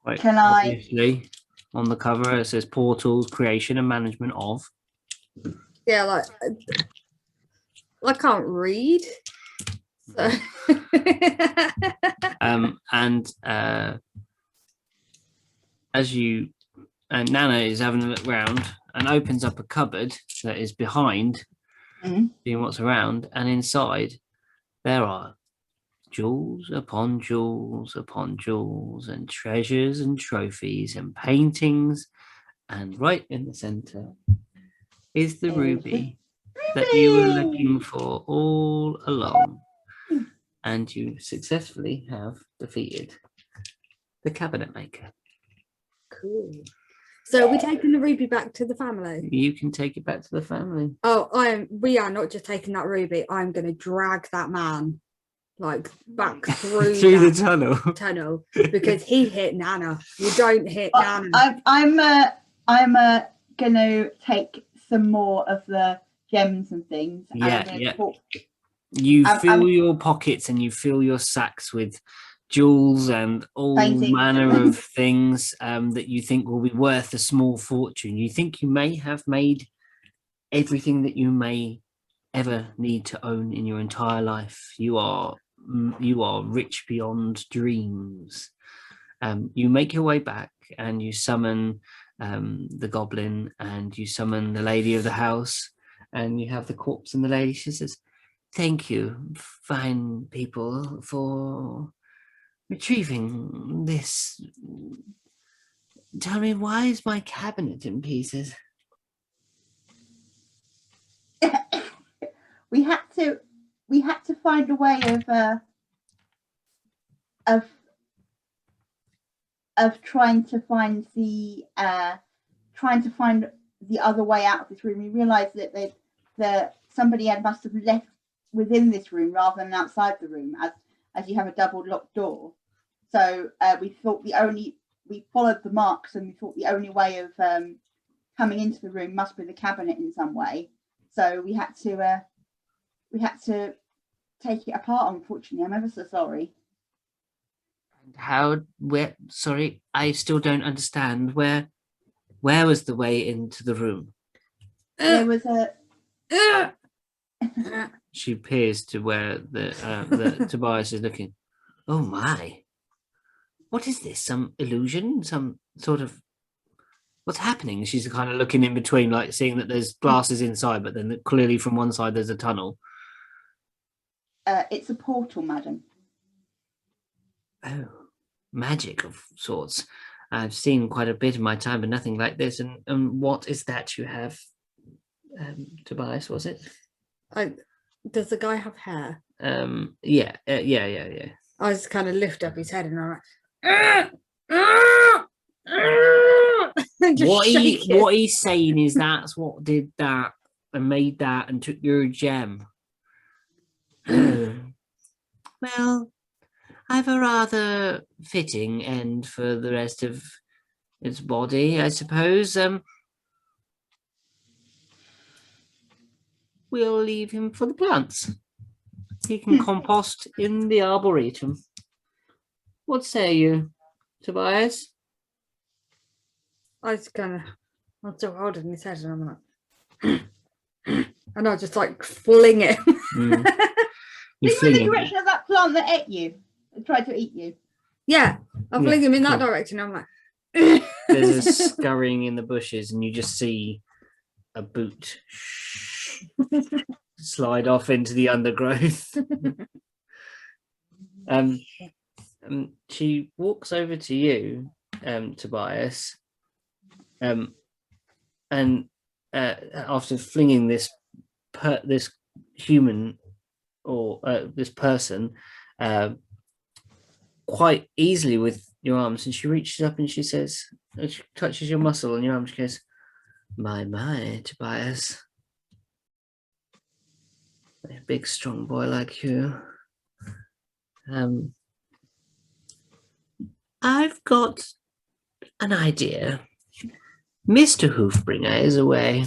Right. Can I- Obviously, on the cover it says portals, creation and management of. Yeah, like I can't read. So And as you Nana is having a look round and opens up a cupboard that is behind, Mhm. seeing what's around, and inside there are jewels upon jewels upon jewels and treasures and trophies and paintings, and right in the center is the ruby that you were looking for all along, and you successfully have defeated the cabinet maker. cool. So we're taking the ruby back to the family. You can take it back to the family. Oh, we are not just taking that ruby. I'm going to drag that man like back through Through the that tunnel. tunnel because he hit Nana. You don't hit Nana. I'm gonna take some more of the gems and things. And I'm Yeah, gonna yeah. talk- You I'm- fill I'm- your pockets and you fill your sacks with jewels and all Paintings. manner of things that you think will be worth a small fortune. You think you may have made everything that you may ever need to own in your entire life. You are rich beyond dreams. You make your way back and you summon the goblin and you summon the lady of the house, and you have the corpse and the lady. She says, "Thank you, fine people, for retrieving this. Tell me, why is my cabinet in pieces?" we had to find a way of trying to find the other way out of this room. We realized that somebody must have left within this room rather than outside the room, as you have a double locked door. So we thought we followed the marks, and we thought the only way of coming into the room must be the cabinet in some way. So we had to take it apart. Unfortunately, I'm ever so sorry. Sorry, I still don't understand. Where was the way into the room? There was a. She peers to where the Tobias is looking. Oh my! What is this? Some illusion? Some sort of, what's happening? She's kind of looking in between, like seeing that there's glasses inside, but then clearly from one side there's a tunnel. It's a portal, madam. Oh, magic of sorts. I've seen quite a bit in my time, but nothing like this. And what is that you have, Tobias? Was it? Does the guy have hair? Yeah. I just kind of lift up his head and I'm like, what he's saying is that's what did that and made that and took your gem. Well, I've a rather fitting end for the rest of its body, I suppose. We'll leave him for the plants. He can compost in the arboretum. What say you, Tobias? I was I'm still holding his head and I'm like, and I just like fling it. You Fling fling in the him. direction of that plant that ate you. It tried to eat you. Yeah, I fling him in that cool. direction. I'm like, There's a scurrying in the bushes, and you just see a boot slide off into the undergrowth. She walks over to you, Tobias, and after flinging this human or this person quite easily with your arms, and she reaches up and she says, she touches your muscle on your arm. She goes, "My, Tobias, a big strong boy like you. I've got an idea. Mr. Hoofbringer is away.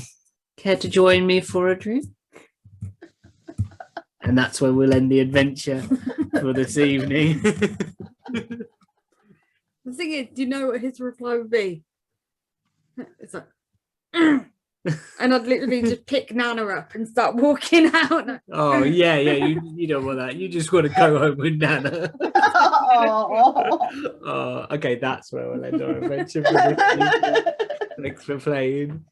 Care to join me for a drink?" And that's where we'll end the adventure for this evening. the thing is, do you know what his reply would be? It's like, and I'd literally just pick Nana up and start walking out. Oh yeah, you don't want that. You just want to go home with Nana. Oh. Okay, that's where we'll end our adventure for this evening. Thanks for playing.